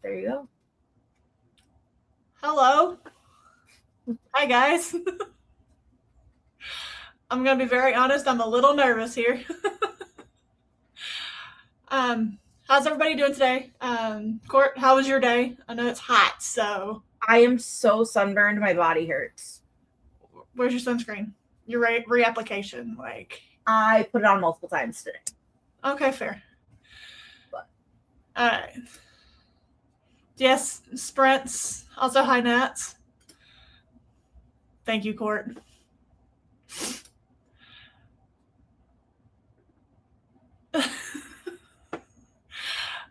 There you go. Hello. Hi, guys. I'm going to be very honest. I'm a little nervous here. How's everybody doing today? Court, how was your day? I know it's hot, so I am so sunburned, my body hurts. where's your sunscreen? Your reapplication, like. I put it on multiple times today. Okay, fair. But All right. Yes, sprints. Also high nats. Thank you, Court.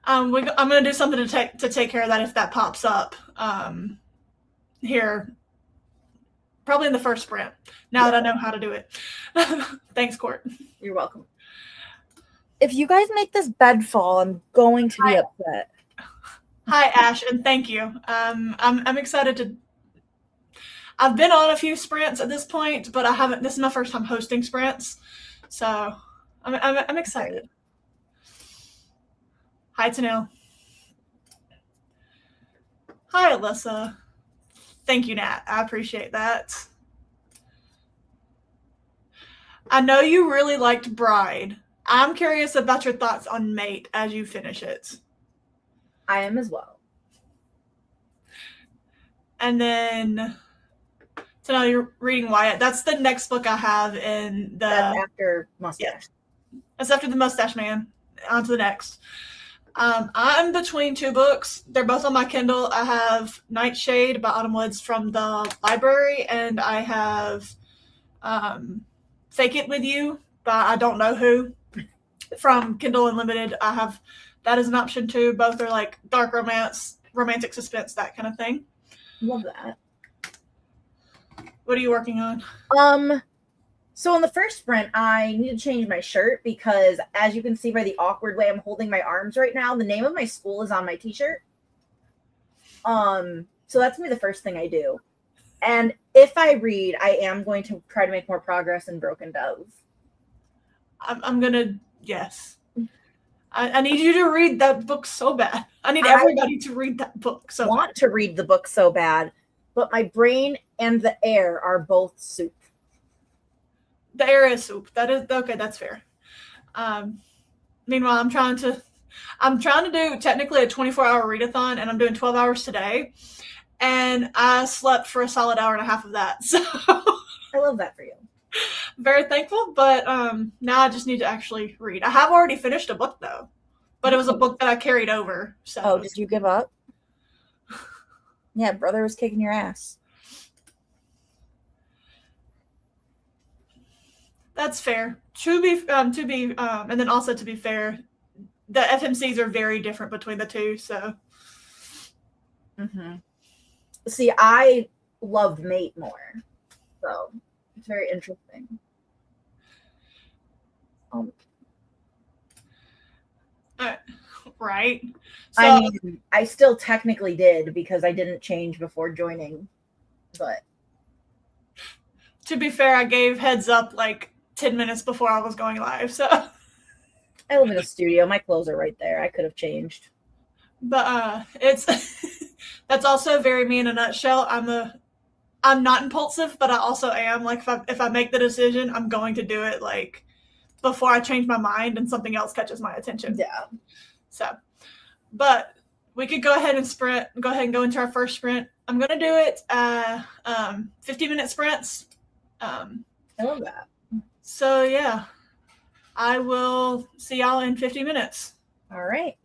I'm gonna do something to take care of that if that pops up. Here, probably in the first sprint. Now that I know how to do it. Thanks, Court. You're welcome. If you guys make this bed fall, I'm going to be upset. Hi, Ash, and thank you. I'm excited to. I've been on a few sprints at this point, but I haven't. This is my first time hosting sprints, so I'm excited. Hi, Tanil. Hi, Alyssa. Thank you, Nat. I appreciate that. I know you really liked Bride. I'm curious about your thoughts on Mate as you finish it. I am as well. And then, so now you're reading Wyatt. That's the next book I have in the. That's after Mustache. Yeah. That's after the Mustache Man. On to the next. I'm between two books. They're both on my Kindle. I have Nightshade by Autumn Woods from the library, and I have Fake It With You by I Don't Know Who from Kindle Unlimited. I have that as an option too. Both are like dark romance, romantic suspense, that kind of thing. Love that. What are you working on? So in the first sprint, I need to change my shirt because, as you can see by the awkward way I'm holding my arms right now, the name of my school is on my t-shirt. So that's gonna be the first thing I do. And if I read, I am going to try to make more progress in Broken Dove. I'm gonna yes. I need you to read that book so bad. I need everybody to read that book so bad. I want to read the book so bad, but my brain and the air are both soup. The air is soup. That is okay. That's fair. Meanwhile, I'm trying to do technically a 24-hour readathon, and I'm doing 12 hours today. And I slept for a solid hour and a half of that. So I love that for you. Very thankful, but now I just need to actually read. I have already finished a book though, but it was a book that I carried over. So. Oh, did you give up? Yeah, brother was kicking your ass. That's fair. And then also to be fair, the FMCs are very different between the two. So. Mm-hmm. See, I loved Mate more, so it's very interesting. Right. So, I mean, I still technically did because I didn't change before joining, but to be fair, I gave heads up like 10 minutes before I was going live. So I live in a studio. My clothes are right there. I could have changed. But it's that's also very me in a nutshell. I'm not impulsive, but I also am like if I make the decision, I'm going to do it like before I change my mind and something else catches my attention. Yeah. So, but we could go ahead and sprint. Go ahead and go into our first sprint. I'm gonna do it 15-minute sprints. I love that. So yeah, I will see y'all in 50 minutes. All right.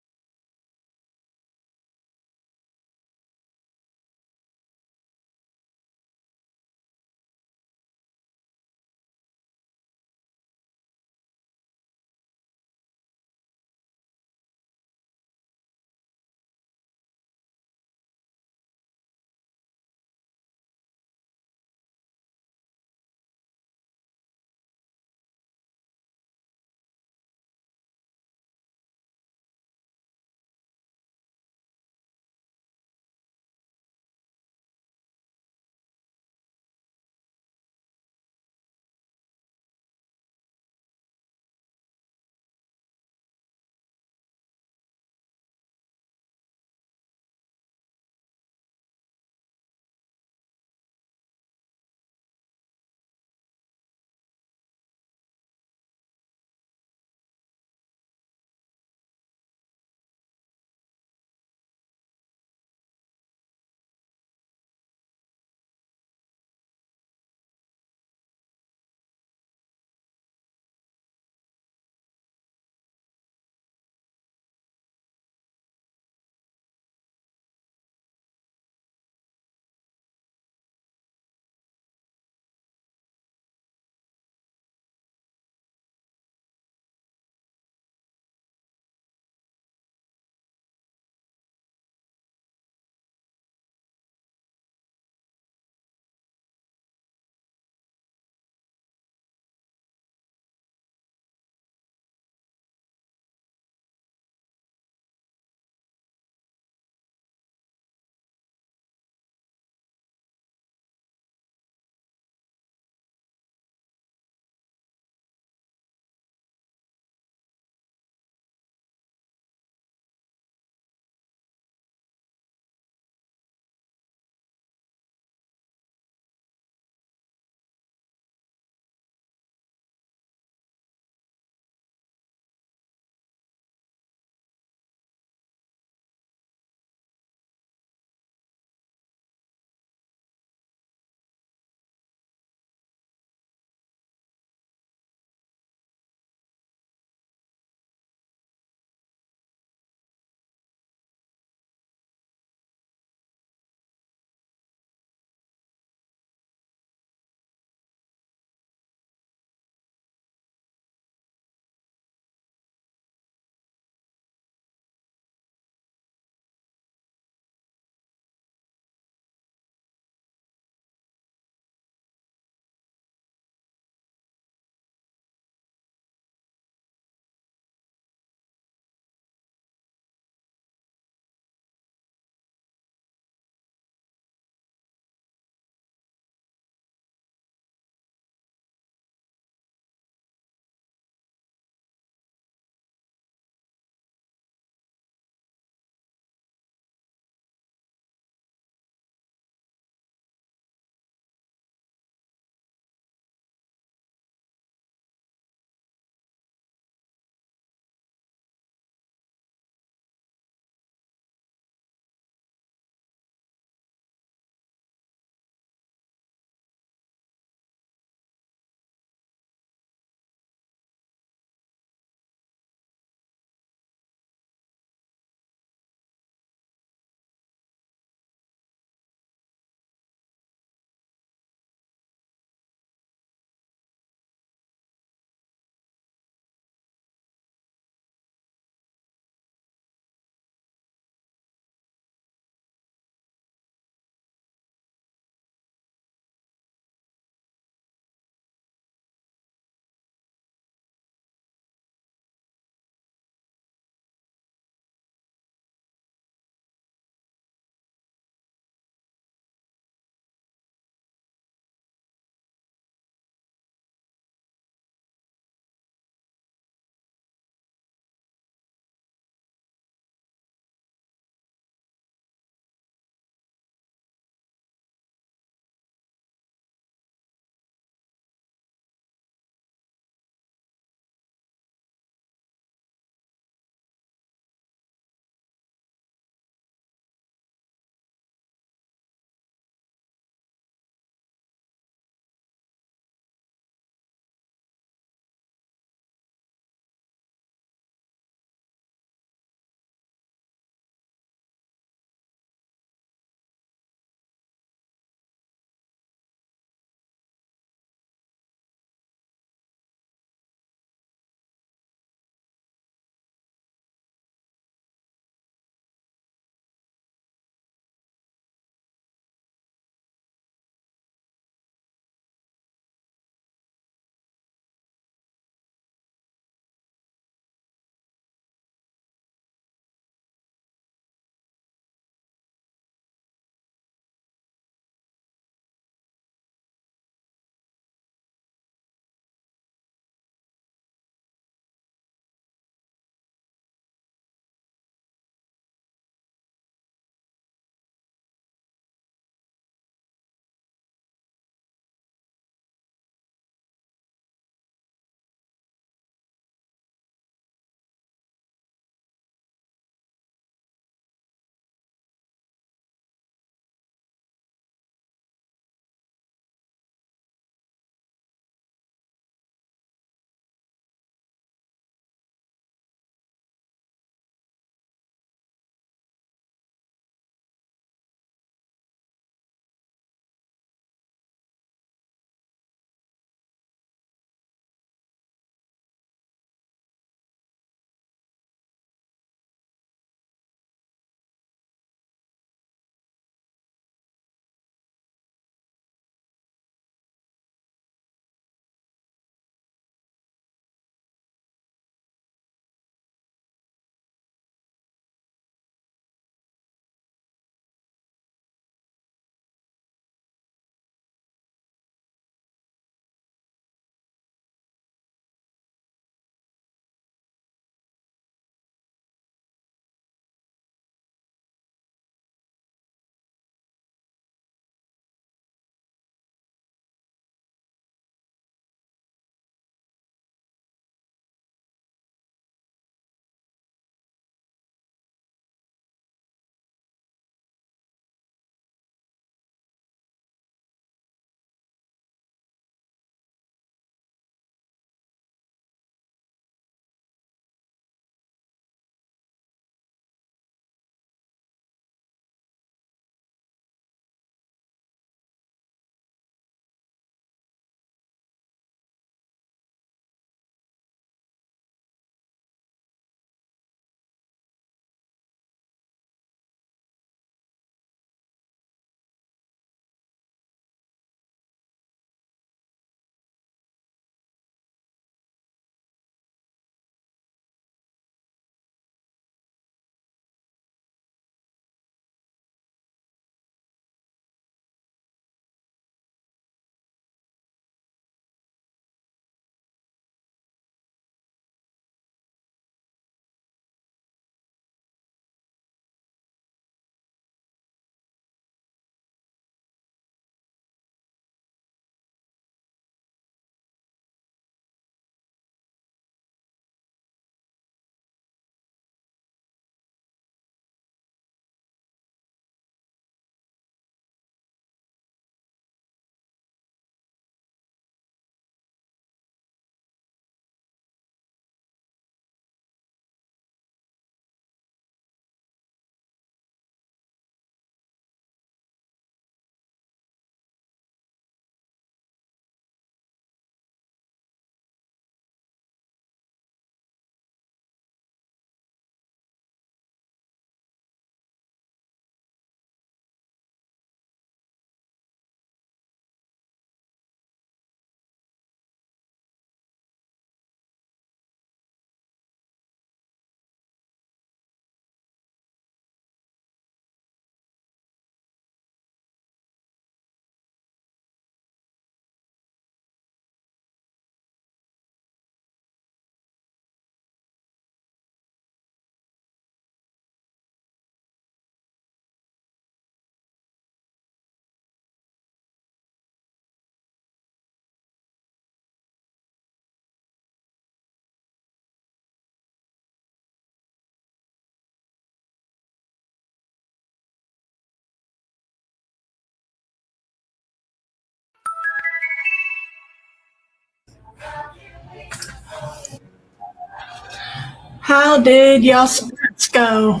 How did y'all sprints go?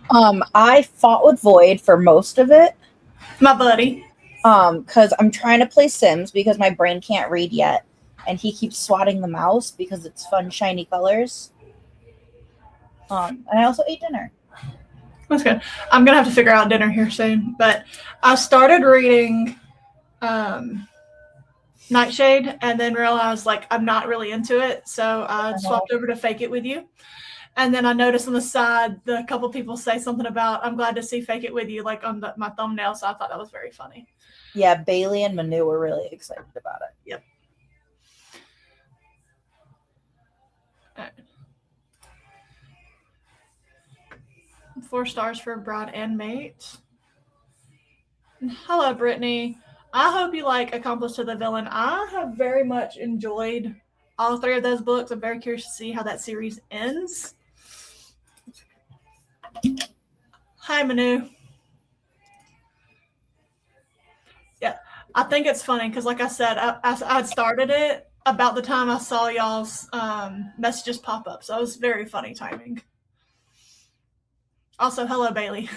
I fought with Void for most of it. My buddy. Because I'm trying to play Sims because my brain can't read yet, and he keeps swatting the mouse because it's fun, shiny colors. And I also ate dinner. That's good. I'm gonna have to figure out dinner here soon. But I started reading Nightshade and then realized like I'm not really into it. So I swapped over to Fake It With You. And then I noticed on the side a couple people say something about I'm glad to see Fake It With You like on my thumbnail. So I thought that was very funny. Yeah, Bailey and Manu were really excited about it. Yep. All right. 4 stars for Bride and Mate. Hello, Brittany. I hope you like Accomplice to the Villain. I have very much enjoyed all 3 of those books. I'm very curious to see how that series ends. Hi, Manu. Yeah, I think it's funny because, like I said, I started it about the time I saw y'all's messages pop up. So it was very funny timing. Also, hello, Bailey.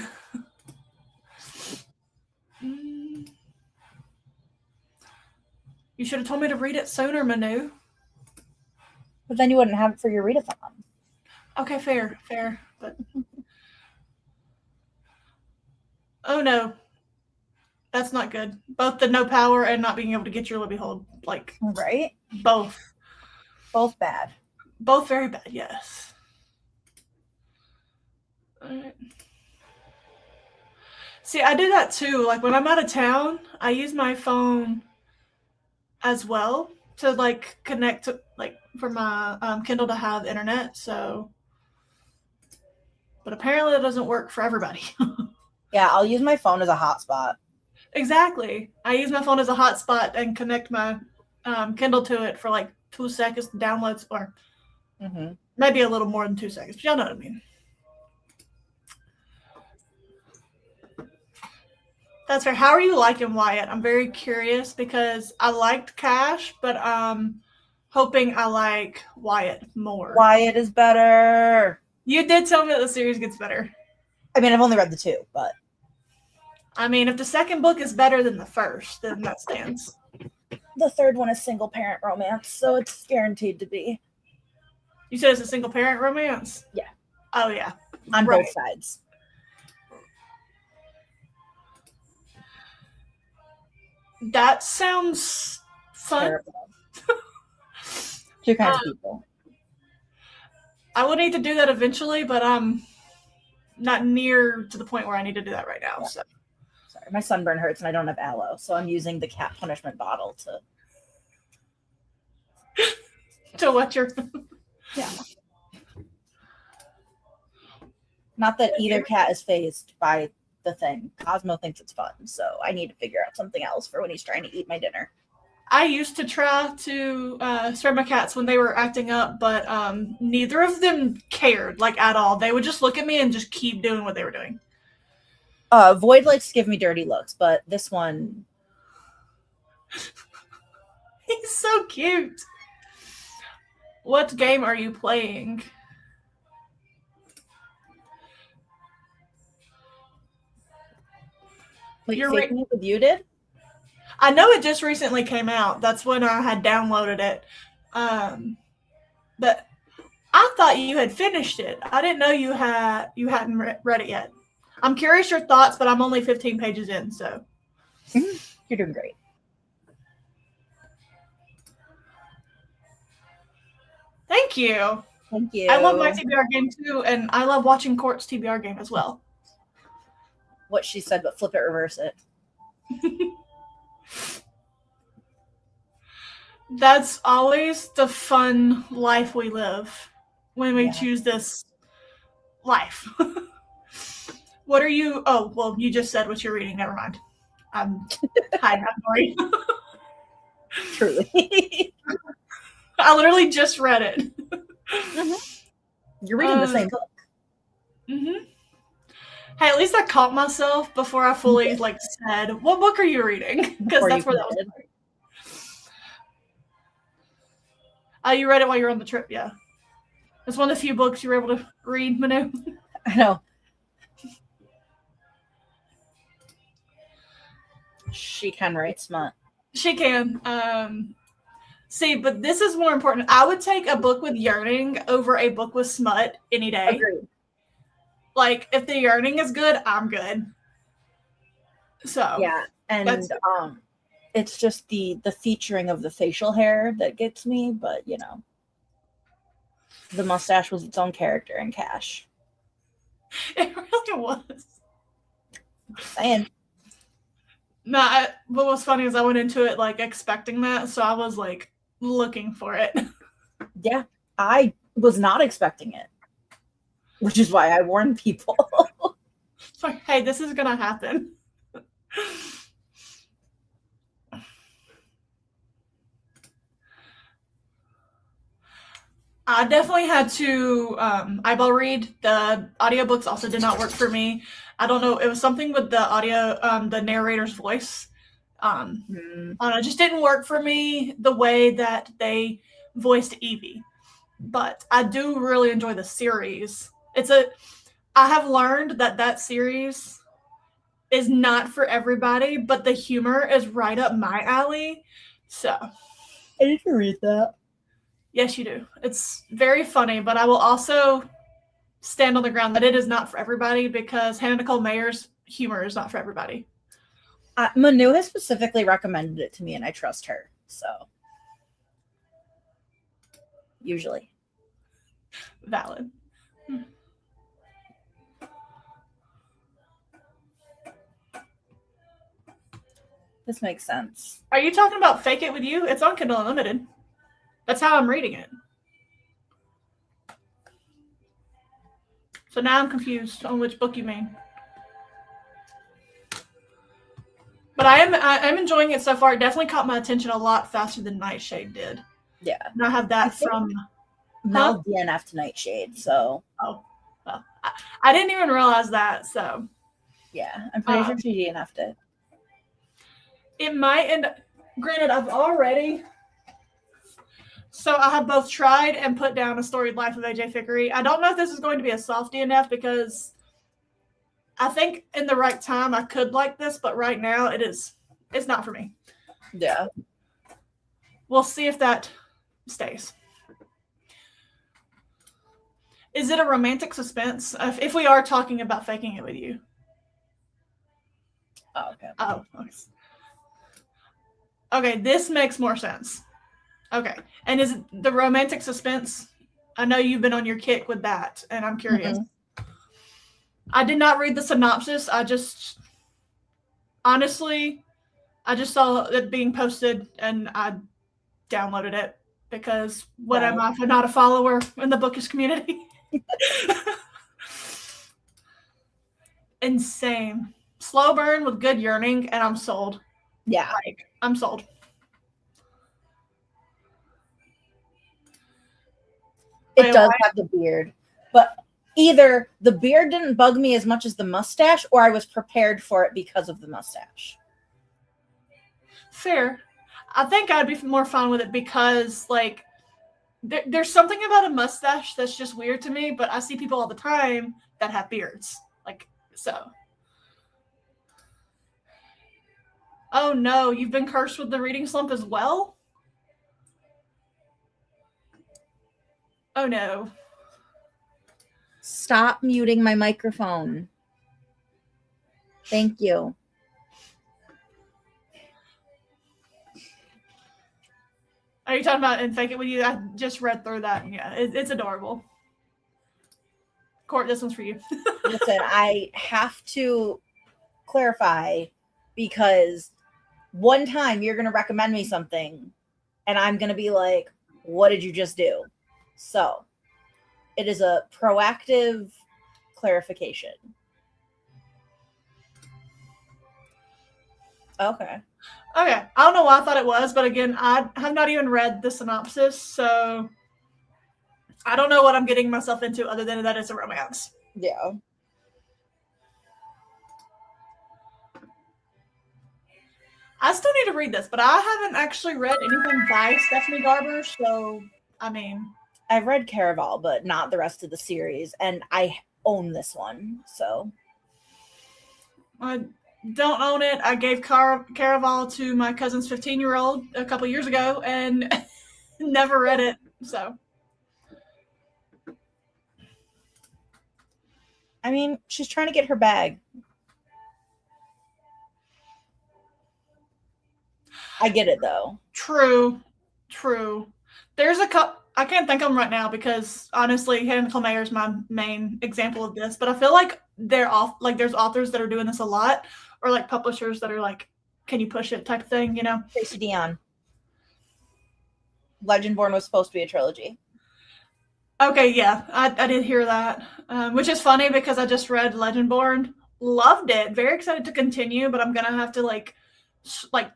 You should have told me to read it sooner, Manu. But then you wouldn't have it for your readathon. Okay, fair. But oh no, that's not good. Both the no power and not being able to get your Libby hold, like right? Both bad. Both very bad. Yes. All right. See, I do that too. Like when I'm out of town, I use my phone as well to like connect to like for my Kindle to have internet. So, but apparently it doesn't work for everybody. Yeah, I'll use my phone as a hotspot. Exactly. I use my phone as a hotspot and connect my Kindle to it for like 2 seconds to downloads, or maybe a little more than 2 seconds. But y'all know what I mean. That's fair. How are you liking Wyatt? I'm very curious because I liked Cash, but hoping I like Wyatt more. Wyatt is better. You did tell me that the series gets better. I mean, I've only read the 2, but I mean, if the second book is better than the first, then that stands. The 3rd one is single parent romance, so it's guaranteed to be. You said it's a single parent romance? Yeah. Oh, yeah. On both sides. That sounds fun. Two kinds of people. I will need to do that eventually, but I'm not near to the point where I need to do that right now. Yeah. So. Sorry, my sunburn hurts and I don't have aloe, so I'm using the cat punishment bottle to wet your. Yeah. Not that either cat is phased by the thing. Cosmo thinks it's fun, so I need to figure out something else for when he's trying to eat my dinner. I used to try to spare my cats when they were acting up, but neither of them cared, like, at all. They would just look at me and just keep doing what they were doing. Void likes to give me dirty looks, but this one... He's so cute. What game are you playing? Wait, you're Fake It With You did? I know it just recently came out. That's when I had downloaded it. But I thought you had finished it. I didn't know you hadn't read it yet. I'm curious your thoughts, but I'm only 15 pages in, so. You're doing great. Thank you. Thank you. I love my TBR game too, and I love watching Court's TBR game as well. What she said, but flip it, reverse it. That's always the fun life we live when we choose this life. What are you? Oh, well, you just said what you're reading. Never mind. I'm sorry. Truly. I literally just read it. You're reading the same book. Mm-hmm. Hey, at least I caught myself before I fully said, "What book are you reading?" Because that's where that was. Oh, you read it while you were on the trip, yeah. It's one of the few books you were able to read, Manu. I know. She can write smut. She can. See, but this is more important. I would take a book with yearning over a book with smut any day. Agreed. Like, if the yearning is good, I'm good. So yeah, and it's just the featuring of the facial hair that gets me, but you know, the mustache was its own character in Cash. It really was. And what was funny is I went into it like expecting that, so I was like looking for it. Yeah, I was not expecting it, which is why I warn people. It's like, hey, this is gonna happen. I definitely had to eyeball read. The audiobooks also did not work for me. I don't know. It was something with the audio, the narrator's voice. It just didn't work for me the way that they voiced Evie. But I do really enjoy the series. I have learned that series is not for everybody, but the humor is right up my alley. So I need to read that. Yes, you do. It's very funny, but I will also stand on the ground that it is not for everybody because Hannah Nicole Mayer's humor is not for everybody. Manu has specifically recommended it to me, and I trust her. So, usually. Valid. This makes sense. Are you talking about Fake It With You? It's on Kindle Unlimited. That's how I'm reading it. So now I'm confused on which book you mean. But I am enjoying it so far. It definitely caught my attention a lot faster than Nightshade did. Yeah. And I have that from Mel DNF'd Nightshade, so. Oh, well, I didn't even realize that, so. Yeah, I'm pretty sure she DNF'd it. It might end. Granted, I've already. So I have both tried and put down A Storied Life of AJ Fickery. I don't know if this is going to be a soft DNF because I think in the right time I could like this, but right now it's not for me. Yeah. We'll see if that stays. Is it a romantic suspense? If we are talking about Faking It With You. Oh, okay. Oh, okay. This makes more sense. Okay. And is it the romantic suspense? I know you've been on your kick with that, and I'm curious. Mm-hmm. I did not read the synopsis. I just saw it being posted, and I downloaded it because what am I if I'm not a follower in the bookish community? Insane. Slow burn with good yearning, and I'm sold. Yeah. Like, I'm sold. It does have the beard, but either the beard didn't bug me as much as the mustache, or I was prepared for it because of the mustache. Fair. I think I'd be more fun with it because, like, there's something about a mustache that's just weird to me, but I see people all the time that have beards. Like, so. Oh no, you've been cursed with the reading slump as well? Oh no. Stop muting my microphone. Thank you. Are you talking about in Fake It With You? I just read through that. And yeah, it's adorable. Court, this one's for you. Listen, I have to clarify because one time you're going to recommend me something and I'm going to be like, what did you just do? So it is a proactive clarification. Okay. Okay. I don't know why I thought it was, but again, I have not even read the synopsis, so I don't know what I'm getting myself into other than that it's a romance. Yeah. I still need to read this, but I haven't actually read anything by Stephanie Garber, so, I mean. I've read Caraval, but not the rest of the series, and I own this one. So I don't own it. I gave Caraval to my cousin's 15-year-old a couple years ago and never read it. So, I mean, she's trying to get her bag. I get it though. True. There's a couple. I can't think of them right now because honestly, Hannah Clemaire is my main example of this. But I feel like there's authors that are doing this a lot, or like publishers that are like, "Can you push it?" type of thing. You know. Tracy Dion. Legendborn was supposed to be a trilogy. Okay, yeah, I did hear that, which is funny because I just read Legendborn, loved it, very excited to continue, but I'm gonna have to like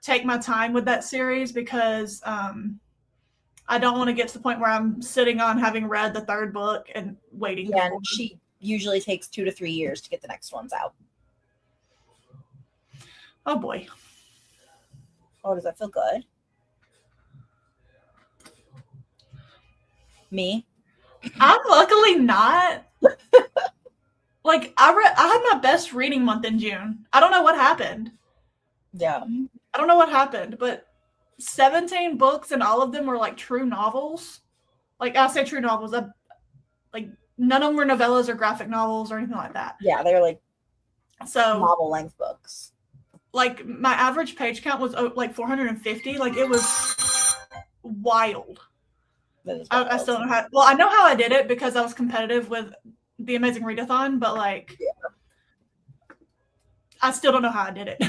take my time with that series because I don't want to get to the point where I'm sitting on having read the third book and waiting. Yeah, and she usually takes 2 to 3 years to get the next ones out. Oh boy. Oh, does that feel good? Me? I'm luckily not. Like I had my best reading month in June. I don't know what happened. Yeah. I don't know what happened, but 17 books and all of them were like true novels. Like I say true novels, like none of them were novellas or graphic novels or anything like that. Yeah, they're like so novel length books. Like my average page count was like 450. Like it was wild. I still don't know how. Well, I know how I did it because I was competitive with the Amazing Readathon, but like, I still don't know how I did it.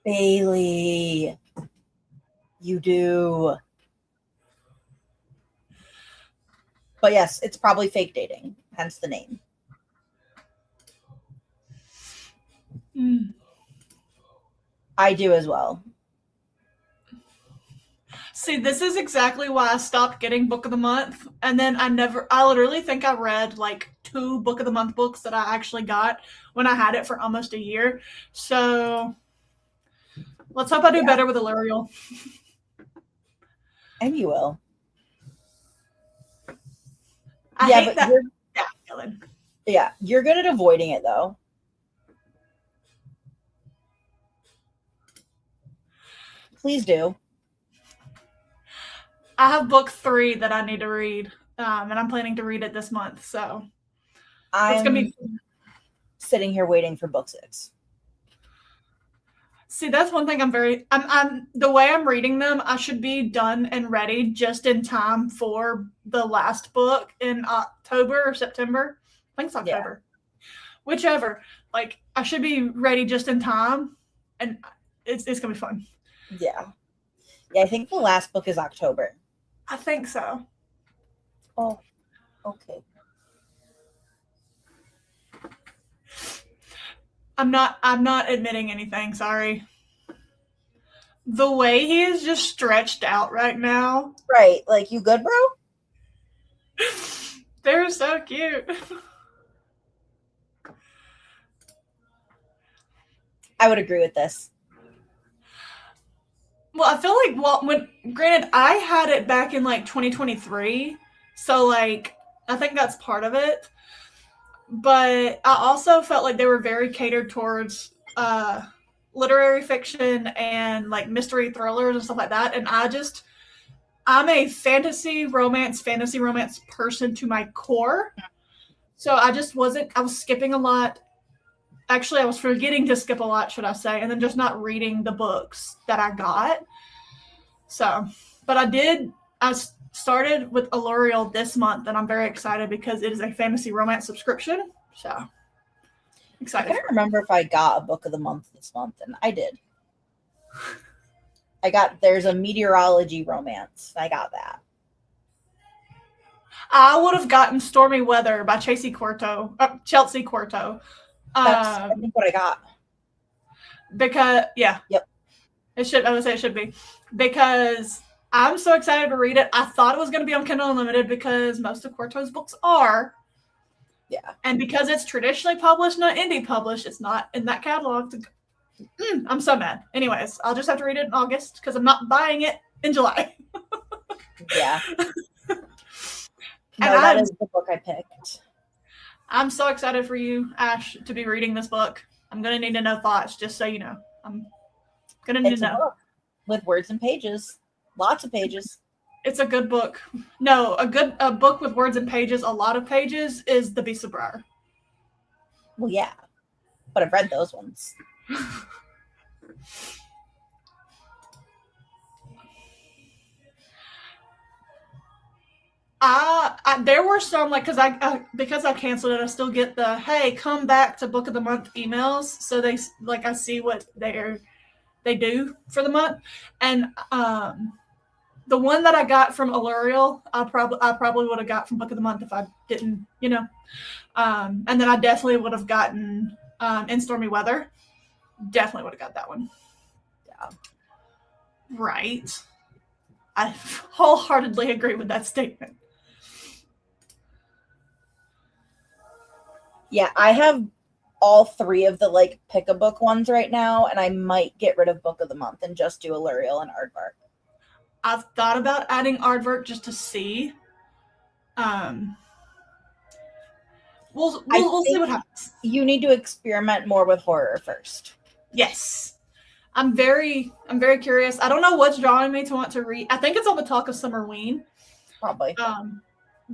Bailey, you do. But yes, it's probably fake dating, hence the name. I do as well. See, this is exactly why I stopped getting Book of the Month. And then I literally think I read like 2 Book of the Month books that I actually got when I had it for almost a year. So let's hope I do better with Illyrial. And you will. I hate that. Yeah, you're good at avoiding it though. Please do. I have book 3 that I need to read, and I'm planning to read it this month. So it's gonna be sitting here waiting for book 6. See, that's one thing I'm the way I'm reading them, I should be done and ready just in time for the last book in October or September. I think it's October. Whichever. Like I should be ready just in time, and it's gonna be fun. Yeah, I think the last book is October. I think so. Oh, okay. I'm not admitting anything, sorry. The way he is just stretched out right now. Right, like you good, bro? They're so cute. I would agree with this. Well, I feel like granted, I had it back in like 2023, so like I think that's part of it. But I also felt like they were very catered towards literary fiction and like mystery thrillers and stuff like that. And I'm a fantasy romance person to my core. So I was skipping a lot. Actually, I was forgetting to skip a lot, should I say, and then just not reading the books that I got. So, but I started with Illyrial this month, and I'm very excited because it is a fantasy romance subscription. So, excited. I can't remember if I got a book of the month this month, and I did. There's a meteorology romance. I got that. I would have gotten Stormy Weather by Chelsea Quarto. That's I think what I got. Because Yep. I would say it should be. Because I'm so excited to read it. I thought it was going to be on Kindle Unlimited because most of Quarto's books are. Yeah. And because it's traditionally published, not indie published, it's not in that catalog. I'm so mad. Anyways, I'll just have to read it in August because I'm not buying it in July. Yeah. No, And that is the book I picked. I'm so excited for you, Ash, to be reading this book. I'm going to need to know thoughts, just so you know. I'm going to need It's to a know. book with words and pages. Lots of pages. It's a good book. No, a book with words and pages, a lot of pages, is The Beast of Briar. Well, yeah. But I've read those ones. There were some, like, because I canceled it, I still get the hey, come back to Book of the Month emails, so they, like, I see what they do for the month. And the one that I got from Aluriel, I probably would have got from Book of the Month if I didn't, and then I definitely would have gotten In Stormy Weather. Definitely would have got that one. Yeah. Right. I wholeheartedly agree with that statement. Yeah, I have all 3 of the like pick a book ones right now, and I might get rid of Book of the Month and just do Aluriel and Aardvark. I've thought about adding Aardvark just to see. We'll see what happens. You need to experiment more with horror first. Yes. I'm very curious. I don't know what's drawing me to want to read. I think it's on the talk of Summerween. Probably.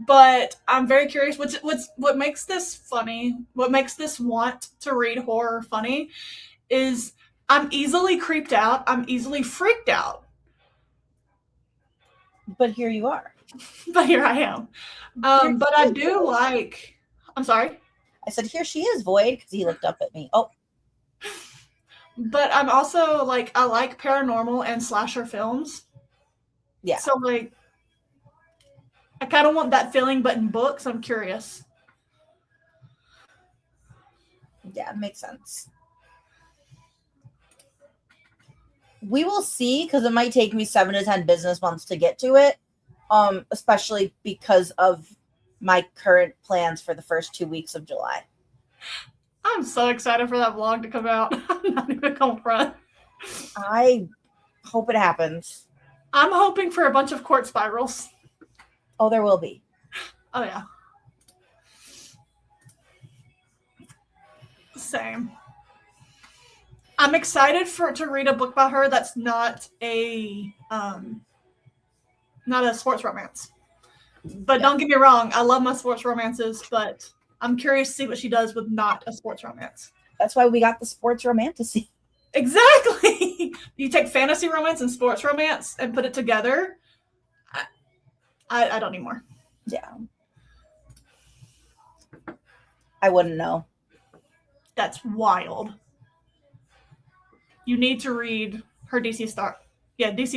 But I'm very curious. What makes this funny? What makes this want to read horror funny is I'm easily creeped out. I'm easily freaked out. But here you are. But here I am. But I do like. I'm sorry. I said, here she is, Void, because he looked up at me. Oh. But I'm also like, I like paranormal and slasher films. Yeah. So like, I kind of want that feeling, but in books, I'm curious. Yeah, it makes sense. We will see, because it might take me 7 to 10 business months to get to it, especially because of my current plans for the first 2 weeks of July. I'm so excited for that vlog to come out. I'm not even going to front. I hope it happens. I'm hoping for a bunch of court spirals. Oh, there will be. Oh, yeah. Same. I'm excited to read a book by her that's not a sports romance. But don't get me wrong, I love my sports romances, but I'm curious to see what she does with not a sports romance. That's why we got the sports romantasy. Exactly. You take fantasy romance and sports romance and put it together. I don't need more. Yeah. I wouldn't know. That's wild. You need to read her DC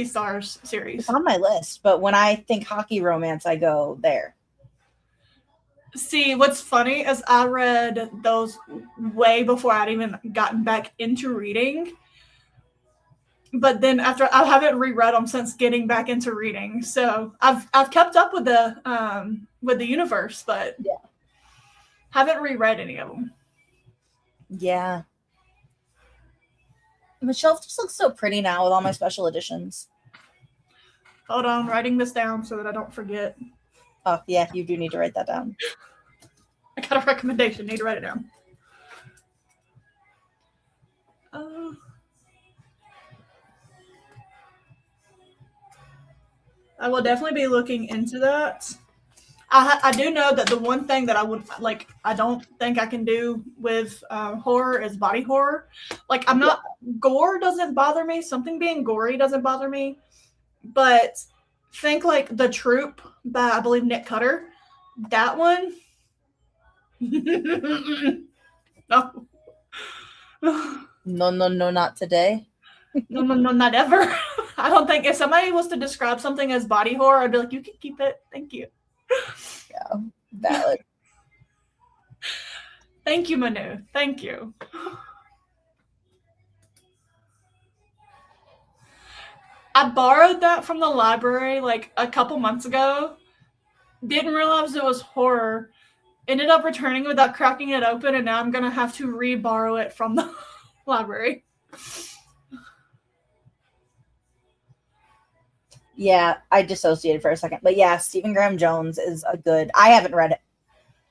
Stars series. It's on my list, but when I think hockey romance, I go there. See, what's funny is I read those way before I'd even gotten back into reading. But then I haven't reread them since getting back into reading. So I've kept up with the universe, but yeah, haven't reread any of them. Yeah. My shelf just looks so pretty now with all my special editions. Hold on, I'm writing this down so that I don't forget. Oh, yeah, you do need to write that down. I got a recommendation. Need to write it down. I will definitely be looking into that. I do know that the one thing that I would like, I don't think I can do with horror is body horror. Like, I'm not, gore doesn't bother me. Something being gory doesn't bother me. But think like The Troop by, I believe, Nick Cutter. That one. No. No, not today. No, not ever. I don't think if somebody was to describe something as body horror, I'd be like, you can keep it. Thank you. Yeah, valid. Thank you, Manu. Thank you. I borrowed that from the library like a couple months ago. Didn't realize it was horror. Ended up returning without cracking it open, and now I'm going to have to re-borrow it from the library. Yeah, I dissociated for a second. But yeah, Stephen Graham Jones is a good. I haven't read it.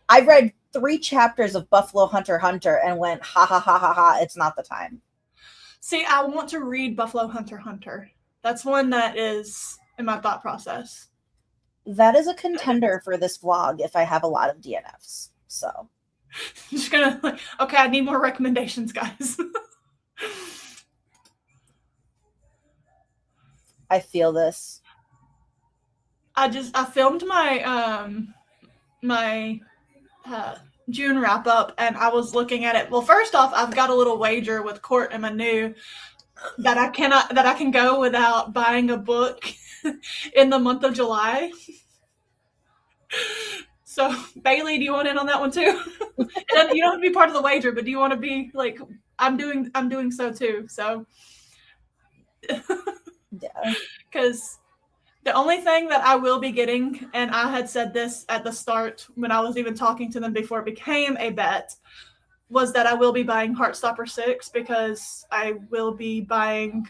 I've read 3 chapters of Buffalo Hunter Hunter and went, ha ha ha ha ha, it's not the time. See, I want to read Buffalo Hunter Hunter. That's one that is in my thought process. That is a contender for this vlog if I have a lot of DNFs. So I'm just gonna like, okay, I need more recommendations, guys. I feel this. I filmed my June wrap up, and I was looking at it. Well, first off, I've got a little wager with Court and Manu that I can go without buying a book in the month of July. So Bailey, do you want in on that one too? You don't have to be part of the wager, but do you want to be like I'm doing so too. So Yeah. Because the only thing that I will be getting, and I had said this at the start when I was even talking to them before it became a bet, was that I will be buying Heartstopper 6 because I will be buying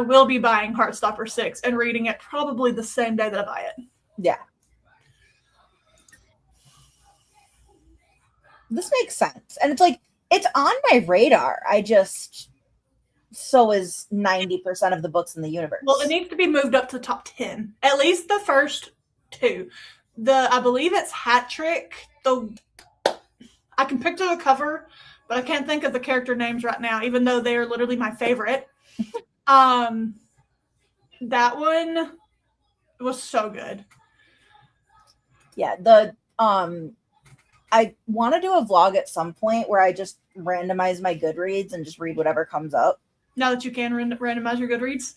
Heartstopper 6 and reading it probably the same day that I buy it. Yeah. This makes sense. And it's like, it's on my radar. So is 90% of the books in the universe. Well, it needs to be moved up to the top 10. At least the first 2. I believe it's Hat Trick. I can picture the cover, but I can't think of the character names right now, even though they are literally my favorite. That one was so good. Yeah, I want to do a vlog at some point where I just randomize my Goodreads and just read whatever comes up. Now that you can randomize your Goodreads?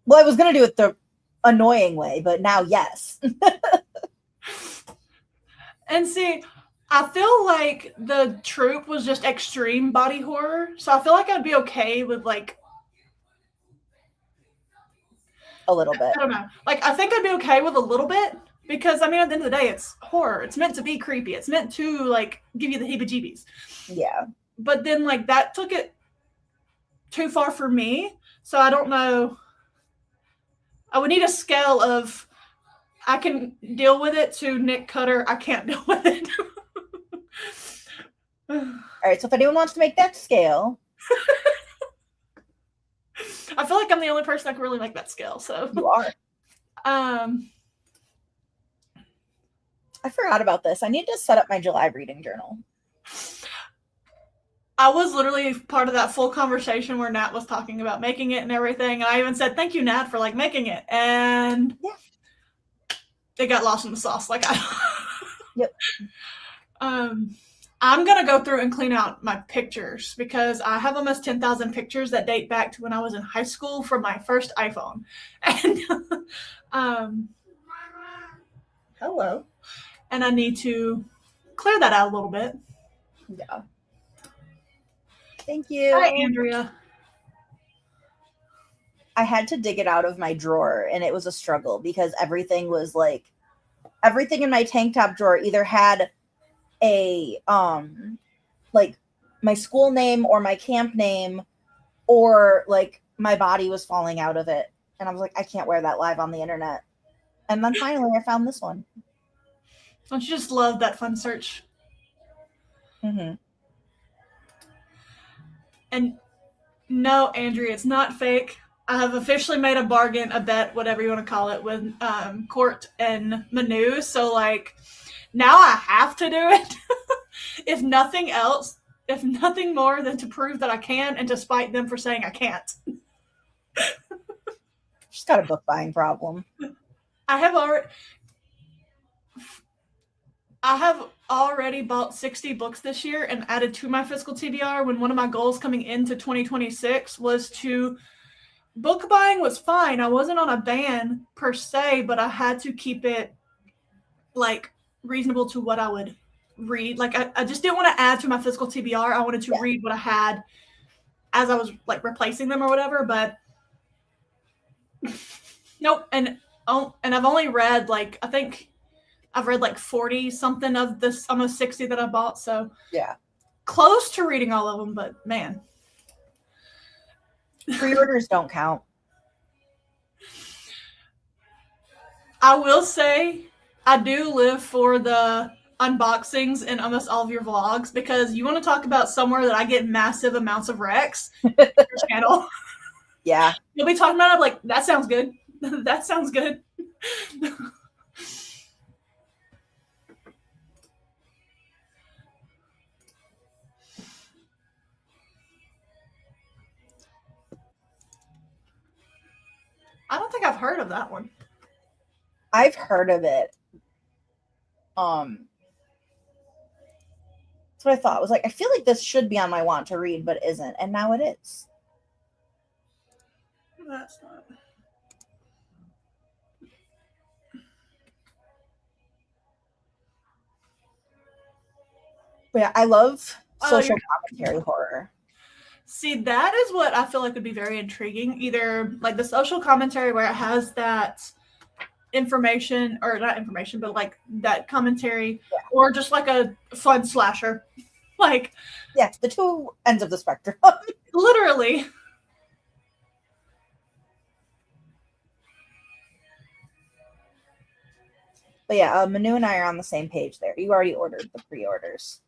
Well, I was going to do it the annoying way, but now, yes. And see, I feel like the trope was just extreme body horror, so I feel like I'd be okay with, like... A little bit. I don't know. Like, I think I'd be okay with a little bit, because, I mean, at the end of the day, it's horror. It's meant to be creepy. It's meant to, like, give you the heebie-jeebies. Yeah. But then, like, that took it too far for me, so I don't know. I would need a scale of I can deal with it to Nick Cutter, I can't deal with it. All right, so if anyone wants to make that scale. I feel like I'm the only person that can really make that scale, so. You are. I forgot about this. I need to set up my July reading journal. I was literally part of that full conversation where Nat was talking about making it and everything. And I even said, thank you, Nat, for like making it. And yeah, it got lost in the sauce. Like Yep. I'm going to go through and clean out my pictures because I have almost 10,000 pictures that date back to when I was in high school from my first iPhone. And hello. And I need to clear that out a little bit. Yeah. Thank you. Hi, Andrea. I had to dig it out of my drawer, and it was a struggle because everything in my tank top drawer either had a like my school name or my camp name, or like my body was falling out of it, and I was like, I can't wear that live on the internet. And then finally, I found this one. Don't you just love that fun search? Mm-hmm. And no, Andrea, it's not fake. I have officially made a bargain, a bet, whatever you want to call it, with Court and Manu. So, like, now I have to do it. If nothing else, if nothing more than to prove that I can and to spite them for saying I can't. She's got a book buying problem. I have already bought 60 books this year and added to my fiscal TBR when one of my goals coming into 2026 was to book buying was fine. I wasn't on a ban per se, but I had to keep it like reasonable to what I would read. Like I just didn't want to add to my fiscal TBR. I wanted to read what I had as I was like replacing them or whatever, but nope. And I've only read like, I think I've read like 40 something of this almost 60 that I bought. So yeah, close to reading all of them, but man. Pre-orders don't count. I will say I do live for the unboxings in almost all of your vlogs because you want to talk about somewhere that I get massive amounts of Rex. Your channel. Yeah. You'll be talking about it, I'm like, that sounds good. That sounds good. I don't think I've heard of that one. I've heard of it. That's what I thought. I was like, I feel like this should be on my want to read, but isn't. And now it is. That's not. But yeah, I love social you're- commentary horror. See, that is what I feel like would be very intriguing. Either like the social commentary where it has that information, or not information, but like that commentary, or just like a fun slasher. Like, yeah, the two ends of the spectrum. literally. But yeah, Manu and I are on the same page there. You already ordered the pre-orders.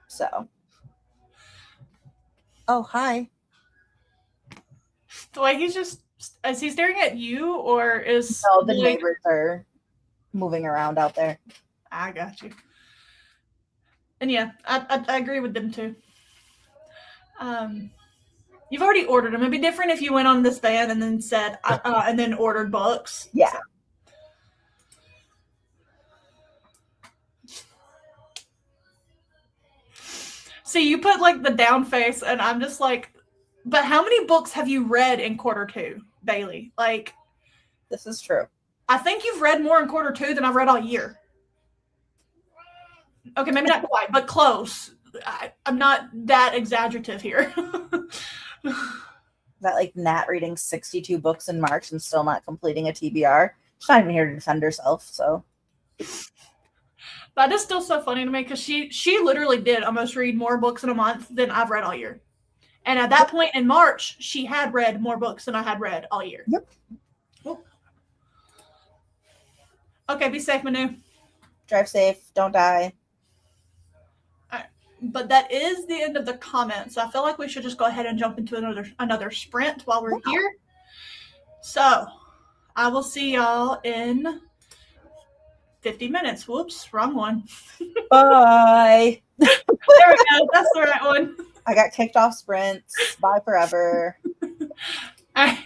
So. Oh, hi. The way he's just, is he staring at you, or is No, the neighbors are moving around out there. I got you. And yeah, I agree with them too. You've already ordered them. It'd be different if you went on this van and then said, and then ordered books. Yeah. So. See, you put like the down face, and I'm just like, but how many books have you read in Q2, Bailey? Like, this is true. I think you've read more in Q2 than I've read all year. Okay, maybe not quite, but close. I'm not that exaggerative here. That like Nat reading 62 books in March and still not completing a TBR. She's not even here to defend herself, so. That is still so funny to me because she literally did almost read more books in a month than I've read all year. And at that point in March, she had read more books than I had read all year. Yep. Ooh. Okay, be safe, Manu. Drive safe. Don't die. All right. But that is the end of the comments. I feel like we should just go ahead and jump into another sprint while we're here. So I will see y'all in 50 minutes. Whoops, wrong one. Bye. There we go. That's the right one. I got kicked off sprints. Bye forever. All right.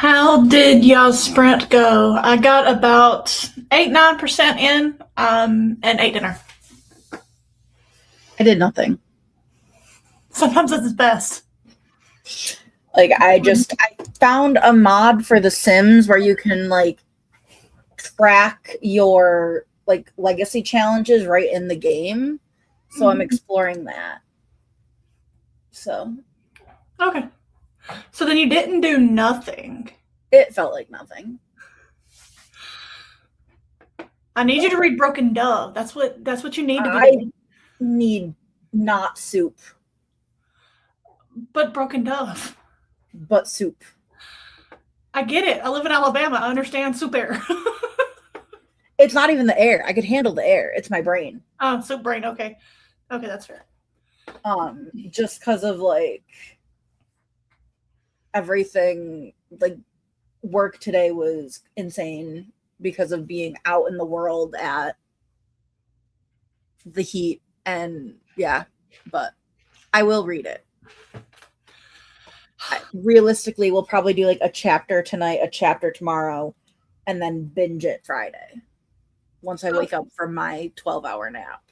How did y'all's sprint go? I got about 8-9% in, and ate dinner. I did nothing. Sometimes that's best. Like I found a mod for The Sims where you can like track your like legacy challenges right in the game. So I'm exploring that. So Okay. So then you didn't do nothing. it felt like nothing. I need you to read Broken Dove. That's what you need to be I doing. need not soup, But Broken Dove. but soup. I get it. I live in Alabama. I understand soup air. It's not even the air. I could handle the air. It's my brain. Oh, soup brain. Okay. Okay, that's fair. Just because of like everything, like work today was insane because of being out in the world at the heat, and yeah, but I will read it. Realistically, we'll probably do like a chapter tonight, a chapter tomorrow, and then binge it Friday once I wake up from my 12-hour nap.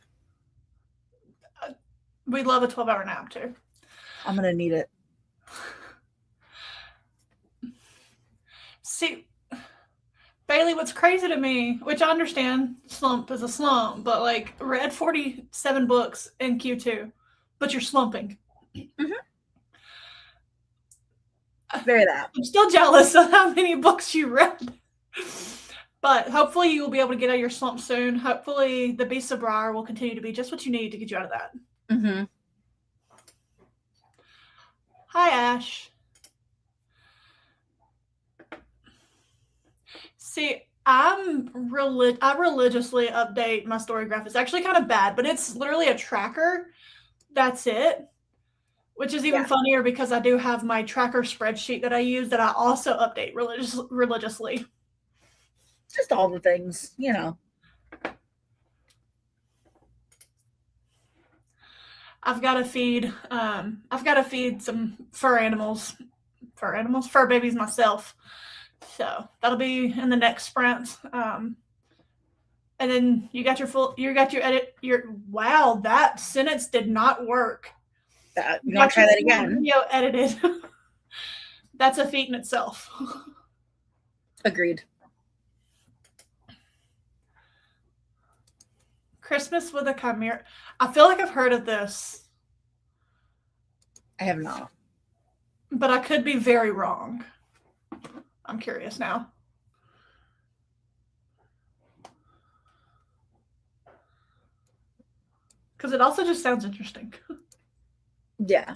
We love a 12-hour nap too. I'm gonna need it. See, Bailey, what's crazy to me, which I understand slump is a slump, but like read 47 books in Q2, but you're slumping. Very that. I'm still jealous of how many books you read. But hopefully you will be able to get out of your slump soon. Hopefully the Beast of Briar will continue to be just what you need to get you out of that. Mm-hmm. Hi, Ash. See, I religiously update my story graph. It's actually kind of bad, but it's literally a tracker. That's it. Which is even funnier because I do have my tracker spreadsheet that I use that I also update religiously. Just all the things, you know. I've got to feed some fur babies myself. So that'll be in the next sprint. And then you got wow, that sentence did not work. You want to try that again? Video edited. That's a feat in itself. Agreed. Christmas with a Chimera. I feel like I've heard of this. I have not. But I could be very wrong. I'm curious now. Because it also just sounds interesting. Yeah.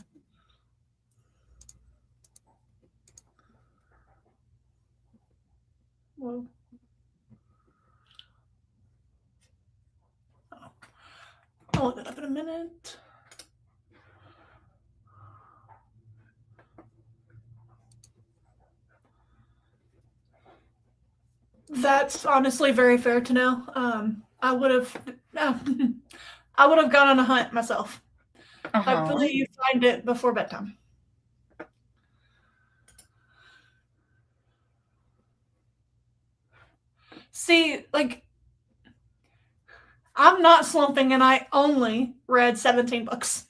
Whoa. I'll look it up in a minute. That's honestly very fair to know. I would have gone on a hunt myself. Hopefully you find it before bedtime. See, like, I'm not slumping and I only read 17 books.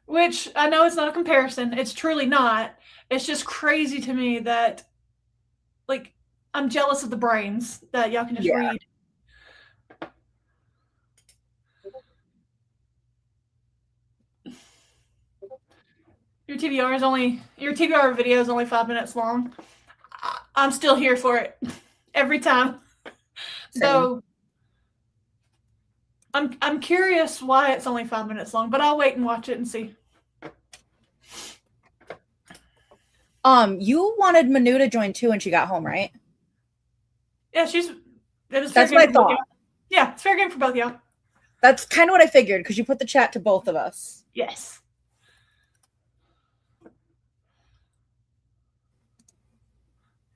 Which I know it's not a comparison. It's truly not. It's just crazy to me that, like, I'm jealous of the brains that y'all can just read. Your TBR video is only 5 minutes long. I'm still here for it every time. So I'm curious why it's only 5 minutes long, but I'll wait and watch it and see. You wanted Manu to join too when she got home, right? Yeah, that's what I thought. Yeah, it's fair game for both of y'all. That's kind of what I figured because you put the chat to both of us. Yes.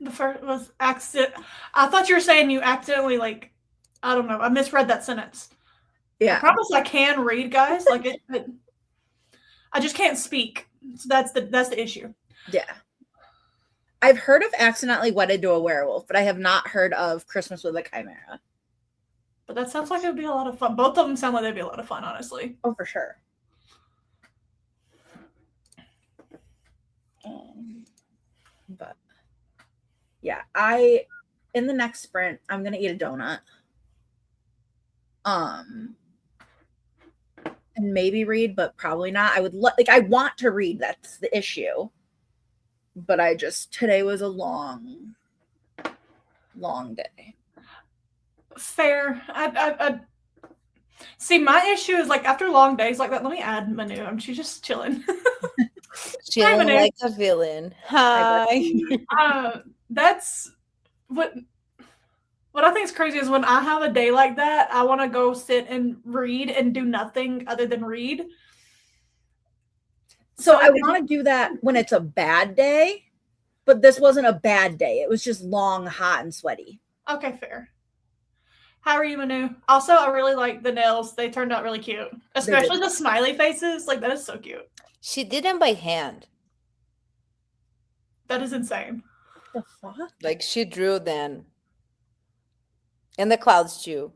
The first was accident. I thought you were saying you accidentally, like, I don't know. I misread that sentence. Yeah. I promise I can read, guys. Like I just can't speak. So that's the issue. Yeah. I've heard of Accidentally Wedded to a Werewolf, but I have not heard of Christmas with a Chimera. But that sounds like it would be a lot of fun. Both of them sound like they'd be a lot of fun, honestly. Oh, for sure. But yeah, in the next sprint, I'm gonna eat a donut. And maybe read, but probably not. I would I want to read. That's the issue. But today was a long day. Fair. I see. My issue is like after long days like that. Let me add Manu. She's just chilling. Chilling like a villain. Hi. That's what I think is crazy is when I have a day like that, I want to go sit and read and do nothing other than read. So I want to do that when it's a bad day, but this wasn't a bad day. It was just long, hot, and sweaty. Okay, fair. How are you, Manu? Also, I really like the nails. They turned out really cute. Especially the smiley faces. Like, that is so cute. She did them by hand. That is insane. The fuck? Like, she drew them. And the clouds too.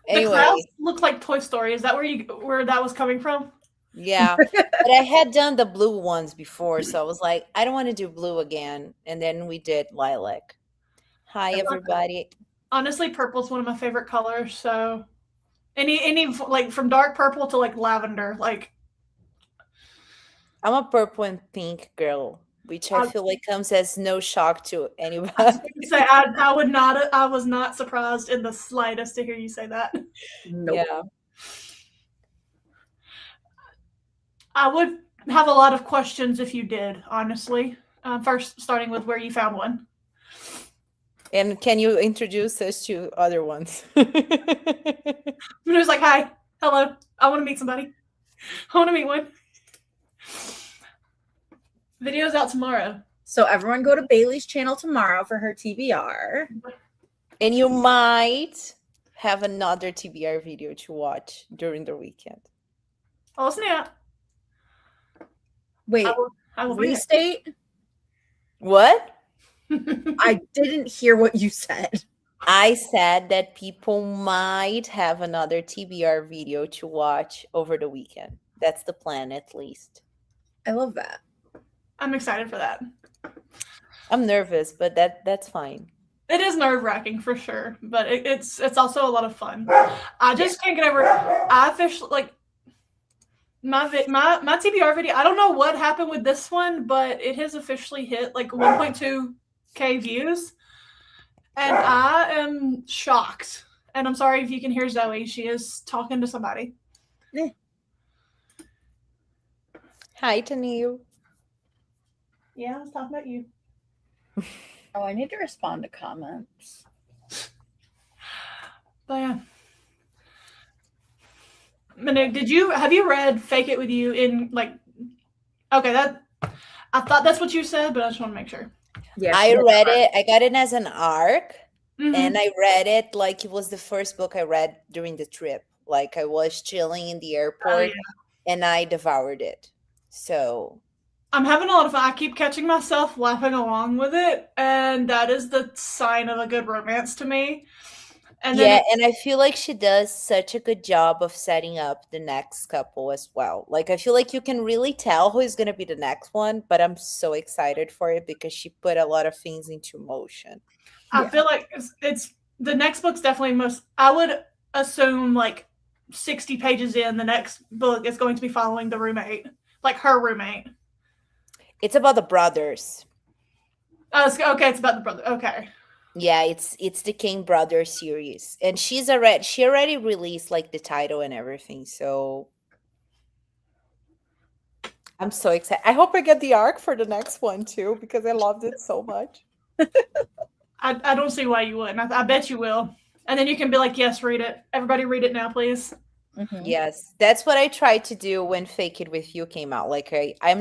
Anyway. The clouds look like Toy Story. Is that where that was coming from? Yeah. But I had done the blue ones before, so I was like, I don't want to do blue again. And then we did lilac. Hi, everybody. Honestly, purple is one of my favorite colors. So any like from dark purple to like lavender, like I'm a purple and pink girl, which I feel like comes as no shock to anybody. I was not surprised in the slightest to hear you say that. Nope. Yeah. I would have a lot of questions if you did, honestly. First, starting with where you found one. And can you introduce us to other ones? It was like, hi, hello, I want to meet somebody. I want to meet one. Video's out tomorrow. So everyone go to Bailey's channel tomorrow for her TBR. And you might have another TBR video to watch during the weekend. Oh, snap. Wait, I will restate? What? I didn't hear what you said. I said that people might have another TBR video to watch over the weekend. That's the plan, at least. I love that. I'm excited for that. I'm nervous, but that's fine. It is nerve-wracking for sure, but it's also a lot of fun. I just can't get over. I officially like my TBR video. I don't know what happened with this one, but it has officially hit like 1.2K views, and I am shocked. And I'm sorry if you can hear Zoe. She is talking to somebody. Yeah. Hi, Tanu. Yeah, I was talking about you. Oh, I need to respond to comments. But yeah. Manu, have you read Fake It With You in like okay, I thought that's what you said, but I just want to make sure. Yeah. I read it. I got it as an arc. Mm-hmm. And I read it like it was the first book I read during the trip. Like I was chilling in the airport and I devoured it. So I'm having a lot of fun. I keep catching myself laughing along with it, and that is the sign of a good romance to me. And then and I feel like she does such a good job of setting up the next couple as well. Like I feel like you can really tell who is going to be the next one, but I'm so excited for it because she put a lot of things into motion. I feel like it's the next book's definitely I would assume like 60 pages in, the next book is going to be following the roommate, like her roommate. It's about the brothers. Oh, okay, it's about the brother. Okay. Yeah, it's the King Brothers series, and she already released like the title and everything. So I'm so excited. I hope I get the arc for the next one too because I loved it so much. I don't see why you wouldn't. I bet you will, and then you can be like, yes, read it. Everybody, read it now, please. Mm-hmm. Yes, that's what I tried to do when Fake It With You came out. Like I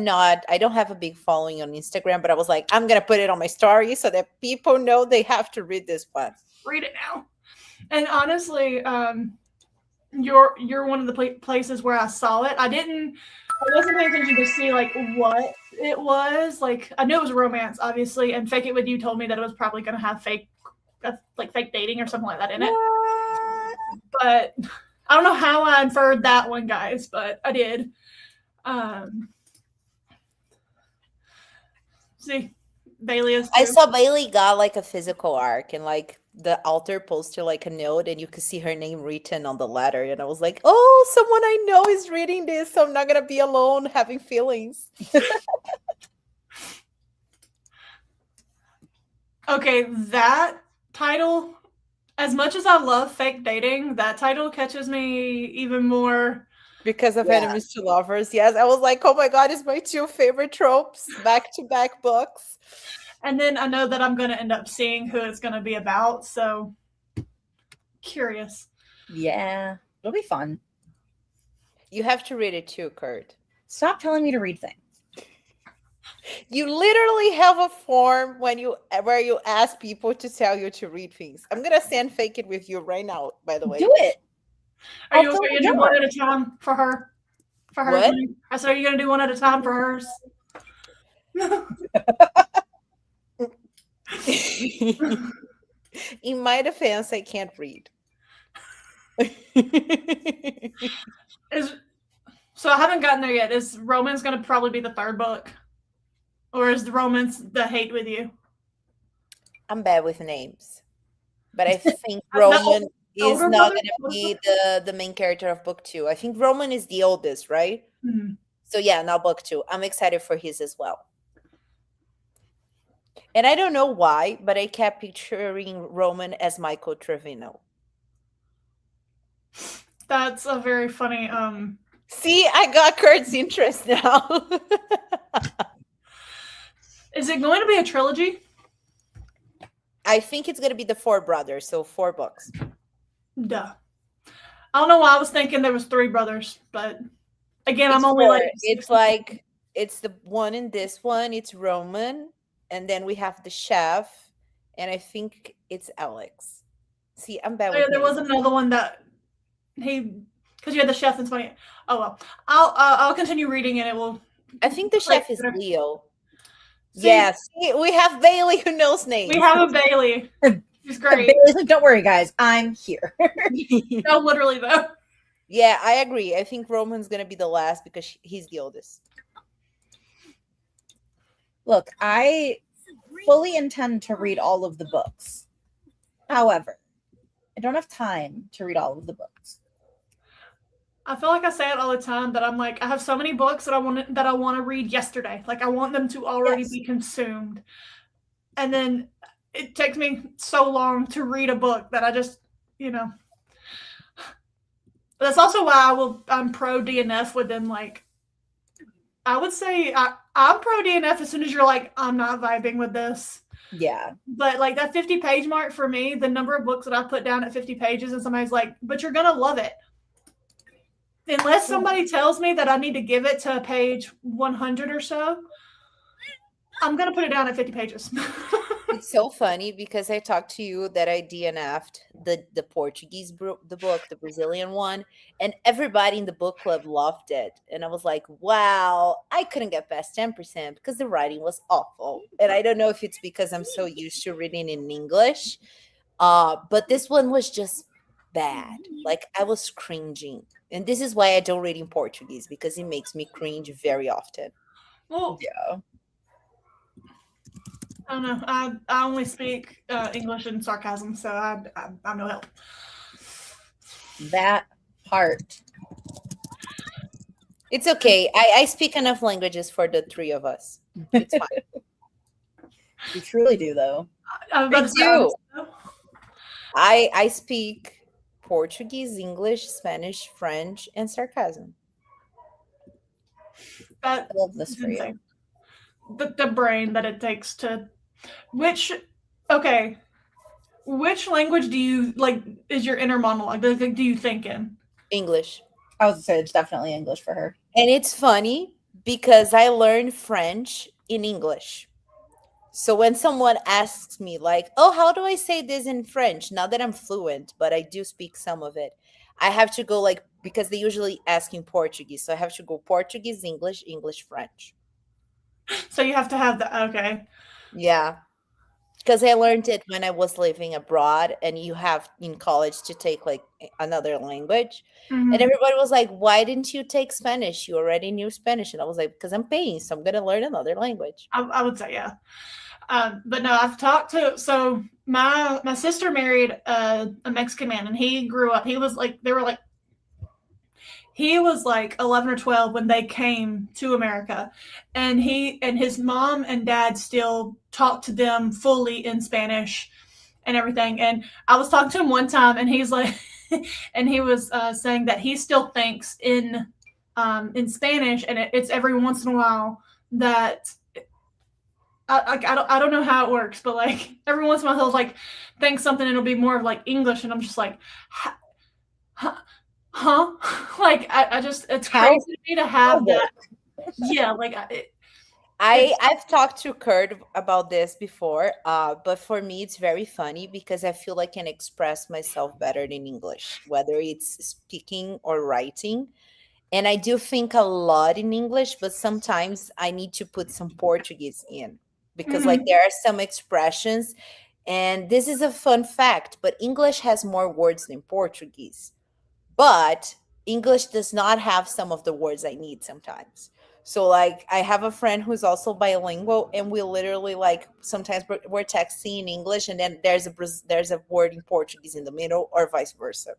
don't have a big following on Instagram, but I was like, I'm gonna put it on my story so that people know they have to read this one. Read it now. And honestly, you're one of the places where I saw it. I didn't I wasn't paying attention to see like what it was. Like I knew it was a romance, obviously, and Fake It With You told me that it was probably going to have fake dating or something like that in it. But I don't know how I inferred that one, guys, but I did. See, Bailey is. I saw Bailey got like a physical arc, and like the author posted like a note, and you could see her name written on the letter, and I was like, oh, someone I know is reading this, so I'm not gonna be alone having feelings. Okay, that title, as much as I love fake dating, that title catches me even more. Because of Yeah. enemies to lovers. Yes, I was like, oh my god, it's my two favorite tropes, back-to-back books. And then I know that I'm going to end up seeing who it's going to be about, so curious. Yeah, it'll be fun. You have to read it too, Kurt. Stop telling me to read things. You literally have a form where you ask people to tell you to read things. I'm gonna send Fake It With You right now, by the way. Do it. Are you I'll going to fill do it one out. at a time for her? For her? What? I said, are you going to do one at a time for hers? In my defense, I can't read. So I haven't gotten there yet. Is Romance going to probably be the third book? Or is the Romance the Hate With You? I'm bad with names, but I think The Roman is older not brother? going to be the main character of book 2. I think Roman is the oldest, right? Hmm. So yeah, now book 2. I'm excited for his as well. And I don't know why, but I kept picturing Roman as Michael Trevino. That's a very funny. See, I got Kurt's interest now. Is it going to be a trilogy? I think it's going to be the 4 brothers, so 4 books. Duh. I don't know why I was thinking there was 3 brothers, but again, I'm only 4. like. It's like it's the one in this one. It's Roman, and then we have the chef, and I think it's Alex. See, I'm bad Oh, with yeah, there was names. another one that because you had the chef and funny. Oh well, I'll continue reading and it will. I think the chef is Leo. See, Yes, we have Bailey who knows names. we have a Bailey. She's great. Bailey's like, don't worry, guys, I'm here. No, literally though. Yeah, I agree. I think Roman's gonna be the last because he's the oldest. Look, I fully intend to read all of the books. However, I don't have time to read all of the books. I feel like I say it all the time that I'm like I have so many books that I want to read yesterday. Like I want them to already Yes. be consumed, and then it takes me so long to read a book that I just That's also why I'm pro DNF within like. I would say I'm pro DNF as soon as you're like I'm not vibing with this. Yeah. But like that 50-page mark for me, the number of books that I put down at 50 pages, and somebody's like, "But you're gonna love it." Unless somebody tells me that I need to give it to page 100 or so, I'm going to put it down at 50 pages. It's so funny because I talked to you that I DNF'd the Portuguese the book, the Brazilian one, and everybody in the book club loved it. And I was like, wow, I couldn't get past 10% because the writing was awful. And I don't know if it's because I'm so used to reading in English, but this one was just bad. Like I was cringing. And this is why I don't read in Portuguese, because it makes me cringe very often. Well, Yeah. I don't know. I only speak English and sarcasm, so I'm no help. That part. It's okay. I speak enough languages for the 3 of us. It's fine. You truly do, though. I'm about I to say, do. I speak Portuguese, English, Spanish, French, and sarcasm. That I love this is for you. insane. The brain that it takes to which language do you like is your inner monologue? Do you think in? English. I was gonna say it's definitely English for her. And it's funny because I learned French in English. So when someone asks me like, oh, how do I say this in French? Not that I'm fluent, but I do speak some of it. I have to go like because they usually ask in Portuguese. So I have to go Portuguese, English, English, French. So you have to have the okay. Yeah. Because I learned it when I was living abroad, and you have in college to take like another language. And Mhm. everybody was like, why didn't you take Spanish? You already knew Spanish. And I was like, because I'm paying, so I'm going to learn another language. I would say yeah. But no, I've talked to so my sister married a Mexican man, and he grew up. He was like he was like 11 or 12 when they came to America, and he and his mom and dad still talk to them fully in Spanish and everything. And I was talking to him one time, and he's like, and he was saying that he still thinks in Spanish, and it's every once in a while that I don't know how it works, but like every once in a while he'll like think something and it'll be more of like English, and I'm just like, huh? Like I just it's crazy to me to have that. Yeah, like I've talked to Kurt about this before, but for me it's very funny because I feel like I can express myself better in English, whether it's speaking or writing. And I do think a lot in English, but sometimes I need to put some Portuguese in because like there are some expressions, and this is a fun fact, but English has more words than Portuguese. But English does not have some of the words I need sometimes. So like I have a friend who's also bilingual, and we literally like sometimes we're texting in English, and then there's a word in Portuguese in the middle, or vice versa.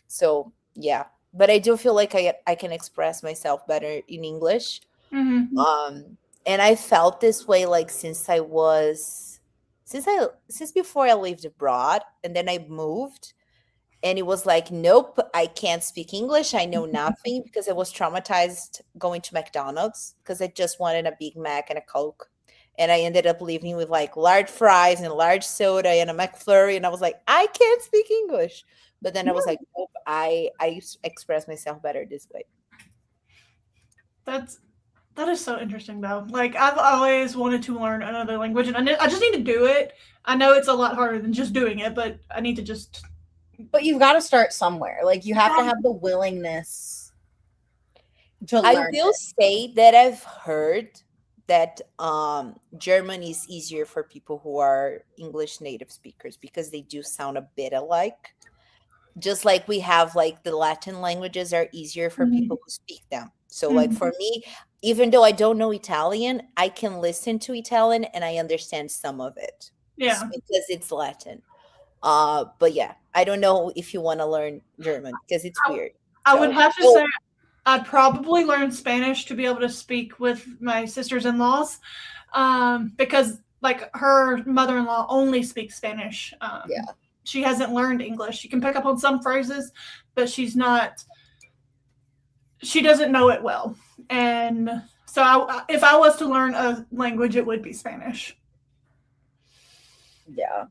So yeah, but I do feel like I can express myself better in English. And I felt this way like since before I lived abroad, and then I moved, and it was like, nope, I can't speak English. I know nothing because I was traumatized going to McDonald's because I just wanted a Big Mac and a Coke. And I ended up leaving with like large fries and large soda and a McFlurry. And I was like, I can't speak English. But then I was like, nope, I express myself better this way. That is so interesting though. Like I've always wanted to learn another language, and I just need to do it. I know it's a lot harder than just doing it, but I need to just. But you've got to start somewhere. Like you have to have the willingness to learn. I will say that I've heard that German is easier for people who are English native speakers because they do sound a bit alike. Just like we have like the Latin languages are easier for people who speak them. So like for me, even though I don't know Italian, I can listen to Italian and I understand some of it. Yeah. Because it's Latin. But yeah, I don't know if you want to learn German because it's weird. I would have to say I'd probably learn Spanish to be able to speak with my sisters-in-laws, because like her mother-in-law only speaks Spanish. Yeah. She hasn't learned English. She can pick up on some phrases, but she doesn't know it well. And so if I was to learn a language, it would be Spanish. Yeah.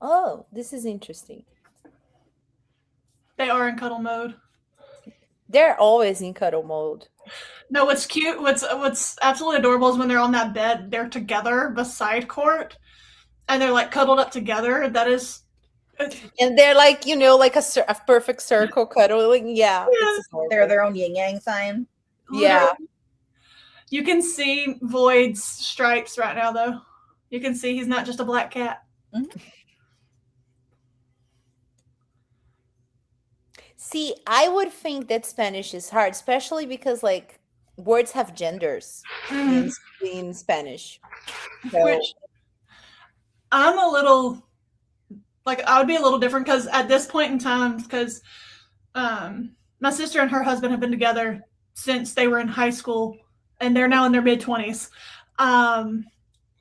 Oh, this is interesting. They are in cuddle mode. They're always in cuddle mode. No, what's cute, what's absolutely adorable is when they're on that bed, they're together beside Court, and they're like cuddled up together. That is, and they're like, like a perfect circle cuddling. Yeah, they're their own yin yang sign. Yeah, you can see Void's stripes right now, though. You can see he's not just a black cat. Mm-hmm. See, I would think that Spanish is hard, especially because like words have genders in Spanish. So. Which I'm a little like I would be a little different because at this point in time, because my sister and her husband have been together since they were in high school, and they're now in their mid-20s.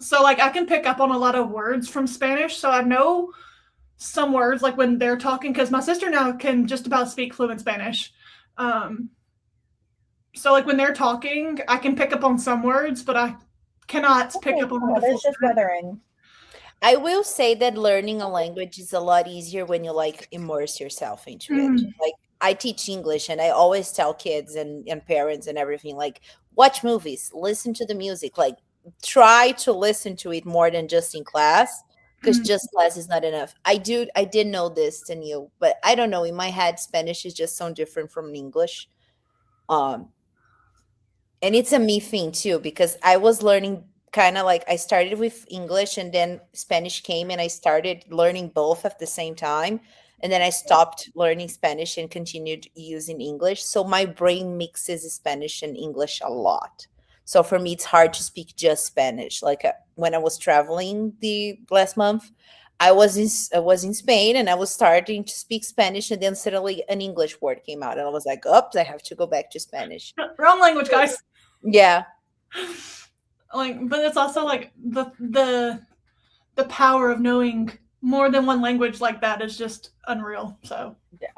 So like I can pick up on a lot of words from Spanish, so I know some words like when they're talking, because my sister now can just about speak fluent Spanish. So like when they're talking, I can pick up on some words, but I cannot pick up on It's just weathering. I will say that learning a language is a lot easier when you like immerse yourself into it. Like I teach English, and I always tell kids and parents and everything, like watch movies, listen to the music, like try to listen to it more than just in class, because just class is not enough. I did know this than you, but I don't know. In my head, Spanish is just so different from English. Um, and it's a me thing too, because I was learning kind of like I started with English and then Spanish came and I started learning both at the same time. And then I stopped learning Spanish and continued using English. So my brain mixes Spanish and English a lot. So for me, it's hard to speak just Spanish. Like when I was traveling the last month, I was in Spain and I was starting to speak Spanish, and then suddenly an English word came out, and I was like, "Oops, I have to go back to Spanish." Wrong language, guys. Yeah, Like, but it's also like the power of knowing more than one language like that is just unreal. So Yeah.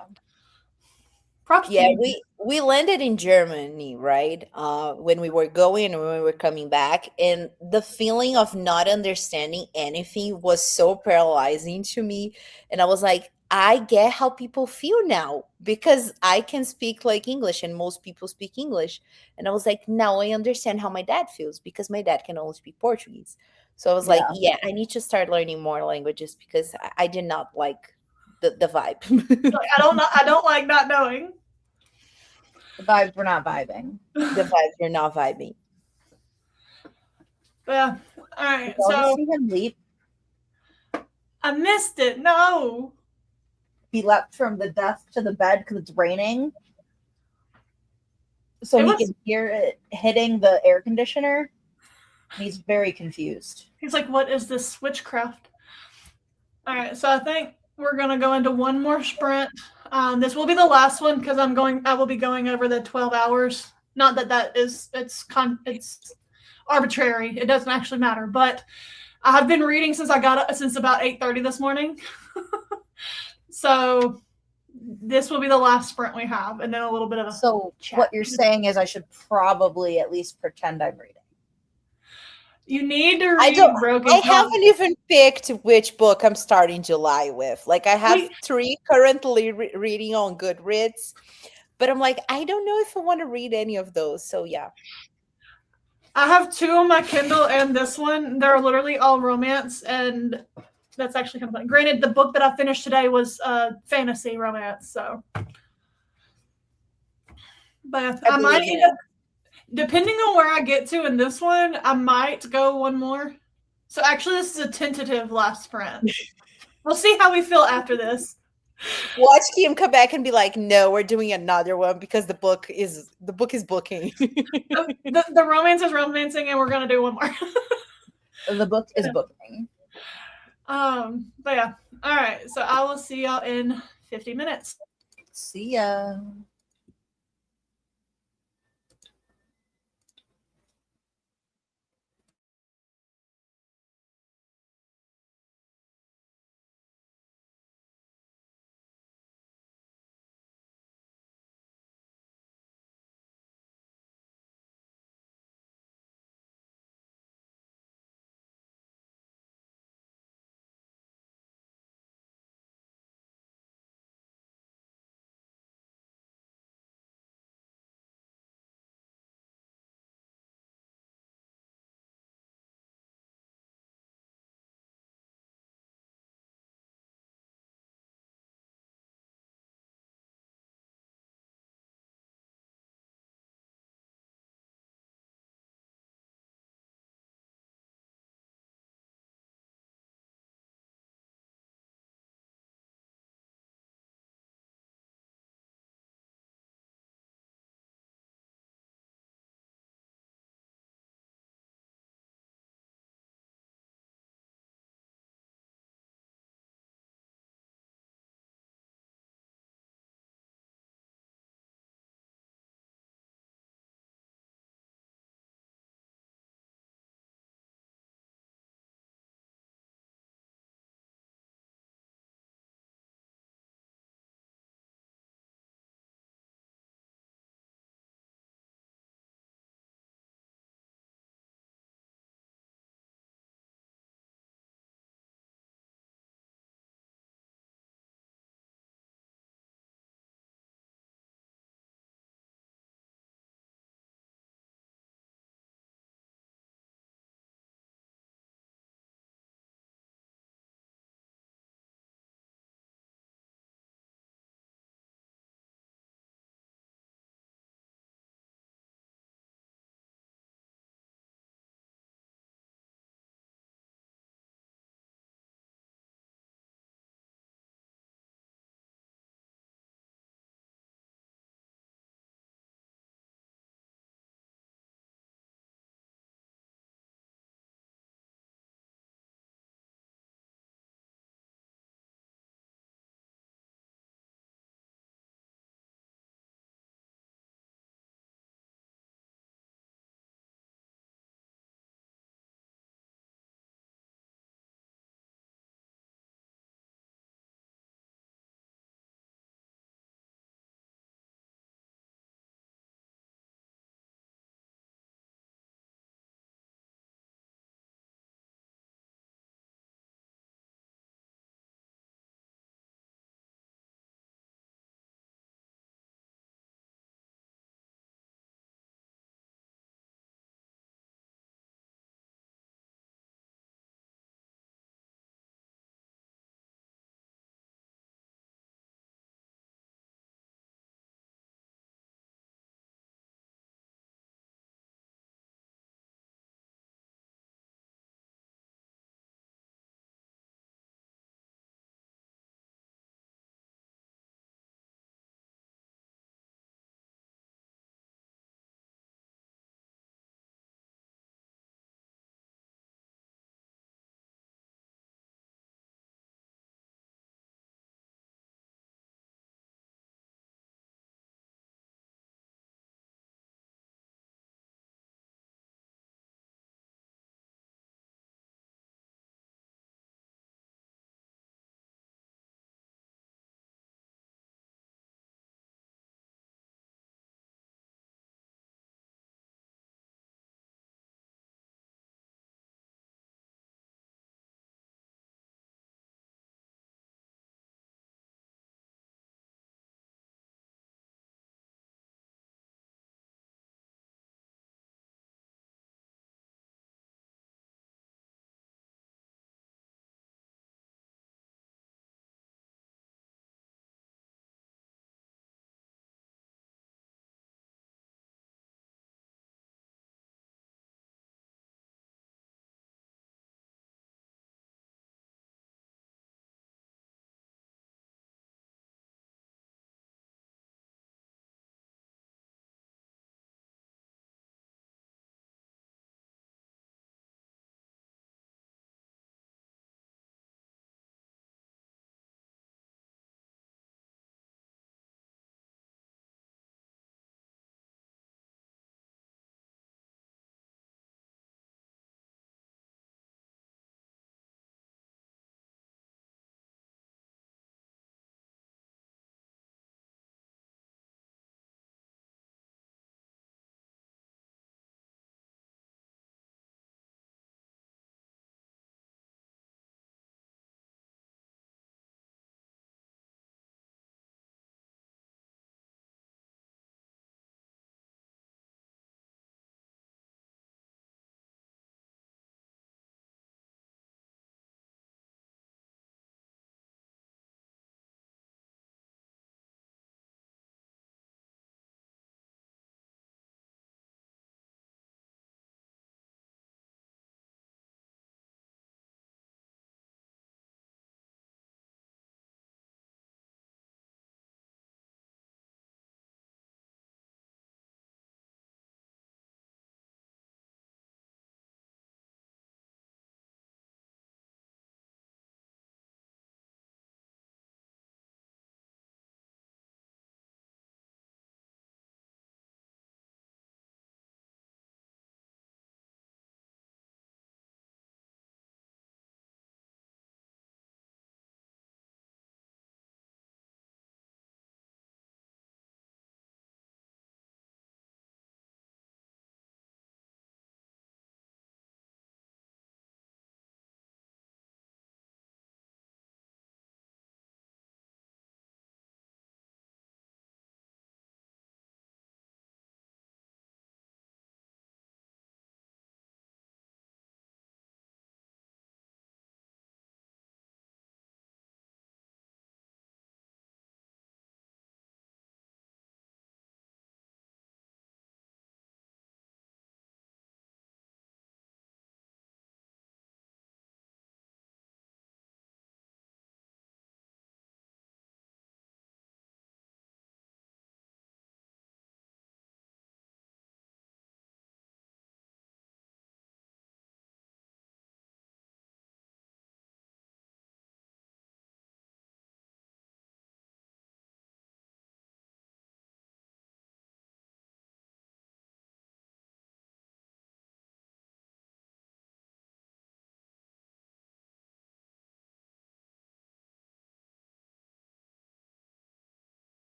props to yeah. you. We landed in Germany, right? When we were going and when we were coming back, and the feeling of not understanding anything was so paralyzing to me. And I was like, I get how people feel now because I can speak like English, and most people speak English. And I was like, now I understand how my dad feels because my dad can only speak Portuguese. So I was like, Yeah. yeah, I need to start learning more languages because I did not like the vibe. Like, I don't like not knowing. The vibes were not vibing. The vibes were not vibing. But yeah. All right. Did y'all So see him leap? I missed it. No. He leapt from the desk to the bed because it's raining. So It he was- can hear it hitting the air conditioner. He's very confused. He's like, what is this witchcraft? All right. So I think we're gonna go into one more sprint. This will be the last one because I will be going over the 12 hours. Not that it's arbitrary. It doesn't actually matter. But I have been reading since since about 8:30 this morning. So this will be the last sprint we have, and then a little bit of a So chat. what you're saying is I should probably at least pretend I'm reading. You need to I read don't. Broken I Heart. haven't even picked which book I'm starting July with. Like I have Wait. 3 currently reading on Goodreads, but I'm like, I don't know if I want to read any of those. So yeah. I have 2 on my Kindle and this one. They're literally all romance, and that's actually kind of funny. Granted, the book that I finished today was fantasy romance, so. But I might believe end up, depending on where I get to in this one, I might go one more. So actually, this is a tentative last sprint. We'll see how we feel after this. Watch Kim come back and be like, "No, we're doing another one because the book is booking." The romance is romancing, and we're gonna do one more. The book is booking. But yeah. All right. So I will see y'all in 50 minutes. See ya.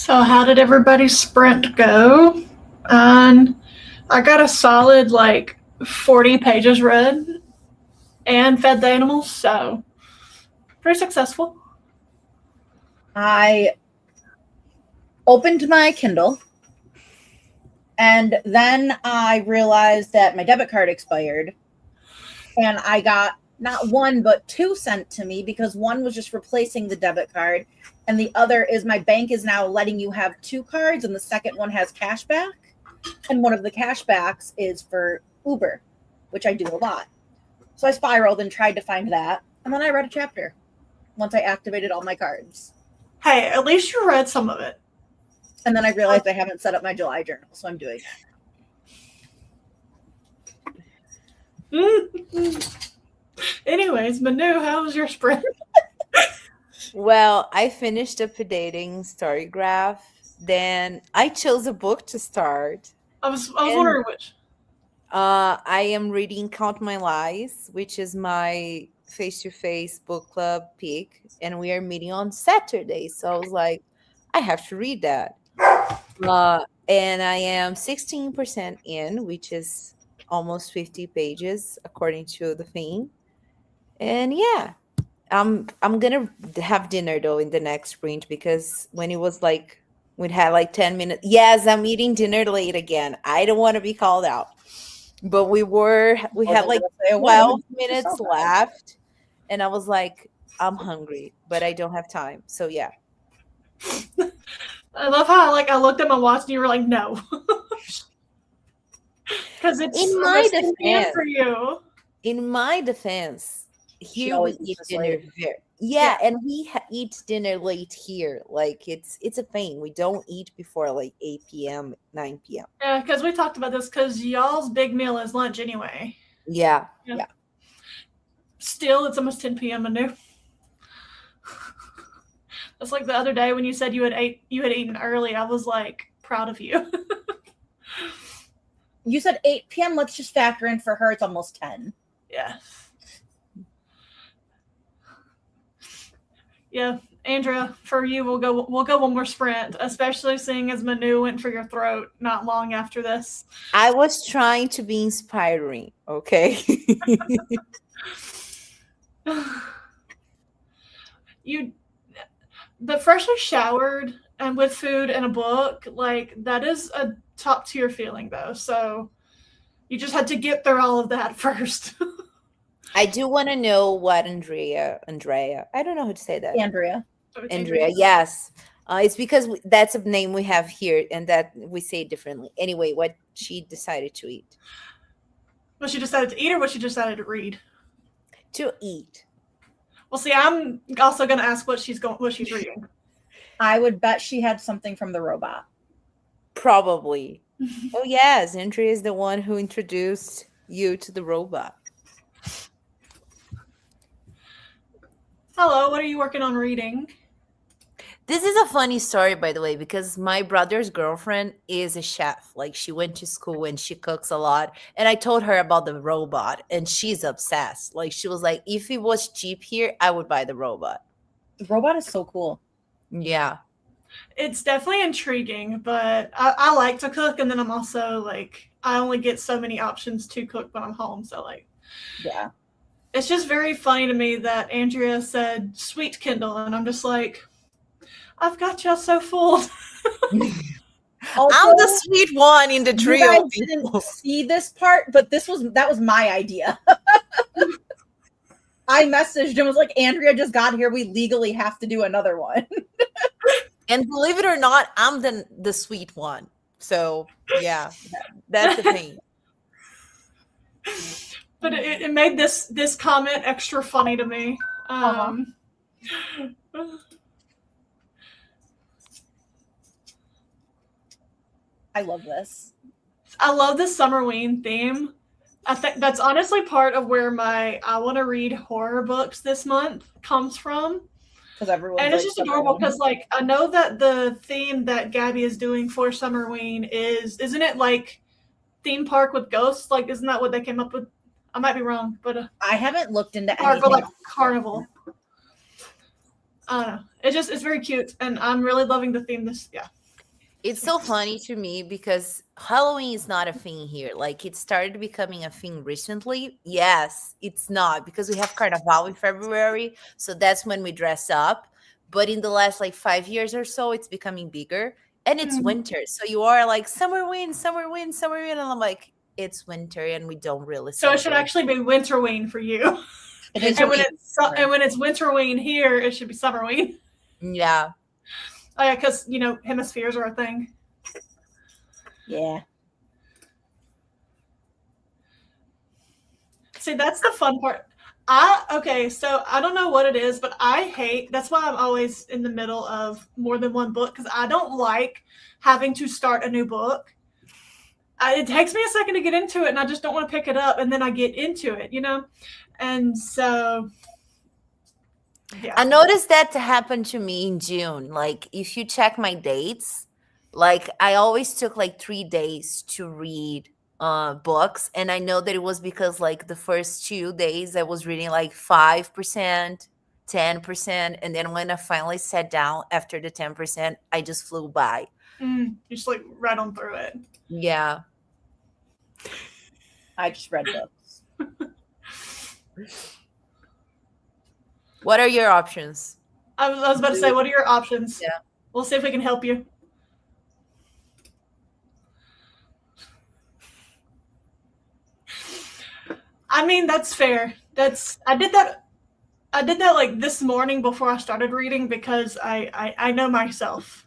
So how did everybody's sprint go? And I got a solid 40 pages read and fed the animals, so pretty successful. I opened my Kindle, and then I realized that my debit card expired, and I got not one but two sent to me, because one was just replacing the debit card, and the other is my bank is now letting you have two cards, and the second one has cash back, and one of the cash backs is for Uber, which I do a lot. So I spiraled and tried to find that, and then I read a chapter once I activated all my cards. Hey, at least you read some of it. And then I realized I haven't set up my July journal, so I'm doing it. Anyways, Manu, how was your sprint? Well, I finished updating Storygraph. Then I chose a book to start. I was wondering which. I am reading Count My Lies, which is my face-to-face book club pick, and we are meeting on Saturday. So I was like, I have to read that. And I am 16% in, which is almost 50 pages according to the theme. And yeah, I'm gonna have dinner though in the next sprint, because when it was like we had 10 minutes. Yes, I'm eating dinner late again. I don't want to be called out. But we had 12 minutes left, and I was like, I'm hungry, but I don't have time. So yeah. I love how I looked at my watch and you were like, no. Because it's In my defense, for you. In my defense, here we eat dinner very and we eat dinner late here. Like it's a thing. We don't eat before 8 p.m., 9 p.m. Yeah, because we talked about this, because y'all's big meal is lunch anyway. Yeah. Still, it's almost 10 p.m. Manu. That's like the other day when you said you had eaten early. I was proud of you. You said 8 p.m. Let's just factor in for her. It's almost 10. Yeah. Yeah, Andrea, for you, we'll go one more sprint, especially seeing as Manu went for your throat not long after this. I was trying to be inspiring, okay? But freshly showered and with food and a book, that is a top tier feeling though. So you just had to get through all of that first. I do want to know what Andrea, I don't know how to say that. Andrea, yes. It's because that's a name we have here, and that we say it differently. Anyway, what she decided to eat. What she decided to eat, or what she decided to read? To eat. Well, see, I'm also going to ask what she's reading. I would bet she had something from The Robot. Probably. Oh yes, Andrea is the one who introduced you to The Robot. Hello, what are you working on reading? This is a funny story, by the way, because my brother's girlfriend is a chef. She went to school and she cooks a lot. And I told her about The Robot, and she's obsessed. She was like, if it was cheap here, I would buy The Robot. The Robot is so cool. Yeah. It's definitely intriguing, but I like to cook, and then I'm also I only get so many options to cook when I'm home. So yeah. It's just very funny to me that Andrea said sweet Kindle, and I'm just like, I've got y'all so full. Also, I'm the sweet one in the trio. You guys didn't see this part, but that was my idea. I messaged and was like, Andrea just got here. We legally have to do another one. And believe it or not, I'm the sweet one. So yeah, that's the thing. But it made this comment extra funny to me. Uh-huh. I love this. I love the Summerween theme. I think that's honestly part of where my I want to read horror books this month comes from. Because everyone, and it's just adorable because I know that the theme that Gabby is doing for Summerween isn't it theme park with ghosts? Isn't that what they came up with? I might be wrong, but I haven't looked into anything. anything. Carnival. I don't know. It's very cute, and I'm really loving the theme. It's so funny to me because Halloween is not a thing here. Like it started becoming a thing recently. Yes, it's not because we have Carnival in February, so that's when we dress up. But in the last like 5 years or so, it's becoming bigger, and it's Mm. winter. So you are like summer wind, summer wind, summer wind, and I'm like, it's winter, and we don't really So it should celebrate. actually be Winterween for you. It is And when winter. it's Winterween here, it should be Summerween. Yeah. Oh yeah, because hemispheres are a thing. Yeah. See, that's the fun part. Okay, so I don't know what it is, but I hate. That's why I'm always in the middle of more than one book because I don't like having to start a new book. It takes me a second to get into it, and I just don't want to pick it up, and then I get into it, and so. Yeah. I noticed that to happen to me in June. Like, if you check my dates, like I always took like 3 days to read books, and I know that it was because like the first 2 days I was reading like 5%, 10%, and then when I finally sat down after the 10%, I just flew by. You just like right on through it. Yeah. I just read books. What are your options? I was about to say, what are your options? Yeah. We'll see if we can help you. I mean, that's fair. I did that like this morning before I started reading because I know myself.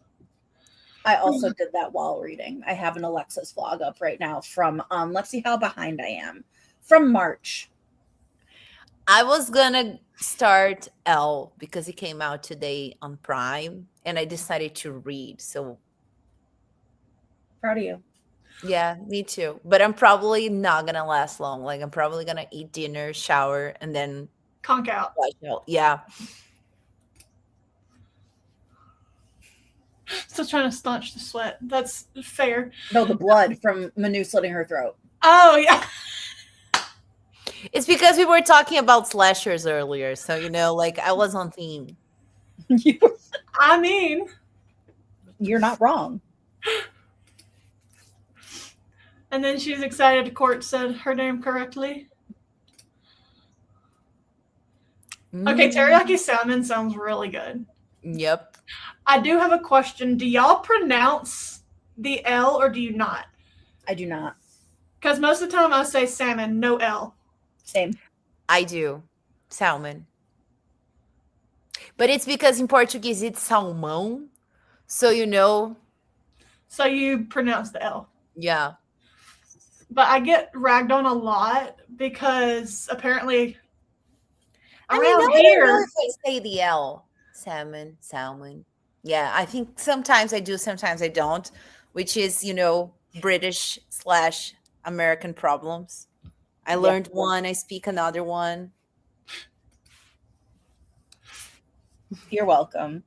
I also did that while reading. I have an Alexis vlog up right now from let's see how behind I am. From March. I was gonna start Elle because it came out today on Prime, and I decided to read. So Proud of you. yeah, me too. But I'm probably not gonna last long. Like I'm probably gonna eat dinner, shower, and then Conk out. watch Elle. Yeah. Still trying to staunch the sweat. That's fair. No, the blood from Manu slitting her throat. Oh yeah. It's because we were talking about slashers earlier. So like I was on theme. I mean, You're not wrong. and then she's excited Court said her name correctly. Okay, teriyaki salmon sounds really good. Yep. I do have a question. Do y'all pronounce the L or do you not? I do not. Because most of the time I say salmon, no L. Same. I do. Salmon. But it's because in Portuguese it's salmão. So So you pronounce the L. yeah. But I get ragged on a lot because apparently I around don't know here. if I say the L. Salmon. Yeah, I think sometimes I do, sometimes I don't, which is, British/American problems. I learned one, I speak another one. You're welcome.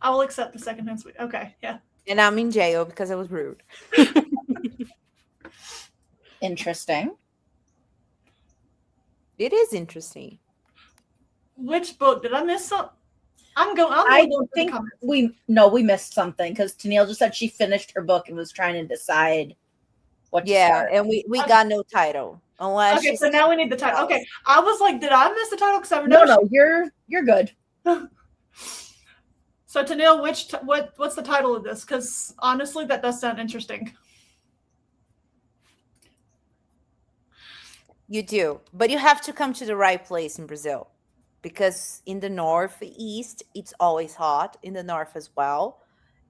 I will accept the secondhand sweet. Okay, yeah. And I'm in jail because I was rude. Interesting. It is interesting. Which book did I miss? Some. I'm going. I through the think comments. we missed something because Tennille just said she finished her book and was trying to decide what to Yeah, start. and we got no title unless Okay, she so now we need the title. Okay, I was like, did I miss the title? Because I No, remember. you're good. So Tennille, what's the title of this? Because honestly, that does sound interesting. You do, but you have to come to the right place in Brazil because in the northeast it's always hot, in the north as well.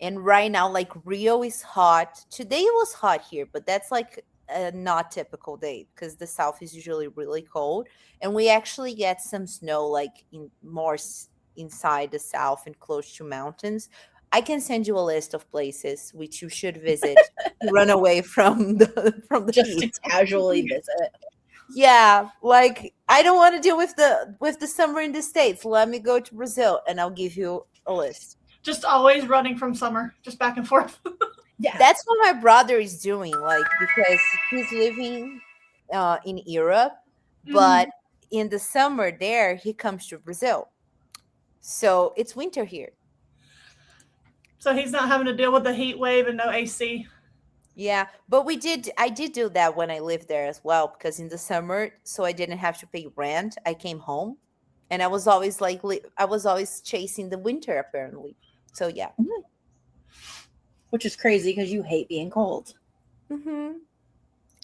And right now, like Rio is hot. Today it was hot here, but that's like a not typical day because the south is usually really cold, and we actually get some snow like inside the south and close to mountains. I can send you a list of places which you should visit to run away from the Just heat. to casually visit. Yeah, like I don't want to deal with the summer in the States. Let me go to Brazil and I'll give you a list. Just always running from summer, just back and forth. Yeah. That's what my brother is doing, like because he's living in Europe, but in the summer there he comes to Brazil. So it's winter here. So he's not having to deal with the heat wave and no AC. Yeah, but I did do that when I lived there as well, because in the summer, so I didn't have to pay rent, I came home and I was always like, I was always chasing the winter apparently. So yeah. Which is crazy because you hate being cold. Hmm.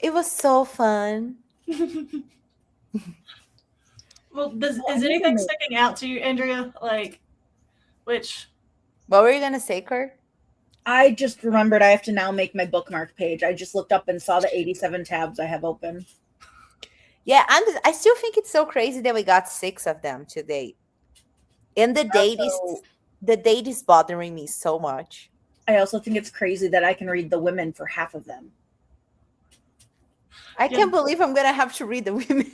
It was so fun. Well, is I need to anything make- sticking out to you, Andrea? Like, which? What were you going to say, Kurt? I just remembered I have to now make my bookmark page. I just looked up and saw the 87 tabs I have open. Yeah, I still think it's so crazy that we got 6 of them today. And the date is bothering me so much. I also think it's crazy that I can read the women for half of them. I can't believe I'm going to have to read the women.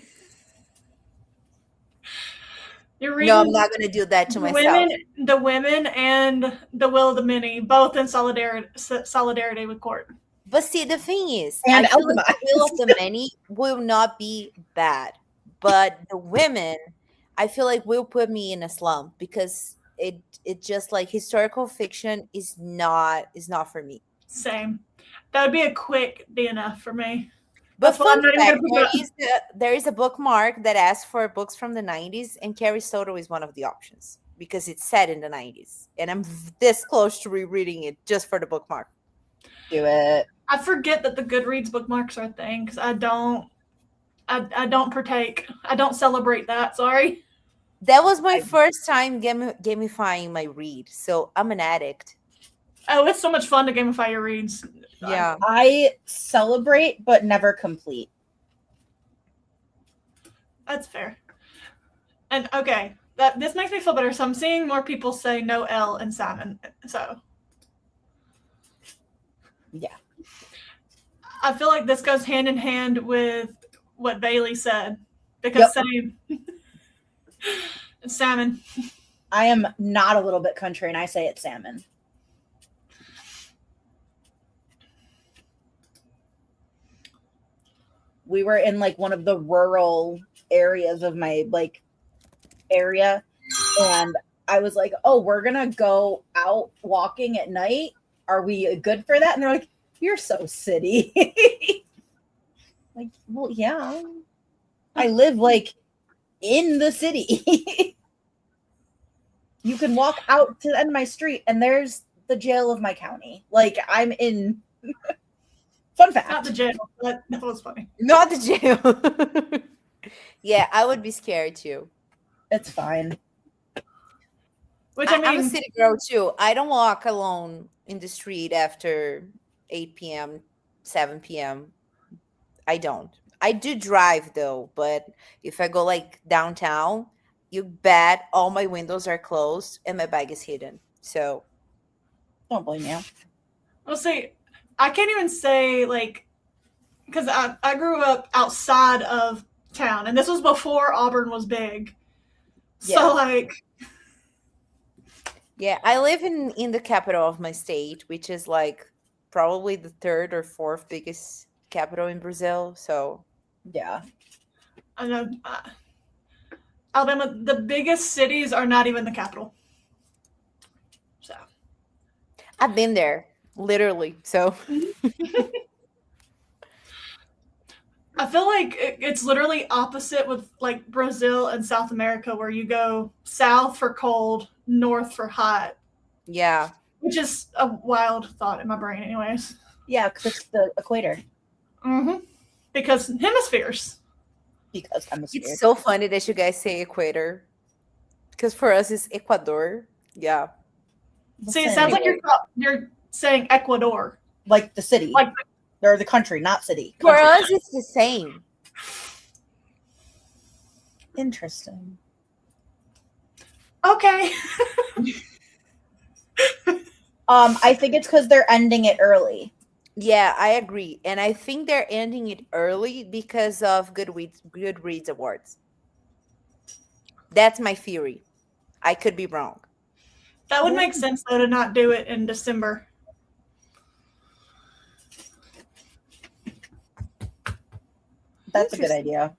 You're reading No, I'm not going to do that to myself. The women and the will of the many, both in solidarity with Court. But see, the thing is, And I feel like Elphaba. the will of the many will not be bad, but the women, I feel like will put me in a slump because it just like historical fiction is not for me. Same. That would be a quick DNF for me. But That's why I'm fun not even fact, gonna put there is a bookmark that asks for books from the 90s, and Carrie Soto is one of the options because it's set in the 90s, and I'm this close to rereading it just for the bookmark. Do it. I forget that the Goodreads bookmarks are a thing because I don't partake. I don't celebrate that. Sorry. That was my first time gamifying my read, so I'm an addict. Oh, it's so much fun to gamify your reads. Yeah. I celebrate but never complete. That's fair. And okay, this makes me feel better. So I'm seeing more people say no L in salmon. So Yeah. I feel like this goes hand in hand with what Bailey said because same salmon. I am not a little bit country and I say it's salmon. We were in like one of the rural areas of my like area and I was like, oh, we're gonna go out walking at night. Are we good for that? And they're like, you're so city. Like, well, yeah. I live like in the city. You can walk out to the end of my street and there's the jail of my county. Like I'm in fun fact. Not the jail. That was funny. Not the jail. Yeah, I would be scared too. It's fine. Which I mean, I'm a city girl too. I don't walk alone in the street after 8 p.m., 7 p.m. I don't. I do drive though, but if I go like downtown, you bet all my windows are closed and my bag is hidden. So Don't blame you. I'll say I can't even say like because I grew up outside of town and this was before Auburn was big. Yeah. So like yeah, I live in the capital of my state, which is like probably the 3rd or 4th biggest capital in Brazil. So Yeah. I know Alabama, the biggest cities are not even the capital. So I've been there, literally. So I feel like it's literally opposite with like Brazil and South America, where you go south for cold, north for hot, yeah. which is a wild thought in my brain, anyways. Yeah, because it's the equator. Mm-hmm. Because hemispheres. Because I'm a It's so funny that you guys say equator. Because for us it's Ecuador. Yeah. See, it sounds like you're saying Ecuador. like the city. Like or the country, not city. For Country. us it's the same. Interesting. okay. I think it's because they're ending it early. Yeah, I agree. And I think they're ending it early because of Goodreads awards. That's my theory. I could be wrong. That would make sense though to not do it in December. That's a good idea.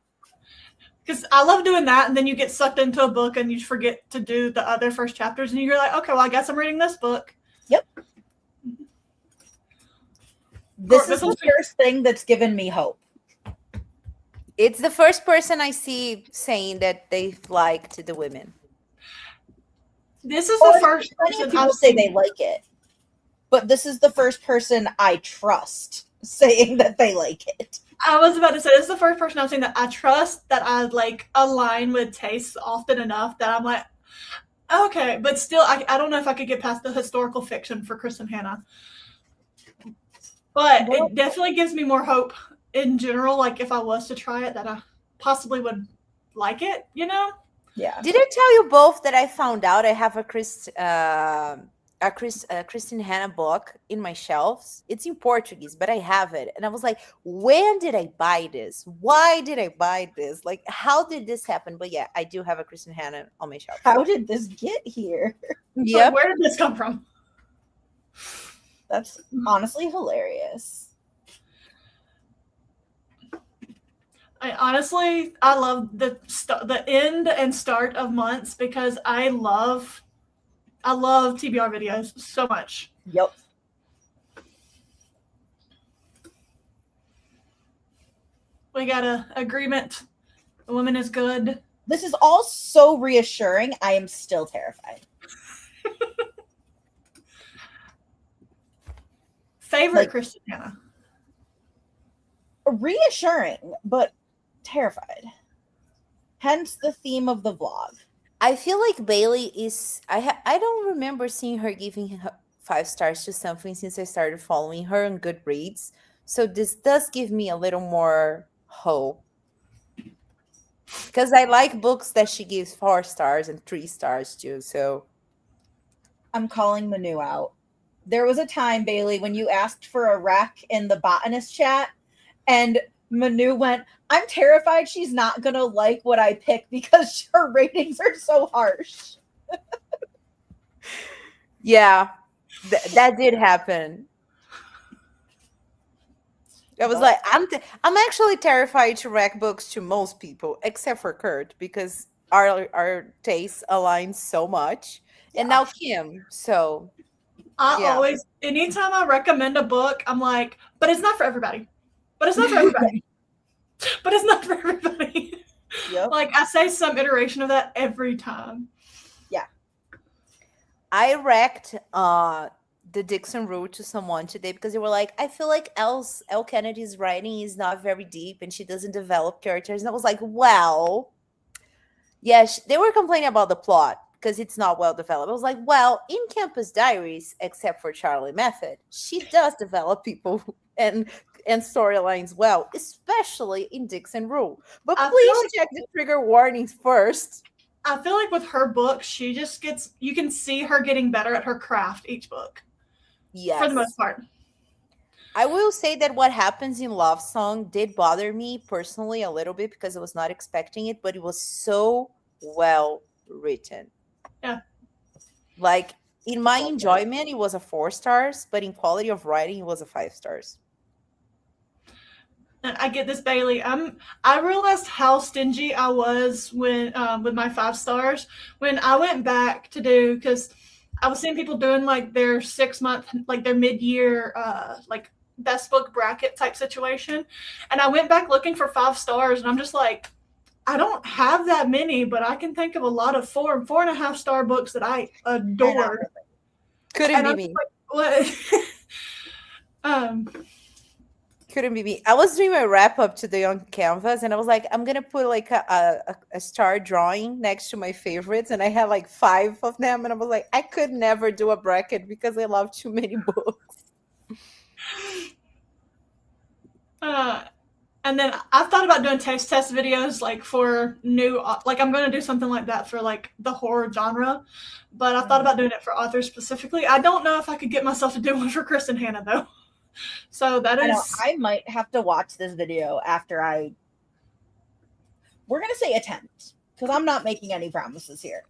Because I love doing that, and then you get sucked into a book and you forget to do the other first chapters, and you're like, okay, well, I guess I'm reading this book. Yep. This is the first thing that's given me hope. It's the first person I see saying that they liked the women. This is the first person people say they like it, but this is the first person I trust saying that they like it. I was about to say, this is the first person I've seen that I trust, that I like align with tastes often enough that I'm like, okay, but still, I don't know if I could get past the historical fiction for Kristen Hanna. But it definitely gives me more hope in general. Like if I was to try it, that I possibly would like it, you know? Yeah. Did I tell you both that I found out I have a Kristen Hanna book in my shelves? It's in Portuguese, but I have it. And I was like, when did I buy this? Why did I buy this? Like, how did this happen? But yeah, I do have a Kristen Hanna on my shelf. How did this get here? Yeah. Where did this come from? That's honestly hilarious. I love the end and start of months because I love TBR videos so much. Yep. We got an agreement. The woman is good. This is all so reassuring. I am still terrified. Favorite Kristen Hanna? Reassuring, but terrified. Hence the theme of the vlog. I feel like Bailey is. I don't remember seeing her giving her 5 stars to something since I started following her on Goodreads. So this does give me a little more hope. Because I like books that she gives 4 stars and 3 stars to. So I'm calling Manu out. There was a time, Bailey, when you asked for a rec in the botanist chat, and Manu went, I'm terrified she's not going to like what I pick because her ratings are so harsh. Yeah, that did happen. I was like, I'm actually terrified to rec books to most people, except for Kurt, because our tastes align so much. Yeah. And now Kim, so... always, anytime I recommend a book, I'm like, but it's not for everybody. But it's not for everybody. But it's not for everybody. Yep. Like I say some iteration of that every time. Yeah. I wrecked the Dixon Rule to someone today because they were like, I feel like Elle Kennedy's writing is not very deep and she doesn't develop characters. And I was like, well, yeah, they were complaining about the plot because it's not well developed. I was like, well, in Campus Diaries, except for Charlie Method, she does develop people and storylines well, especially in Dixon Rule. But please check the trigger warnings first. I feel like with her book, she just you can see her getting better at her craft each book. Yes. For the most part. I will say that what happens in Love Song did bother me personally a little bit because I was not expecting it, but it was so well written. Yeah. Like in my enjoyment, it was a 4 stars, but in quality of writing, it was a 5 stars. I get this, Bailey. I realized how stingy I was when with my 5 stars when I went back to do, because I was seeing people doing like their 6-month, like their mid-year, like best book bracket type situation, and I went back looking for 5 stars, and I'm just like, I don't have that many, but I can think of a lot of 4 and 4.5 star books that I adore. Couldn't be me. Like, what? Couldn't be me. I was doing my wrap up today on Canvas, and I was like, I'm gonna put like a star drawing next to my favorites, and I had like 5 of them, and I was like, I could never do a bracket because I love too many books. And then I've thought about doing taste test videos like for new, like I'm going to do something like that for like the horror genre, but I've thought about doing it for authors specifically. I don't know if I could get myself to do one for Kristen Hanna though. So that is... I might have to watch this video after we're going to say attempt, because I'm not making any promises here.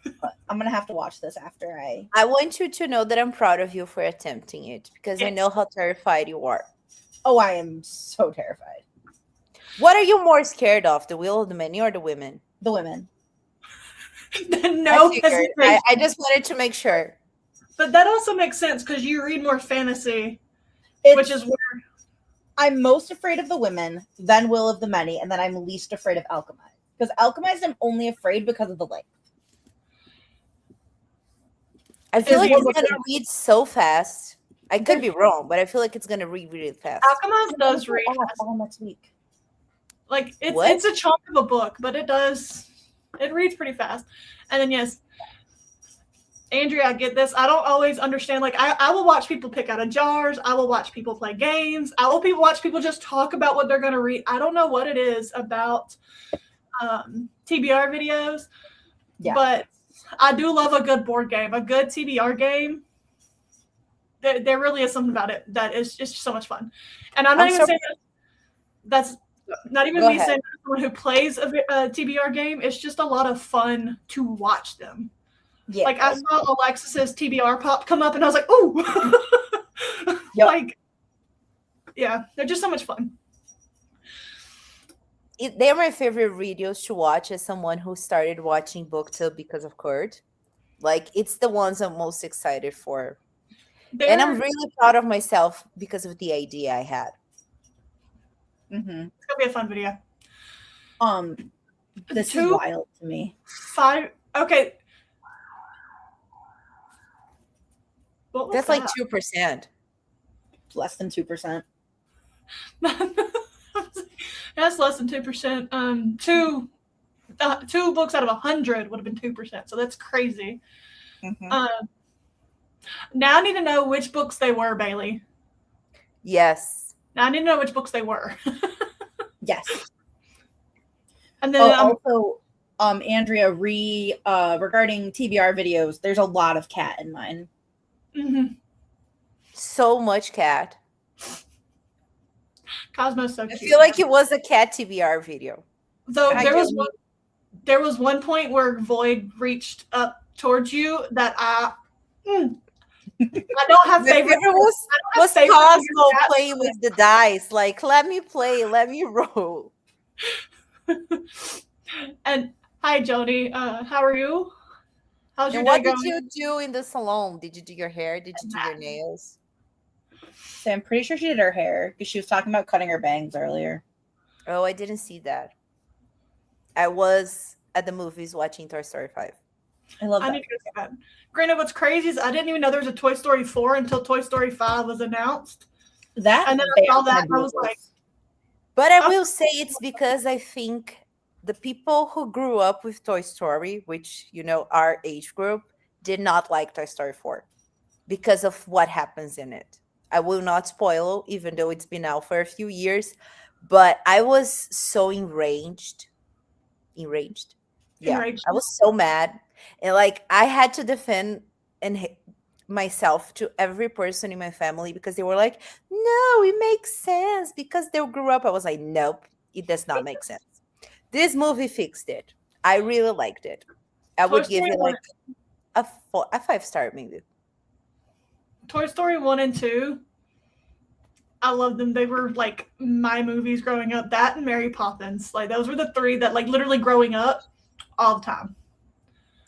But I'm going to have to watch this after I want you to know that I'm proud of you for attempting it, because I know how terrified you are. Oh, I am so terrified. What are you more scared of, the will of the many or the women? The women. No I figured. hesitation. I just wanted to make sure. But that also makes sense because you read more fantasy, It's, which is where I'm most afraid of the women, then will of the many, and then I'm least afraid of alchemy. Because alchemist, I'm only afraid because of the length. I feel Is like the- it's gonna read so fast. I could be wrong, but I feel like it's gonna read really fast. Alchemist does read. All next week. Like What? it's a chunk of a book, but it reads pretty fast. And then yes, Andrea, I get this. I don't always understand. Like I will watch people pick out of jars. I will watch people play games. I will watch people just talk about what they're going to read. I don't know what it is about TBR videos, but I do love a good board game, a good TBR game. There really is something about it that is just so much fun. And I'm not even saying that's not even me saying someone who plays a TBR game. It's just a lot of fun to watch them. Yeah. Like I saw Alexis's TBR pop come up and I was like, ooh. Yep. Like, yeah, they're just so much fun. They're my favorite videos to watch as someone who started watching BookTube because of Kurt. Like, it's the ones I'm most excited for. And I'm really proud of myself because of the idea I had. Mm-hmm. It's gonna be a fun video. This is wild to me. 5. Okay. That's like 2%. Less than 2%. That's less than 2%. Two books out of 100 would have been 2%. So that's crazy. Mm-hmm. Now I need to know which books they were, Bailey. Yes. Now I need to know which books they were. Yes. And then also, Andrea, regarding TBR videos, there's a lot of cat in mine. Mm-hmm. So much cat. Cosmo's so cute. I feel like it was a cat TBR video. Though there was one point where Void reached up towards you that I don't have favorite. Was Cosmo playing with the dice? Like, let me play, let me roll. And hi, Jody. How are you? How's your day going? What did you do in the salon? Did you do your hair? Did you do your nails? So I'm pretty sure she did her hair because she was talking about cutting her bangs earlier. Oh, I didn't see that. I was at the movies watching Toy Story 5. I love that. I need to go see that. Granted, what's crazy is I didn't even know there was a Toy Story 4 until Toy Story 5 was announced. And then I saw that and I was like... But I will say it's because I think the people who grew up with Toy Story, which, you know, our age group, did not like Toy Story 4 because of what happens in it. I will not spoil, even though it's been out for a few years, but I was so enraged. Yeah, I was so mad. And like, I had to defend myself to every person in my family because they were like, no, it makes sense because they grew up. I was like, nope, it does not make sense. This movie fixed it. I really liked it. I would give it like a 5-star maybe. Toy Story 1 and 2, I love them. They were like my movies growing up. That and Mary Poppins. Like those were the 3 that like literally growing up all the time.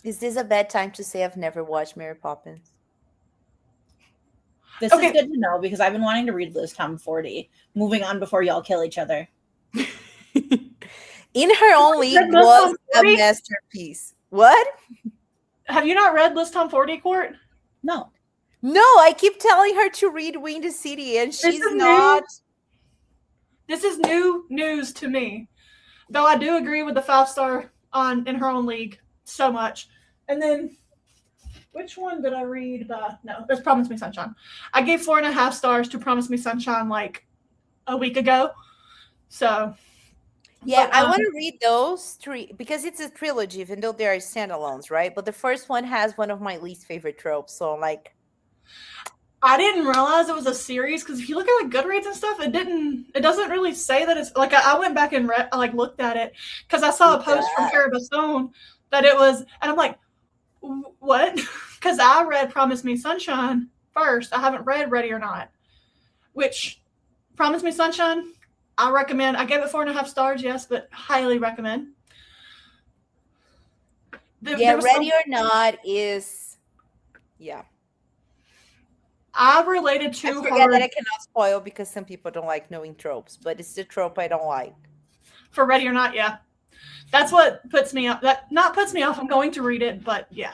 Is this a bad time to say I've never watched Mary Poppins? This is good to know because I've been wanting to read Liz Tom 40. Moving on before y'all kill each other. In Her Own League was a masterpiece. What? Have you not read Liz Tom 40, Court? No. No, I keep telling her to read Windy City and she's not. This is new news to me. Though I do agree with the 5-star on In Her Own League so much. And then which one did I read by? No, there's Promise Me Sunshine. I gave 4.5 stars to Promise Me Sunshine like a week ago. So yeah, I want to read those 3 because it's a trilogy, even though they are standalones, right? But the first one has one of my least favorite tropes. So like, I didn't realize it was a series because if you look at like Goodreads and stuff, it doesn't really say that it's like I went back and looked at it because I saw a post from Cara Basone that it was, and I'm like, what? Because I read Promise Me Sunshine first. I haven't read Ready or Not, which Promise Me Sunshine, I recommend. I gave it 4.5 stars, yes, but highly recommend. Yeah, Ready or Not is, yeah. I related I to forget her that I cannot spoil because some people don't like knowing tropes, but it's the trope I don't like. for Ready or Not. Yeah, that's what puts me off. That not puts me off. I'm going to read it, but yeah.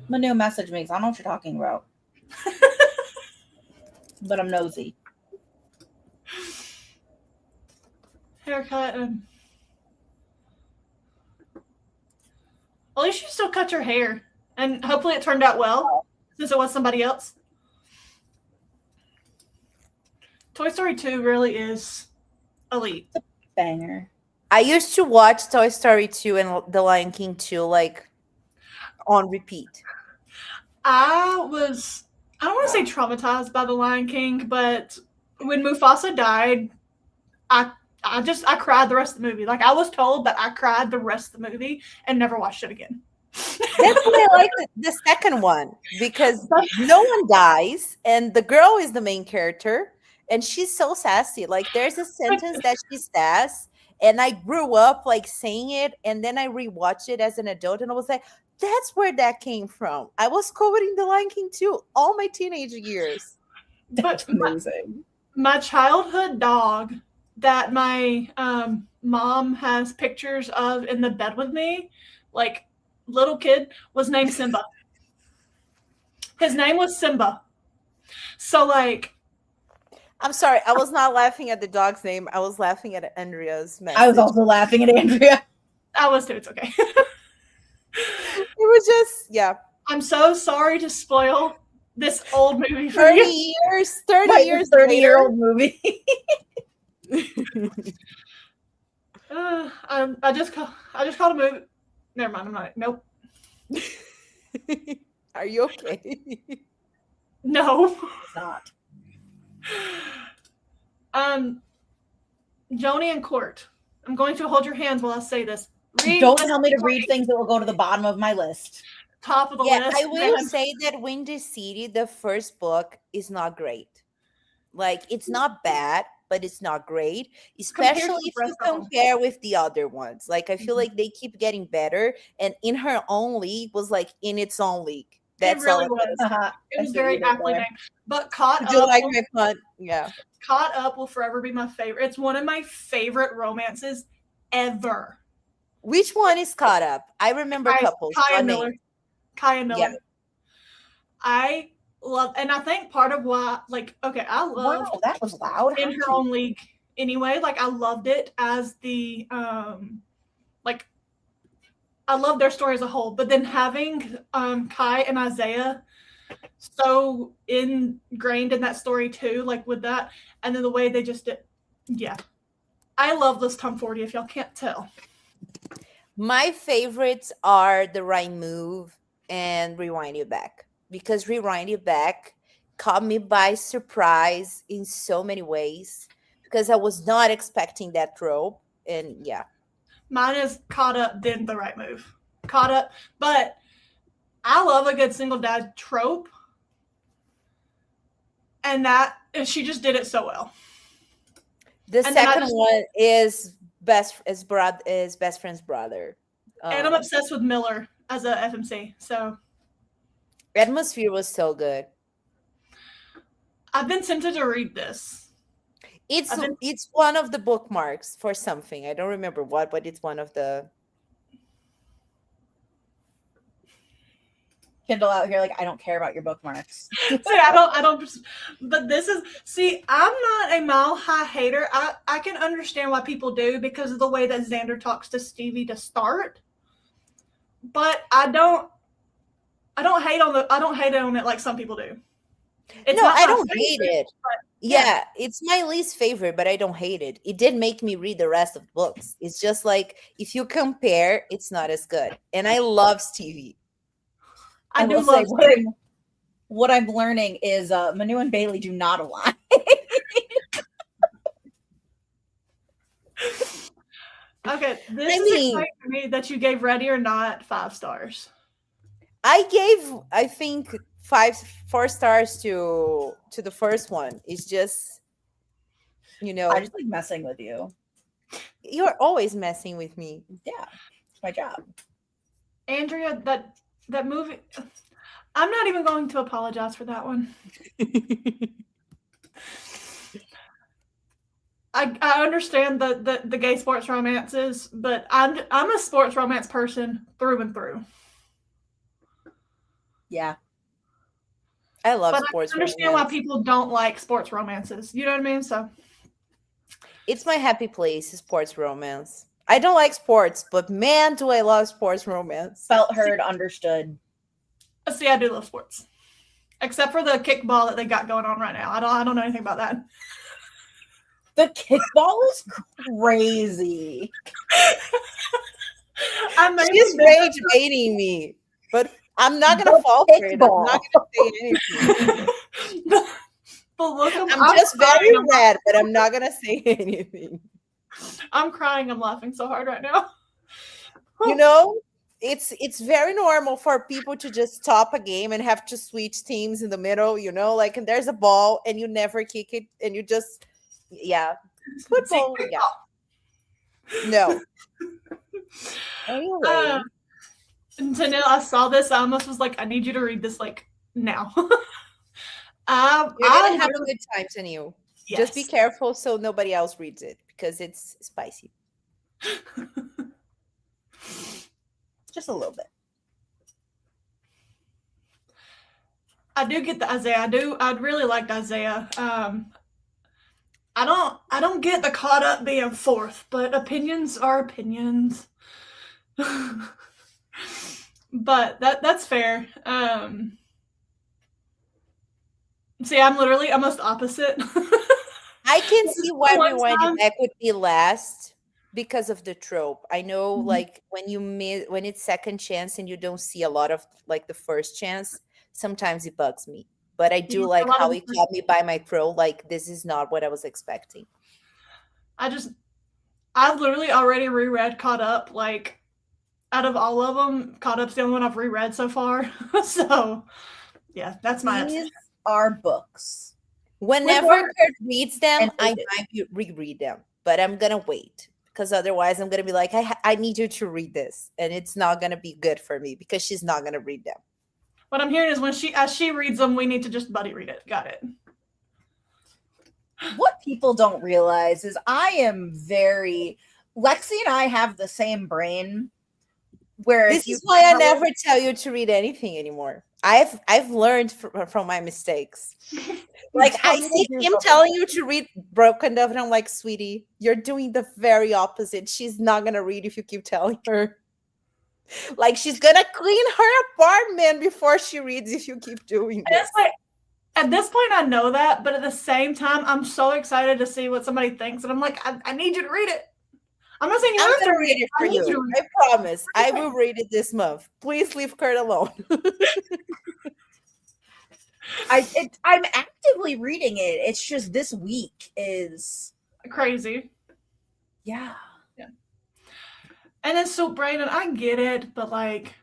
Manu message me 'cause I don't know what you're talking about. But I'm nosy. Haircut and at least you still cut your hair, and hopefully it turned out well since it was somebody else. Toy Story 2 really is elite. Banger. I used to watch Toy Story 2 and The Lion King 2 like on repeat. I don't want to say traumatized by The Lion King, but when Mufasa died, I cried the rest of the movie. Like I was told, but I cried the rest of the movie and never watched it again. That's why I like the second one, because no one dies and the girl is the main character and she's so sassy. Like there's a sentence that she says and I grew up like saying it, and then I rewatched it as an adult and I was like, that's where that came from. I was quoting The Lion King too all my teenage years. But Amazing. my childhood dog that my mom has pictures of in the bed with me, like little kid, was named Simba. His name was Simba. So like, I'm sorry, I was not laughing at the dog's name. I was laughing at Andrea's message. I was also laughing at Andrea. I was too. It's okay. It was just, yeah. I'm so sorry to spoil this old movie for 30 you. years, 30 Like years a 30-year-old movie. I just called a movie. Never mind. I'm not. Nope. Are you okay? No. It's not. Joni and Court. I'm going to hold your hands while I say this. Don't tell me to read things that will go to the bottom of my list. Top of the Yeah, list. I will man. say that Windy City, the first book, is not great. Like, it's not bad, but it's not great, especially to if the you rest of them. compare with the other ones. Like, I feel like they keep getting better, and In Her Own League was like in its own league. That's really all. was. Uh-huh. It was I see what very you did aptly there. named. But Caught Did you Up, like my pun? Yeah. Caught Up will forever be my favorite. It's one of my favorite romances ever. Which one is Caught Up? I remember couples. Kaya not Miller. names. Kaya Miller. Yeah. I love, and I think part of why, like, okay, I love Wow, that was loud. In Her Own League anyway. Like, I loved it as the, like, I love their story as a whole. But then having Kai and Isaiah so ingrained in that story too, like with that, and then the way they just did, yeah. I love this Tom 40, if y'all can't tell. My favorites are The Right Move and Rewind You Back, because Rewind You Back caught me by surprise in so many ways, because I was not expecting that trope. And yeah, Mine is Caught Up, then The Right Move. Caught Up, but I love a good single dad trope, and she just did it so well. the And then I second just- one is best friend's brother. And I'm obsessed with Miller as a FMC, so Atmosphere was so good. I've been tempted to read this. It's one of the bookmarks for something. I don't remember what, but it's one of the. Kindle out here, like, I don't care about your bookmarks. See, I don't, but this is, see, I'm not a Mile High hater. I can understand why people do because of the way that Xander talks to Stevie to start, but I don't hate on it like some people do. It's No, not I my don't hate favorite, it. but Yeah, it's my least favorite, but I don't hate it. It did make me read the rest of the books. It's just like, if you compare, it's not as good. And I love Stevie. I do will say love what I'm learning is Manu and Bailey do not align. Okay, this I is mean- exciting to me that you gave Ready or Not 5 stars. I gave, I think, 4 stars to the first one. It's just, You know, I just like messing with you. you're always messing with me. Yeah, it's my job. Andrea, that movie. I'm not even going to apologize for that one. I understand the gay sports romances, but I'm a sports romance person through and through. Yeah. I love But sports I understand why romance. people don't like sports romances. You know what I mean? So It's my happy place, sports romance. I don't like sports, but man, do I love sports romance. Felt heard, understood. see, I do love sports, except for the kickball that they got going on right now. I don't know anything about that. The kickball is crazy. She's rage baiting me, but I'm not gonna The fall for it. I'm kickball. not gonna say anything. But look, I'm just very red, but I'm not gonna say anything. I'm crying. I'm laughing so hard right now. You know, it's very normal for people to just stop a game and have to switch teams in the middle. You know, like and there's a ball and you never kick it, and you just football. Yeah, no. Anyway. Tanil, I saw this. I almost was like, I need you to read this like now. You're gonna have a good time, Tanil. Yes. Just be careful so nobody else reads it because it's spicy. Just a little bit. I do get the Isaiah. I'd really liked Isaiah. I don't get the caught up being fourth, but opinions are opinions. But that's fair. See, I'm literally almost opposite. I can see why One Rewind time- It Back would be last because of the trope. I know, Mhm. like when it's second chance and you don't see a lot of like the first chance, sometimes it bugs me. But I do Yeah, like a lot how of it the- caught me by my throat. Like this is not what I was expecting. I've literally already reread Caught Up. Like, out of all of them, Caught Up's the only one I've reread so far. So, yeah, that's my These obsession. are books. Whenever work. Kurt reads them, And I read it. might reread them, but I'm gonna wait because otherwise I'm gonna be like, I need you to read this, and it's not gonna be good for me because she's not gonna read them. What I'm hearing is as she reads them, we need to just buddy read it. Got it. What people don't realize is Lexi and I have the same brain. Where This is why I never tell you to read anything anymore. I've learned from my mistakes. Like tell I me to see do him something. telling you to read Broken Dove, and I'm like, sweetie, you're doing the very opposite. She's not gonna read if you keep telling her. Like she's gonna clean her apartment before she reads if you keep doing And this. it's like, at this point, I know that, but at the same time, I'm so excited to see what somebody thinks, and I'm like, I need you to read it. I'm not saying you I'm have to gonna read read it I for need you to you. read I promise. I will read it this month. Please leave Kurt alone. I'm actively reading it. It's just this week is crazy. yeah. And it's so Brandon, I get it, but like,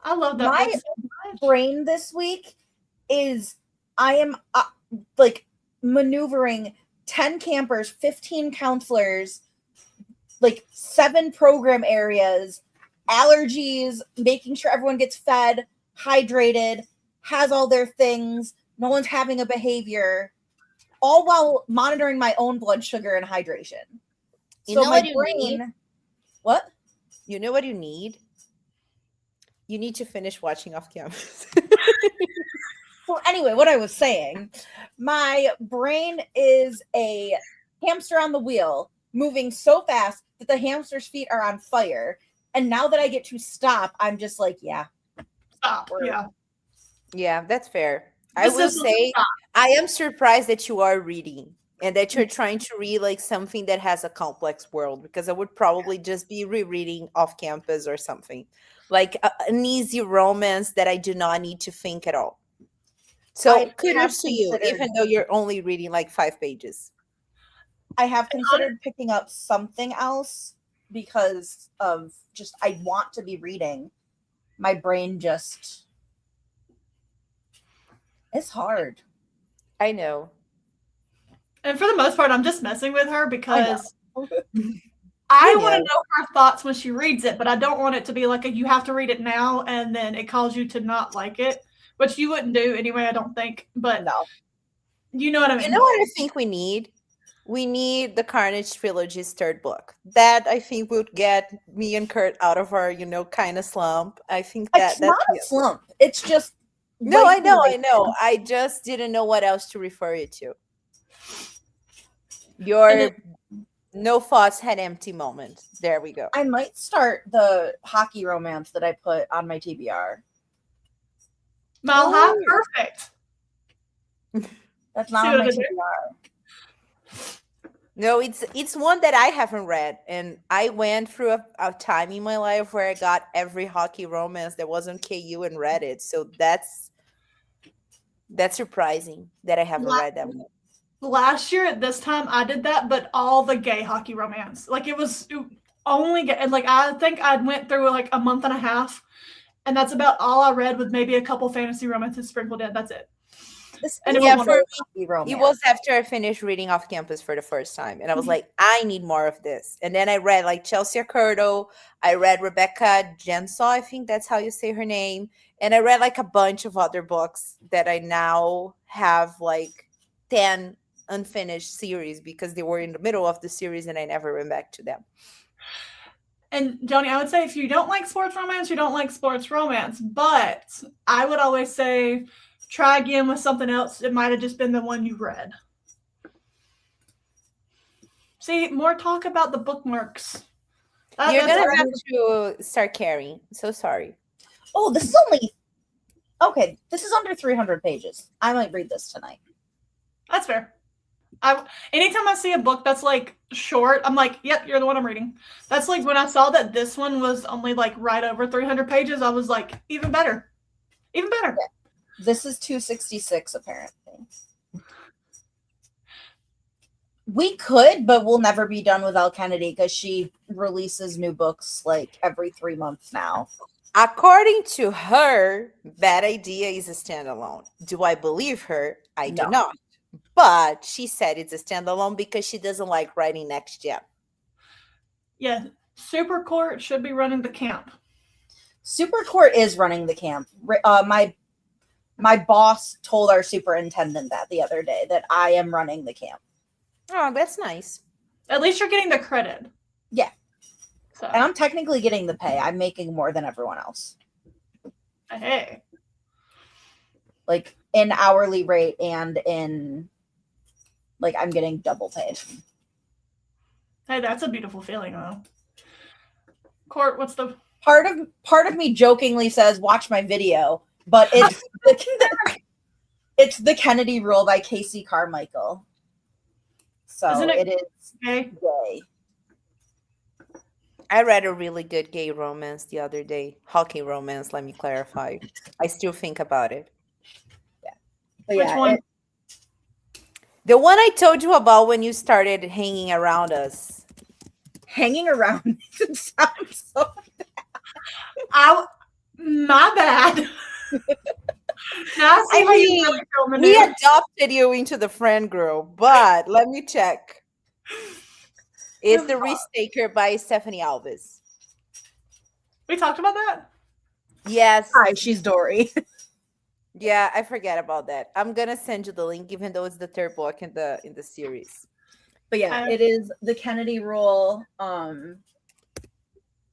I love that My book so much. brain this week is I am like maneuvering 10 campers, 15 counselors, like 7 program areas, allergies, making sure everyone gets fed, hydrated, has all their things, no one's having a behavior, all while monitoring my own blood sugar and hydration. You So know my what you brain, need? what? You know what you need? You need to finish watching Off Campus. So anyway, what I was saying, my brain is a hamster on the wheel, moving so fast that the hamster's feet are on fire. And now that I get to stop, I'm just like, yeah. Stop. Yeah. Yeah, that's fair. I This will is- say I am surprised that you are reading and that you're trying to read like something that has a complex world because I would probably just be rereading Off Campus or something like an easy romance that I do not need to think at all. So I kudos have to you, considered- even though you're only reading like 5 pages. I have considered picking up something else because of just, I want to be reading. My brain just, it's hard. I know. And for the most part, I'm just messing with her because I I know. want to know her thoughts when she reads it, but I don't want it to be like you have to read it now and then it calls you to not like it, which you wouldn't do anyway, I don't think. But No. you know what I mean. You know what I think we need? We need the Carnage trilogy's third book. That I think would get me and Kurt out of our, kind of slump. I think It's that's not a it. slump. It's just No, I right know, right I know. I just didn't know what else to refer it to. Your no thoughts had empty moment. There we go. I might start the hockey romance that I put on my TBR. Mile High, perfect. That's not See on what my I did? TBR. No, it's one that I haven't read, and I went through a time in my life where I got every hockey romance that was on KU and read it. So that's surprising that I haven't read that one. Last year at this time, I did that, but all the gay hockey romance. Like it was only gay. And like I think I went through like a month and a half, and that's about all I read with maybe a couple fantasy romances sprinkled in. That's it. And it was after I finished reading Off Campus for the first time, and I was like, I need more of this. And then I read like Chelsea Curdo, I read Rebecca Gensaw, I think that's how you say her name, and I read like a bunch of other books that I now have like 10 unfinished series because they were in the middle of the series and I never went back to them. And Joni, I would say if you don't like sports romance, you don't like sports romance. But I would always say try again with something else. It might have just been the one you read. See, more talk about the bookmarks. You're going to have to start carrying. So sorry. Oh, this is only... Okay, this is under 300 pages. I might read this tonight. That's fair. Anytime I see a book that's like short, I'm like, yep, you're the one I'm reading. That's like when I saw that this one was only like right over 300 pages, I was like, even better. Even better. Yeah. This is 266 apparently. We could, but we'll never be done with Elle Kennedy because she releases new books like every 3 months now. According to her, Bad Idea is a standalone. Do I believe her? I do not. But she said it's a standalone because she doesn't like writing next gen. Yeah, Super Court should be running the camp. Super Court is running the camp. My boss told our superintendent that the other day that I am running the camp. Oh, that's nice. At least you're getting the credit. Yeah. So. And I'm technically getting the pay. I'm making more than everyone else. Hey. Like in hourly rate and in like I'm getting double paid. Hey, that's a beautiful feeling though. Court, what's the part of me jokingly says watch my video, but it's it's The Kennedy Rule by Casey Carmichael. So isn't it is gay? I read a really good gay romance the other day. Hockey romance, let me clarify. I still think about it. Yeah. Which one? The one I told you about when you started hanging around us. Hanging around sounds so bad. My bad. We adopted you into the friend group, but let me check. It's The Risk Taker by Stephanie Alves. We talked about that? Yes. Hi, she's Dory. Yeah, I forget about that. I'm gonna send you the link, even though it's the third book in the series. But yeah, it is The Kennedy Rule,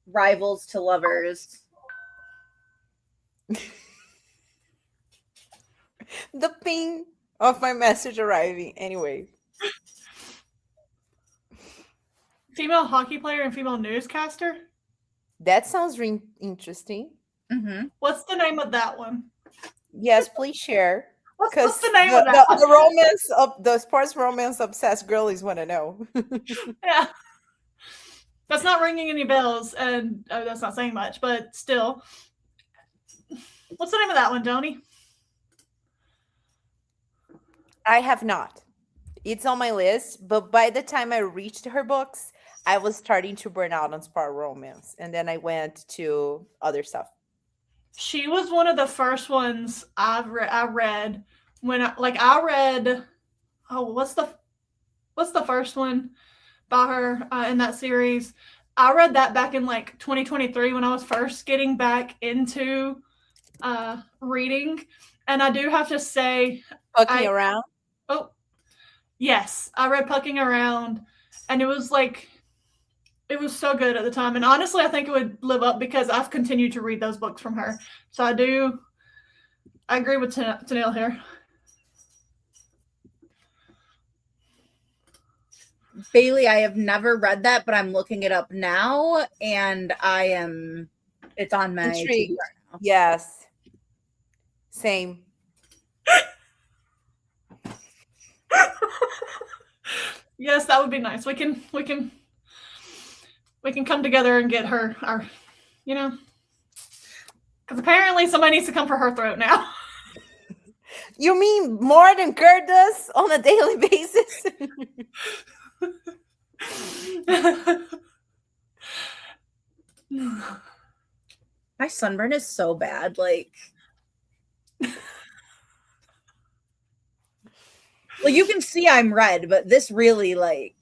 Rivals to Lovers. The ping of my message arriving. Anyway. Female hockey player and female newscaster? That sounds interesting. Mm-hmm. What's the name of that one? Yes, please share. What's the name of that one? The romance of the sports romance obsessed girlies want to know. Yeah. That's not ringing any bells, and that's not saying much, but still. What's the name of that one, Joni? I have not. It's on my list, but by the time I reached her books, I was starting to burn out on sport romance, and then I went to other stuff. She was one of the first ones I read when I read. Oh, what's the what's the first one by her in that series? I read that back in like 2023 when I was first getting back into reading, and I do have to say, Fucking around. Oh, yes, I read Pucking Around, and it was so good at the time. And honestly, I think it would live up because I've continued to read those books from her. So I agree with Tennille here. Bailey, I have never read that, but I'm looking it up now, and it's on my Intrigued. TBR now. Yes. Same. Yes, that would be nice. We can come together and get her our, because apparently somebody needs to come for her throat now. You mean more than Kurt does on a daily basis? My sunburn is so bad. Like, well, you can see I'm red, but this really, like,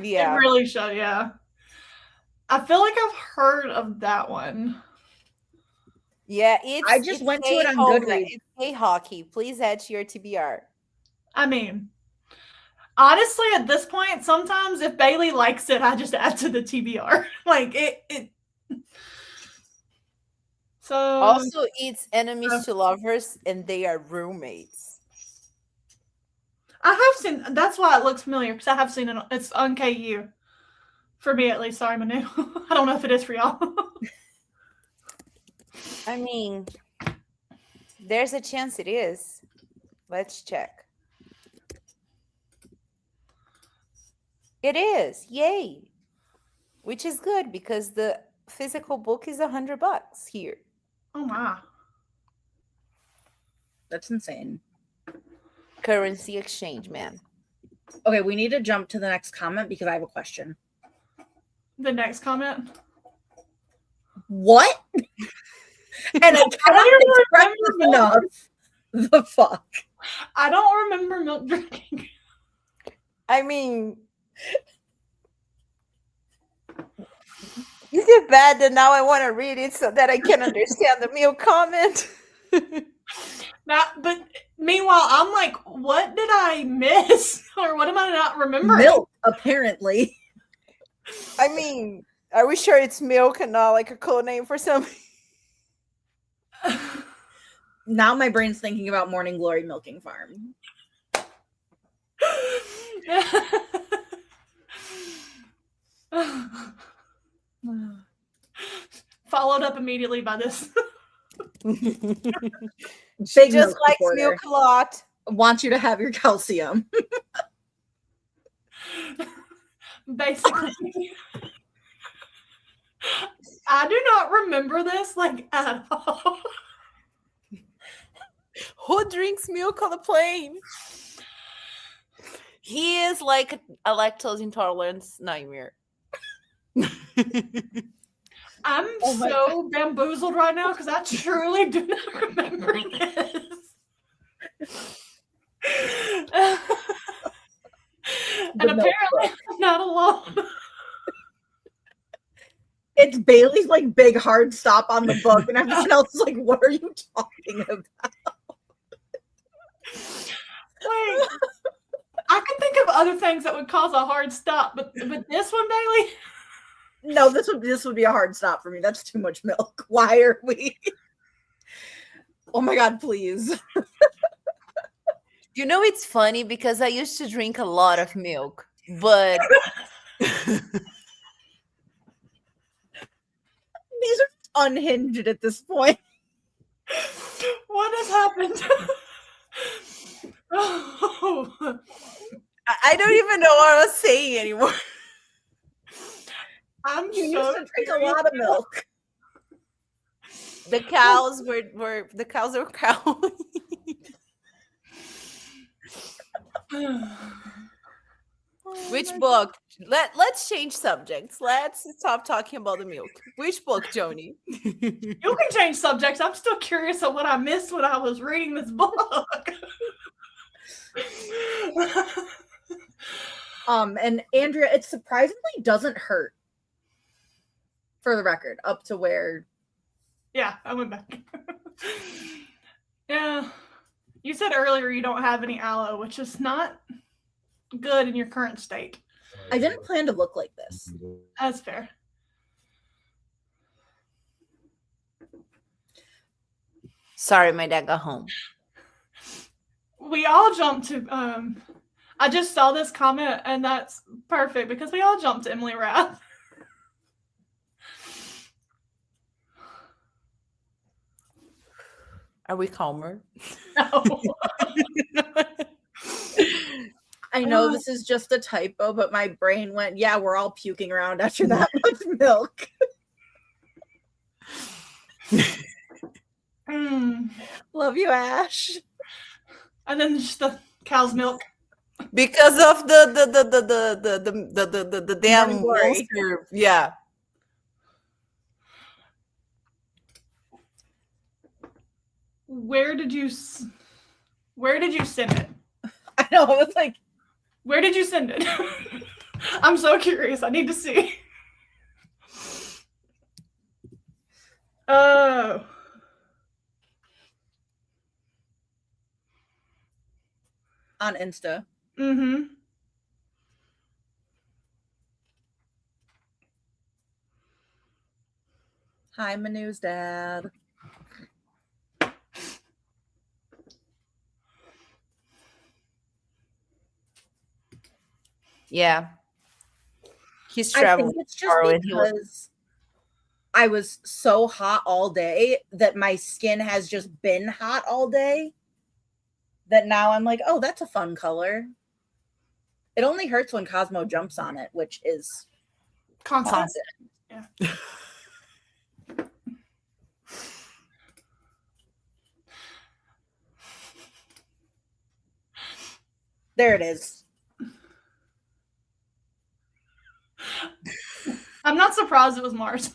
Yeah. It really should, yeah. I feel like I've heard of that one. Yeah, I just went to it on Goodreads. It's gay hockey. Please add to your TBR. I mean, honestly, at this point, sometimes if Bailey likes it, I just add to the TBR. Like it. So Also, it's enemies to lovers, and they are roommates. I have seen. That's why it looks familiar because I have seen it. It's on KU. For me, at least. Sorry, Manu. I don't know if it is for y'all. I mean, there's a chance it is. Let's check. It is. Yay. Which is good because the physical book is $100 here. Oh my. That's insane. Currency exchange, man. Okay, we need to jump to the next comment because I have a question. The next comment. What? And I cannot express this enough. The fuck? I don't remember milk drinking. I mean, is it bad that now I want to read it so that I can understand the meal comment? But meanwhile, I'm like, what did I miss? Or what am I not remembering? Milk, apparently. I mean, are we sure it's milk and not like a code name for something? Now my brain's thinking about Morning Glory Milking Farm. Followed up immediately by this. Big Just milk likes supporter. milk a lot. Wants you to have your calcium. Basically. I do not remember this like at all. Who drinks milk on a plane? He is like a lactose intolerance nightmare. I'm so bamboozled right now because I truly do not remember this. And apparently I'm not alone. It's Bailey's like big hard stop on the book, and everyone else is like, "What are you talking about?" Like, I can think of other things that would cause a hard stop, but this one, Bailey. No, this would be a hard stop for me. That's too much milk. Why are we? Oh my god, please. You know, it's funny because I used to drink a lot of milk, but These are unhinged at this point. What has happened? Oh. I don't even know what I was saying anymore. I'm You so used to drink a lot of milk. The cows were cowing. Which book? Let's change subjects. Let's stop talking about the milk. Which book, Joni? You can change subjects. I'm still curious of what I missed when I was reading this book. And Andrea, it surprisingly doesn't hurt. For the record, up to where. Yeah, I went back. Yeah. You said earlier you don't have any aloe, which is not good in your current state. I didn't plan to look like this. That's fair. Sorry, my dad got home. We all jumped to I just saw this comment and that's perfect because we all jumped to Emily Rath. Are we calmer? No. I know this is just a typo, but my brain went, yeah, we're all puking around after that much milk. Love you, Ash. And then just the cow's milk. Because of the damn Morning glory. monster. Yeah. Where did you send it? I know, it was like, Where did you send it? I'm so curious. I need to see. Oh. on Insta. Mm-hmm. Hi, Manu's dad. Yeah. He's I traveling think it's just far and he was- because I was so hot all day that my skin has just been hot all day. That now I'm like, oh, that's a fun color. It only hurts when Cosmo jumps on it, which is Constant. constant. Yeah. There it is. I'm not surprised it was Mars.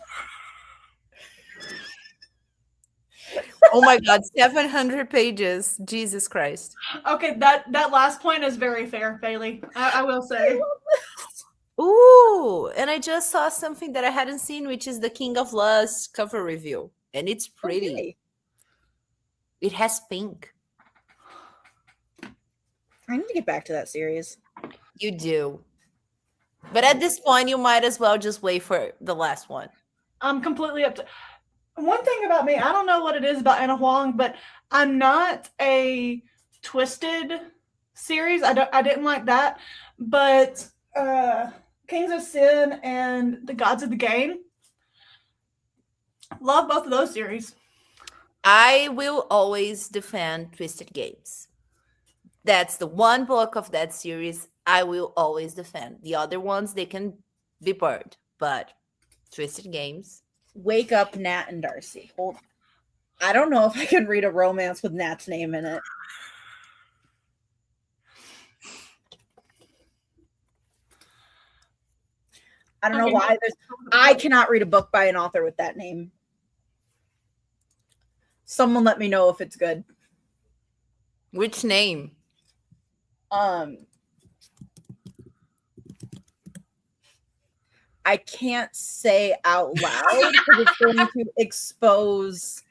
Oh my God, 700 pages. Jesus Christ. Okay, that last point is very fair, Bailey. I will say. Ooh, and I just saw something that I hadn't seen, which is the King of Lust cover review. And it's pretty. Okay. It has pink. I need to get back to that series. You do. But at this point, you might as well just wait for the last one. I'm completely up to. One thing about me, I don't know what it is about Anna Huang, but I'm not a Twisted series. I didn't like that, but Kings of Sin and The Gods of the Game, love both of those series. I will always defend Twisted Games. That's the one book of that series I will always defend. The other ones, they can be burned, but Twisted Games. Wake up, Nat and Darcy. Hold on. I don't know if I can read a romance with Nat's name in it. I don't know Okay. why. I cannot read a book by an author with that name. Someone let me know if it's good. Which name? I can't say out loud because it's going to expose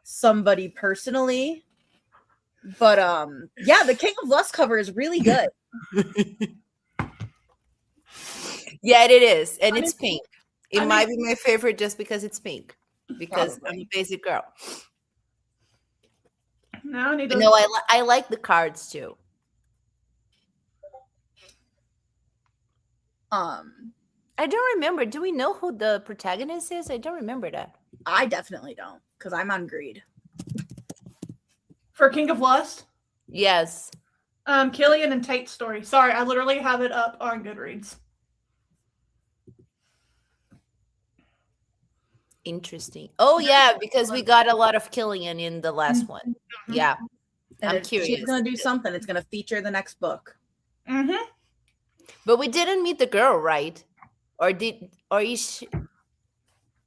somebody personally. But yeah, the King of Lust cover is really good. Yeah, it is. And I it's mean- pink. It I might be my favorite just because it's pink. Because I'm Probably. a basic girl. Now I need to. No, I like the cards too. I don't remember. Do we know who the protagonist is? I don't remember that. I definitely don't because I'm on greed. For King of Lust, Yes. Killian and Tate's story. Sorry, I literally have it up on Goodreads. Interesting. Oh yeah, because we got a lot of Killian in the last one. Yeah. And I'm if she's curious. gonna do something, it's gonna feature the next book. Mm-hmm. But we didn't meet the girl, right? Or is she?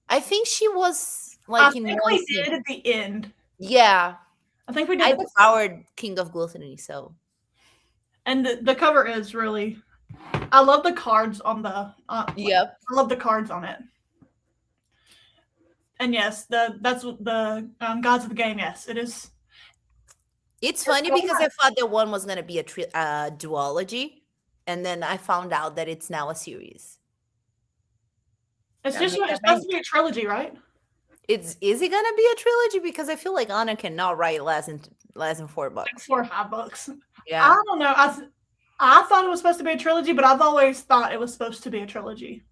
I think she was I like in think one we scene. did at the end. Yeah. I think we I did. devoured King of Gluttony, so And the cover is really I love the cards on the. Yep. I love the cards on it. And yes, that's what the Gods of the Game. Yes, it is. It's funny because I thought that one was going to be a duology, and then I found out that it's now a series. It's Gotta just make it's that supposed bank. to be a trilogy, right? Is it going to be a trilogy? Because I feel like Anna cannot write less than 4 Like books. 4 or 5 books. Yeah. I don't know. I thought it was supposed to be a trilogy, but I've always thought it was supposed to be a trilogy.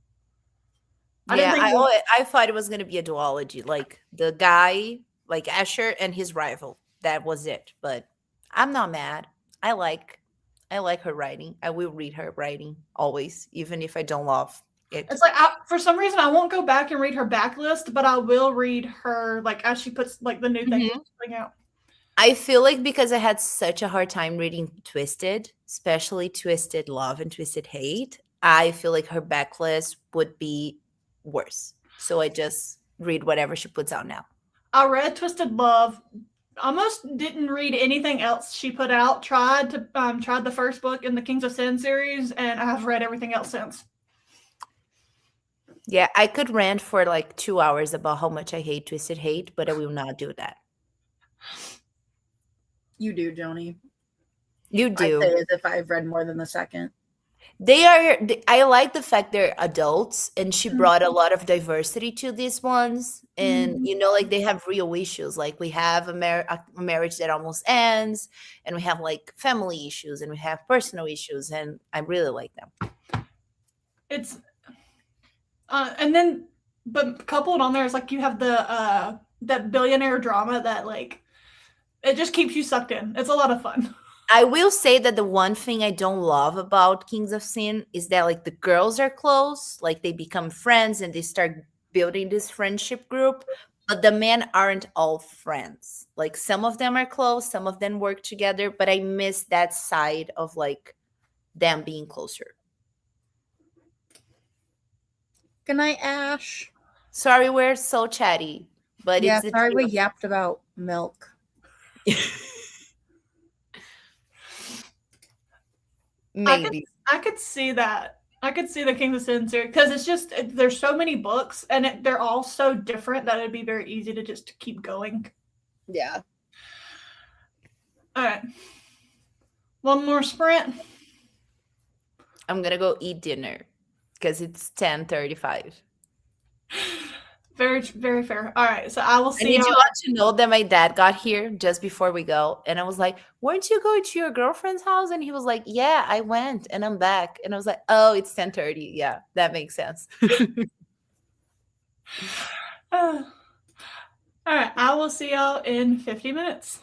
I didn't think. I thought it was going to be a duology, like the guy, like Asher and his rival. That was it. But I'm not mad. I like her writing. I will read her writing always, even if I don't love it. It's like for some reason I won't go back and read her backlist, but I will read her like as she puts like the new things coming out. I feel like because I had such a hard time reading Twisted, especially Twisted Love and Twisted Hate, I feel like her backlist would be worse. So I just read whatever she puts out now. I read Twisted Love. Almost didn't read anything else she put out. Tried the first book in the Kings of Sin series, and I've read everything else since. Yeah, I could rant for like 2 hours about how much I hate Twisted Hate, but I will not do that. You do, Joni. You do. I say as if I've read more than the second. I like the fact they're adults, and she brought a lot of diversity to these ones. And like they have real issues. Like we have a marriage that almost ends, and we have like family issues, and we have personal issues, and I really like them. It's and then but coupled on there is like you have the that billionaire drama that like it just keeps you sucked in. It's a lot of fun. I will say that the one thing I don't love about Kings of Sin is that like the girls are close, like they become friends and they start building this friendship group, but the men aren't all friends. Like some of them are close, some of them work together, but I miss that side of like them being closer. Good night, Ash. Sorry, we're so chatty, but Yeah, it's the sorry we truth. yapped about milk. Maybe. I could see that. I could see the Kings of Sin series because it's just there's so many books and they're all so different that it'd be very easy to just keep going. Yeah. All right, one more sprint. I'm gonna go eat dinner because it's 10:35. Very, very fair. All right, so I will see. I need you all to know that my dad got here just before we go, and I was like, "Weren't you going to your girlfriend's house?" And he was like, "Yeah, I went, and I'm back." And I was like, "Oh, it's 10:30. Yeah, that makes sense." All right, I will see y'all in 50 minutes.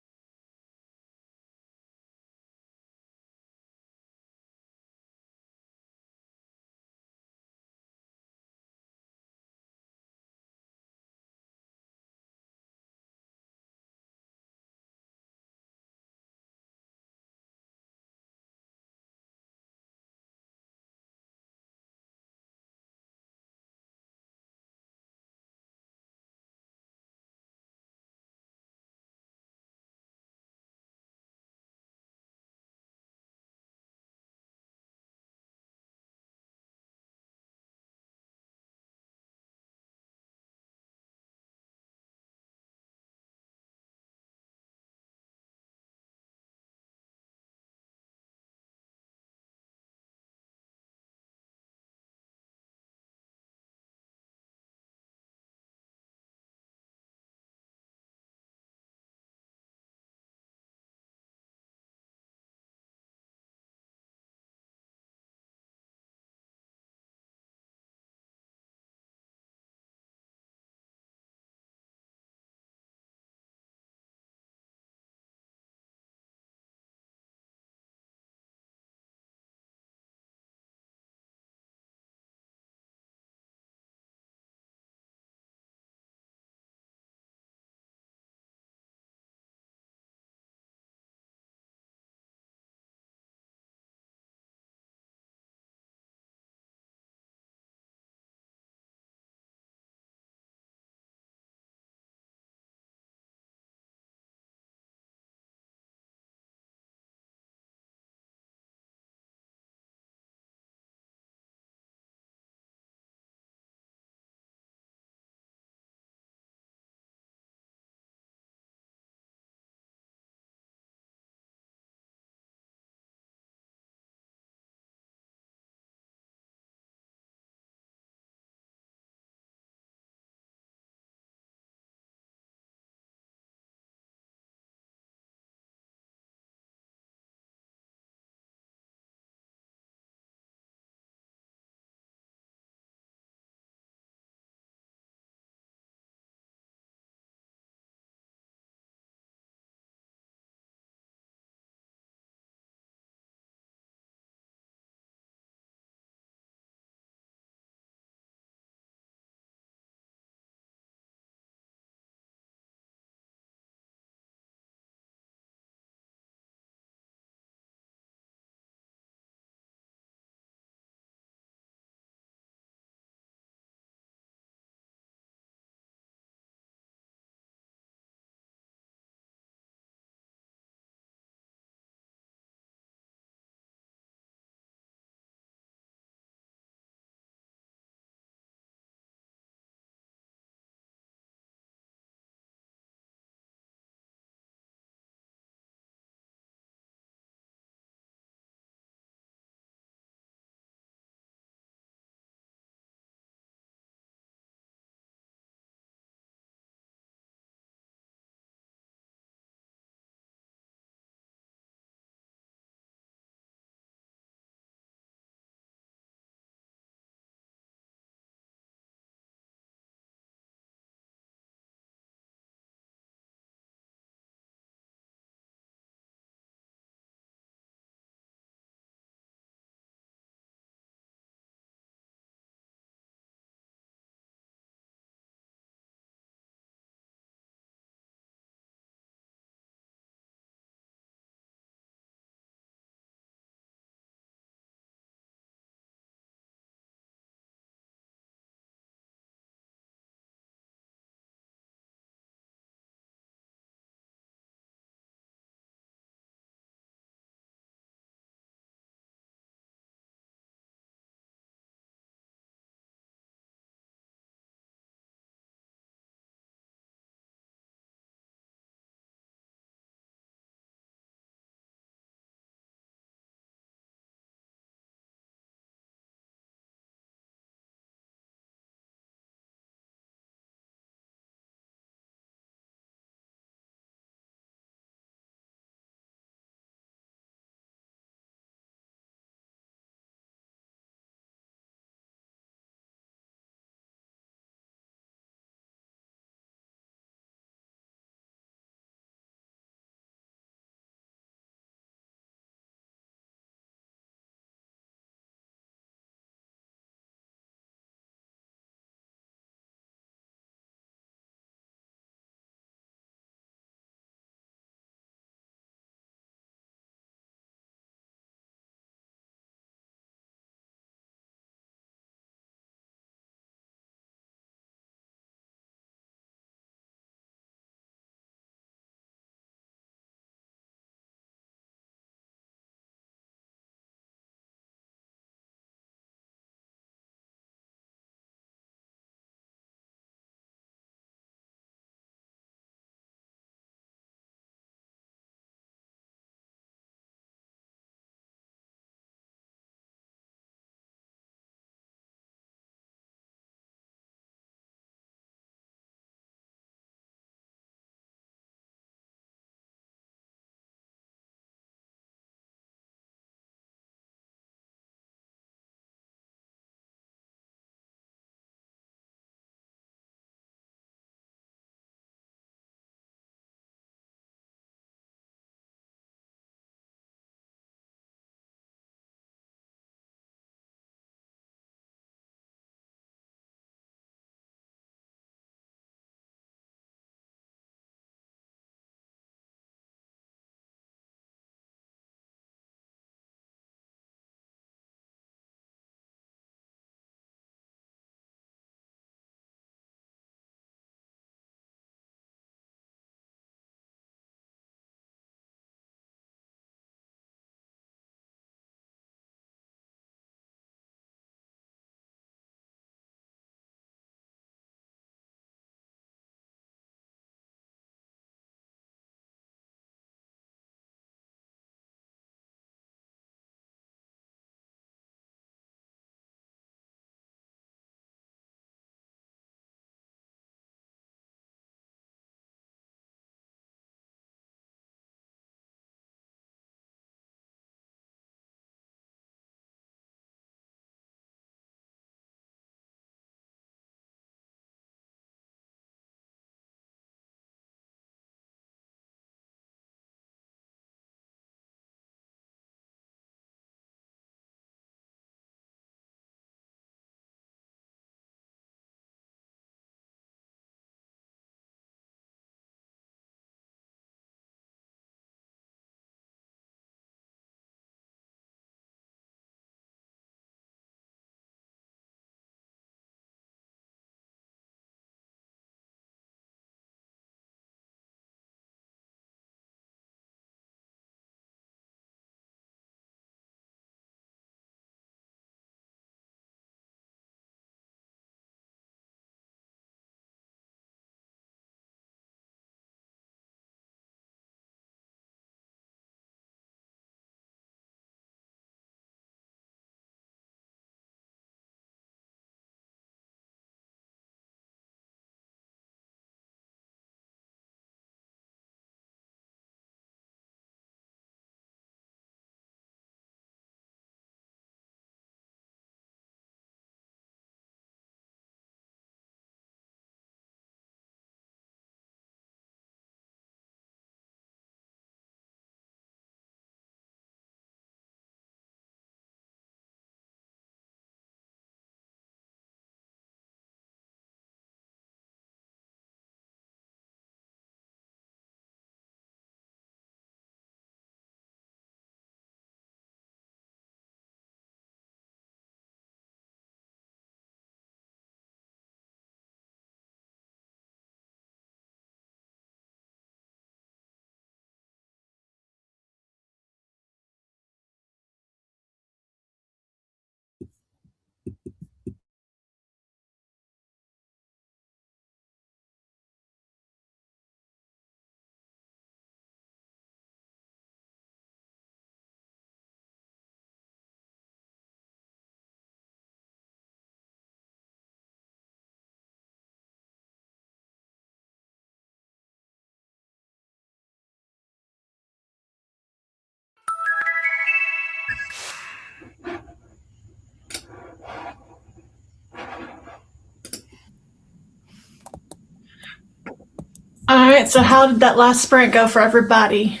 All right, so how did that last sprint go for everybody?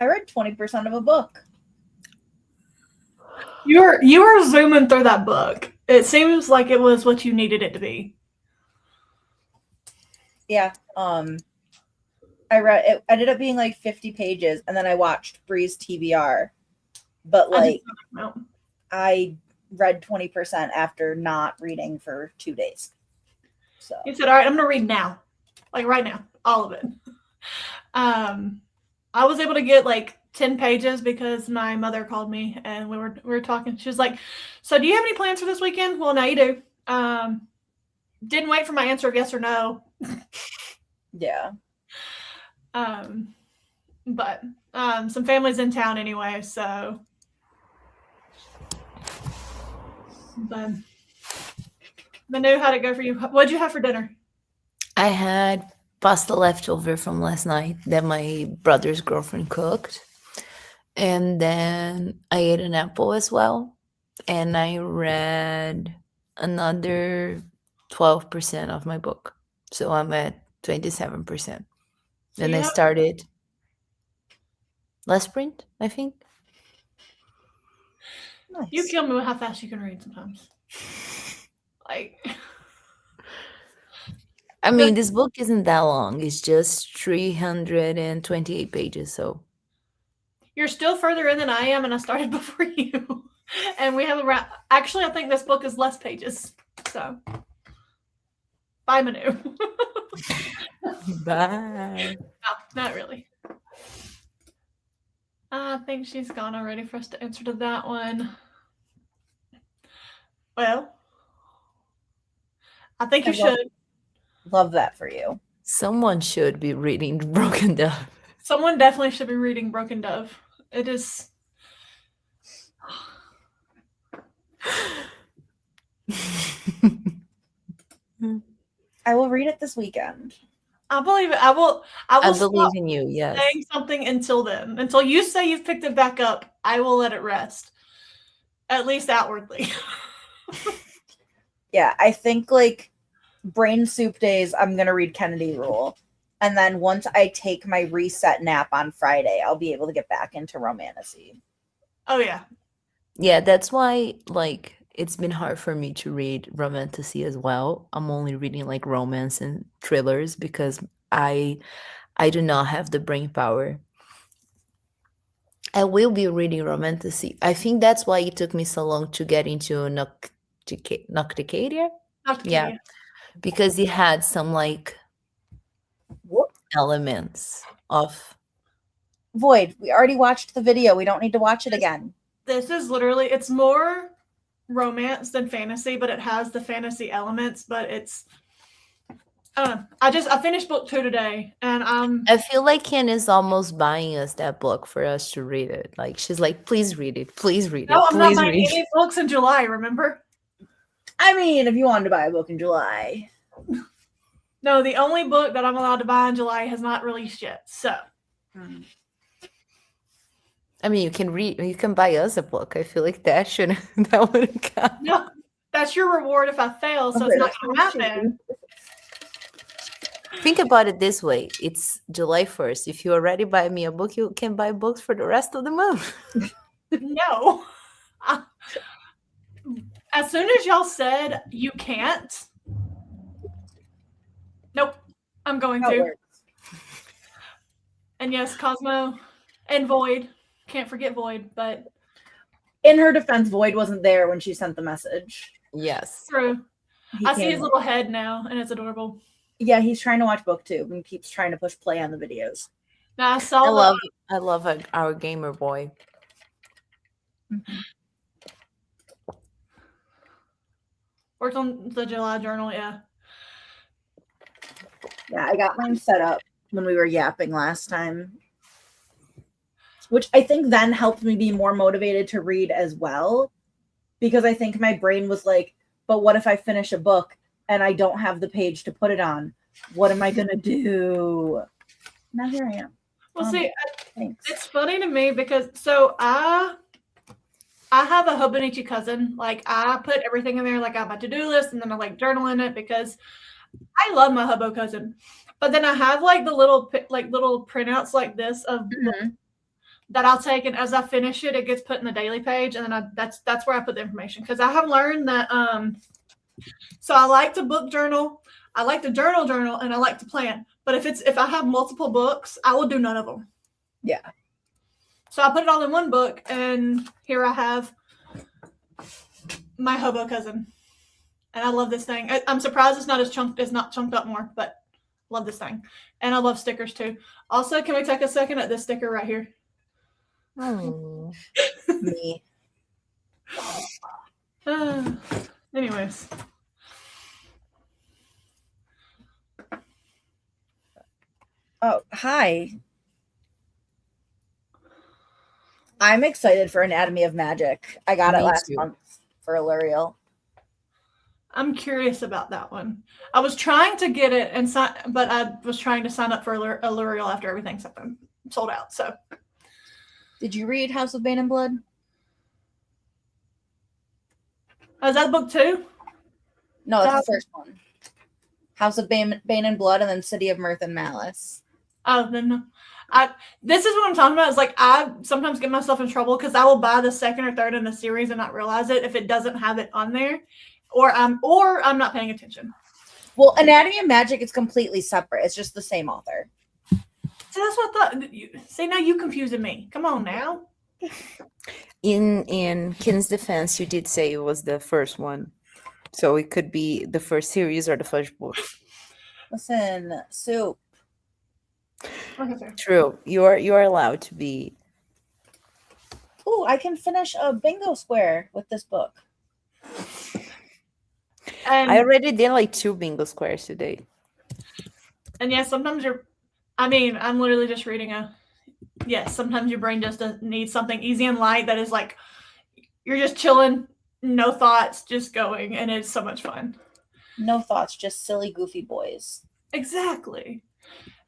I read 20% of a book. You were zooming through that book. It seems like it was what you needed it to be. Yeah. I read it ended up being like 50 pages, and then I watched Breeze TBR. But like I read 20% after not reading for 2 days. So you said, all right, I'm gonna read now. Like right now. All of it. I was able to get like 10 pages because my mother called me and we were talking. She was like, so do you have any plans for this weekend? Well, now you do. Didn't wait for my answer of yes or no. yeah. But some family's in town anyway, so but Manu, how'd it go for you? What'd you have for dinner? I had pasta leftover from last night that my brother's girlfriend cooked. And then I ate an apple as well. And I read another 12% of my book. So I'm at 27%. So And I started last sprint, I think. Nice. You kill me with how fast you can read sometimes. Like, I mean, this book isn't that long. It's just 328 pages. So you're still further in than I am, and I started before you. And we have actually, I think this book is less pages. So, bye, Manu. bye. No, not really. I think she's gone already for us to answer to that one. Well, I think you should. Love that for you. Someone should be reading Broken Dove. Someone definitely should be reading Broken Dove. It is. I will read it this weekend. I believe it. I will believe in you, yes. Saying something until then. Until you say you've picked it back up, I will let it rest. At least outwardly. Yeah, I think like brain soup days, I'm going to read Kennedy Rule. And then once I take my reset nap on Friday, I'll be able to get back into Romantasy. Oh, yeah. Yeah, that's why, like, it's been hard for me to read Romantasy as well. I'm only reading, like, romance and thrillers because I do not have the brain power. I will be reading Romantasy. I think that's why it took me so long to get into Nocticadia. Yeah, because it had some, like, elements of Void. We already watched the video. We don't need to watch it again. This is literally, it's more romance than fantasy, but it has the fantasy elements, but it's, I don't know. I finished book 2 today, and I feel like Ken is almost buying us that book for us to read it. Like, she's like, please read it. Please read it. No, I'm not Please buying read any books in July, remember? I mean, if you wanted to buy a book in July. No, the only book that I'm allowed to buy in July has not released yet, so. I mean, you can buy us a book. I feel like that wouldn't count. No, that's your reward if I fail, so it's not going to happen. Think about it this way. It's July 1st. If you already buy me a book, you can buy books for the rest of the month. No. As soon as y'all said you can't, nope, I'm going to. And yes, Cosmo and Void. Can't forget Void, but in her defense, Void wasn't there when she sent the message. Yes. True. I see his little head now, and it's adorable. Yeah, he's trying to watch BookTube and keeps trying to push play on the videos. Now I love our gamer boy. Mm-hmm. Worked on the July journal, yeah. Yeah, I got mine set up when we were yapping last time, which I think then helped me be more motivated to read as well, because I think my brain was like, but what if I finish a book and I don't have the page to put it on? What am I going to do? Now here I am. Well, see, thanks. It's funny to me because, so I have a Hobonichi cousin. Like, I put everything in there, like I have my to-do list, and then I like journal in it because I love my hobo cousin, but then I have like the little little printouts like this of Mhm. that I'll take, and as I finish it, it gets put in the daily page, and then that's where I put the information because I have learned that so I like to book journal, I like to journal, and I like to plan. But if I have multiple books, I will do none of them. Yeah. So I put it all in one book, and here I have my hobo cousin, and I love this thing. I'm surprised it's not chunked up more, but love this thing, and I love stickers too. Also, can we take a second at this sticker right here? Oh. Me. Anyways. Oh, hi. I'm excited for Anatomy of Magic. I got it Me last too. month for Illyriel. I'm curious about that one. I was trying to get it but I was trying to sign up for Illyriel after everything's sold out. So, Did you read House of Bane and Blood? is that book 2? No, it's House- the first one. House of Bane and Blood, and then City of Mirth and Malice. Oh, then this is what I'm talking about. Is like I sometimes get myself in trouble because I will buy the second or third in the series and not realize it if it doesn't have it on there, or I'm not paying attention. Well, Anatomy of Magic is completely separate. It's just the same author. So that's what I thought. See, now you confusing me. Come on now. In Kin's defense, you did say it was the first one, so it could be the first series or the first book. Listen, Soup. Okay, sorry. True, you are allowed to be. Ooh, I can finish a bingo square with this book. And I already did like 2 bingo squares today. And yes, sometimes I'm literally just reading sometimes your brain just needs something easy and light that is like, you're just chilling, no thoughts, just going, and it's so much fun. No thoughts, just silly, goofy boys. Exactly.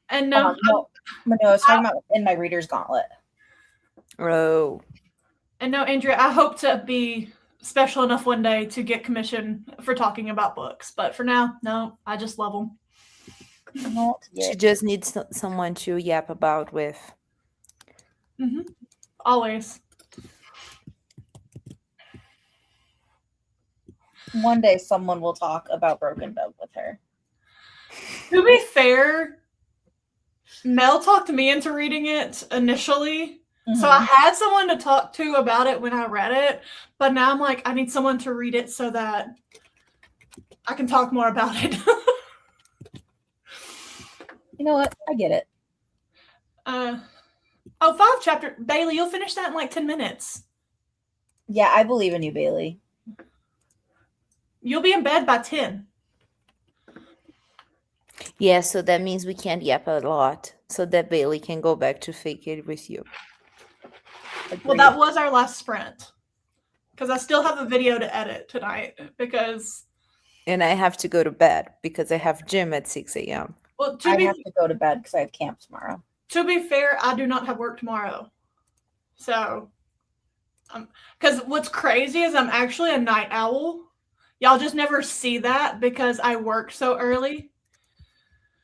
And no, No, I was talking about in my Reader's Gauntlet. Oh, and no, Andrea, I hope to be special enough one day to get commission for talking about books, but for now, no, I just love them. Not yet. she just needs someone to yap about with. Always. One day someone will talk about Broken Dove with her. To be fair, Mel talked me into reading it initially. So I had someone to talk to about it when I read it, but now I'm like, I need someone to read it so that I can talk more about it. You know what? I get it. 5 chapter. Bailey, you'll finish that in like 10 minutes. Yeah, I believe in you, Bailey. You'll be in bed by 10. Yeah, so that means we can't yap a lot, so that Bailey can go back to fake it with you. Well, that was our last sprint. Because I still have a video to edit tonight. And I have to go to bed because I have gym at 6 a.m. Well, I have to go to bed because I have camp tomorrow. To be fair, I do not have work tomorrow. So, because what's crazy is I'm actually a night owl. Y'all just never see that because I work so early.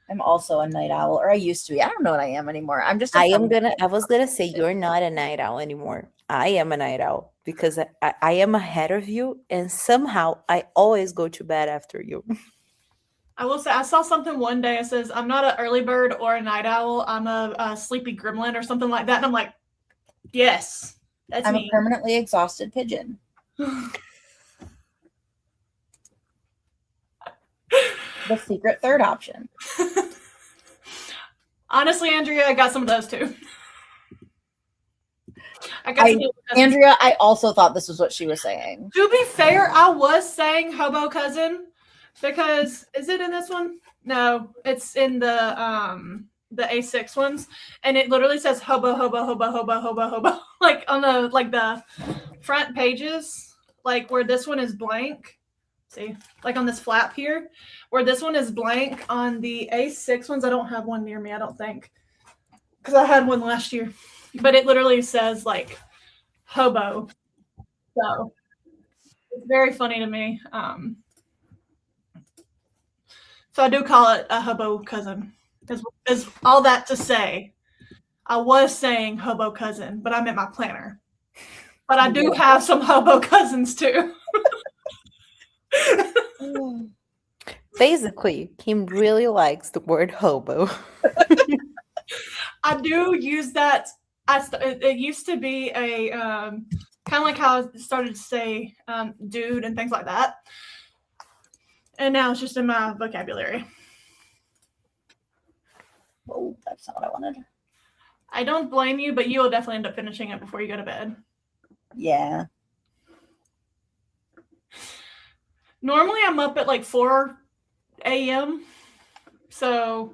I'm also a night owl, or I used to be. I don't know what I am anymore. I'm just. I was gonna say you're not a night owl anymore. I am a night owl because I am ahead of you, and somehow I always go to bed after you. I will say I saw something one day. It says I'm not an early bird or a night owl. I'm a sleepy gremlin or something like that. And I'm like, yes, that's I'm me. a permanently exhausted pigeon. The secret third option. Honestly, Andrea, I got some of those too. Andrea, I also thought this was what she was saying. To be fair, I was saying hobo cousin because is it in this one? No, it's in the A6 ones, and it literally says hobo, hobo, hobo, hobo, hobo, hobo, like on the front pages, like where this one is blank. See, like on this flap here, where this one is blank. On the A6 ones, I don't have one near me, I don't think, because I had one last year, but it literally says like hobo. So it's very funny to me. So I do call it a hobo cousin. Is all that to say, I was saying hobo cousin, but I meant my planner. But I do have some hobo cousins too. Basically, Kim really likes the word hobo. I do use that. It used to be a kind of like how I started to say dude and things like that. And now it's just in my vocabulary. Oh, that's not what I wanted. I don't blame you, but you will definitely end up finishing it before you go to bed. Yeah. Normally I'm up at like 4 a.m. So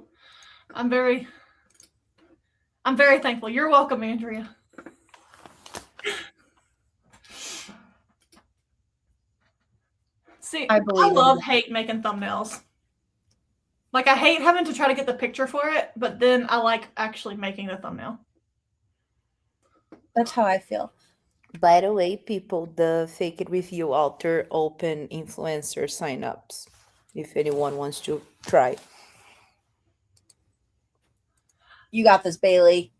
I'm very thankful. You're welcome, Andrea. See, I I love hate making thumbnails. Like, I hate having to try to get the picture for it, but then I like actually making the thumbnail. That's how I feel. By the way, people, the Fake It With You altar open influencer signups. If anyone wants to try. You got this, Bailey.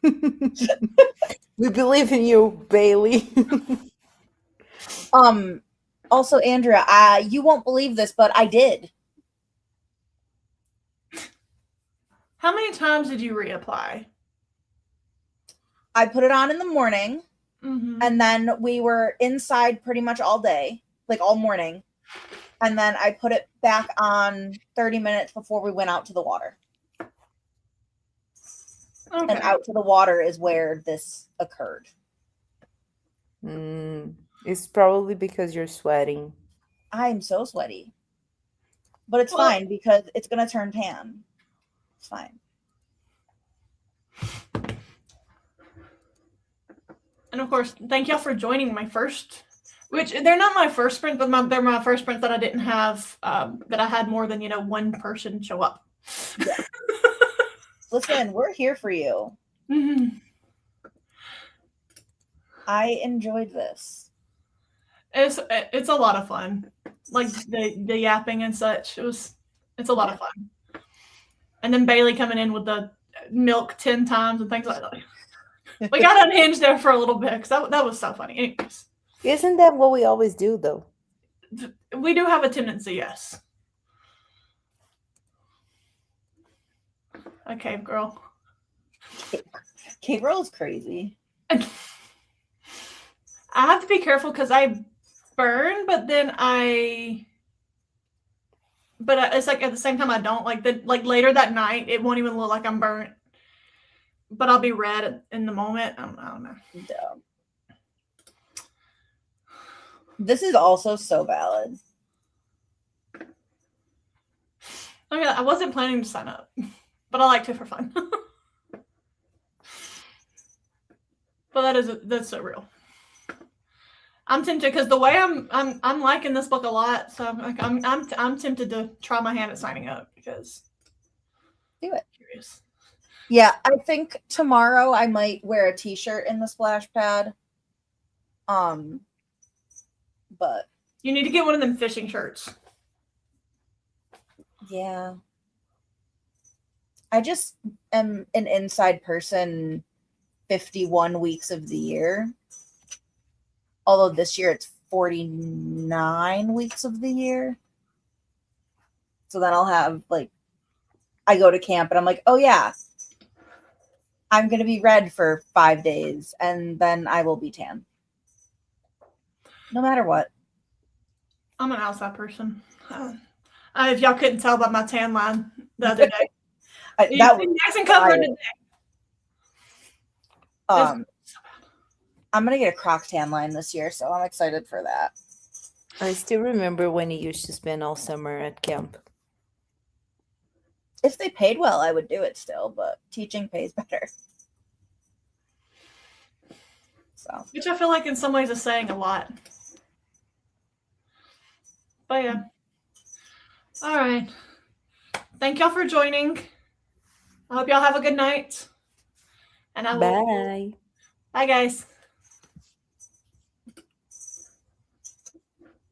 We believe in you, Bailey. Also, Andrea, you won't believe this, but I did. How many times did you reapply? I put it on in the morning, Mm-hmm. and then we were inside pretty much all day, like all morning. And then I put it back on 30 minutes before we went out to the water. Okay. And out to the water is where this occurred. It's probably because you're sweating. I'm so sweaty. But it's Well- fine because it's going to turn tan. It's fine. And of course, thank y'all for joining my first, which they're not my first sprint, but they're my first sprint that I didn't have, that I had more than, one person show up. Yeah. Listen, we're here for you. Mm-hmm. I enjoyed this. It's a lot of fun. Like the yapping and such. It's a lot of fun. And then Bailey coming in with the milk 10 times and things like that. We got unhinged there for a little bit because that was so funny. Anyways, Isn't that what we always do, though? we do have a tendency, yes. Okay, girl. K-Roll is crazy. I have to be careful because I burn, but it's like at the same time I don't. Like later that night, it won't even look like I'm burnt. But I'll be red in the moment. I don't know. Dumb. This is also so valid. Okay, I wasn't planning to sign up, but I liked it for fun. But that's so real. I'm tempted because the way I'm liking this book a lot, so I'm tempted to try my hand at signing up because Do it. I'm curious. Yeah, I think tomorrow I might wear a t-shirt in the splash pad. But You need to get one of them fishing shirts. yeah. I just am an inside person 51 weeks of the year. Although this year it's 49 weeks of the year. So then I'll have I go to camp and I'm like, oh yeah, I'm going to be red for 5 days and then I will be tan. No matter what. I'm an outside person. If y'all couldn't tell by my tan line the other day. That was nice and covered today. I'm going to get a Croc tan line this year, so I'm excited for that. I still remember when you used to spend all summer at camp. If they paid well, I would do it still, but teaching pays better. So, Which I feel like in some ways is saying a lot. But yeah. All right. Thank y'all for joining. I hope y'all have a good night. And I will. Bye. Bye, guys.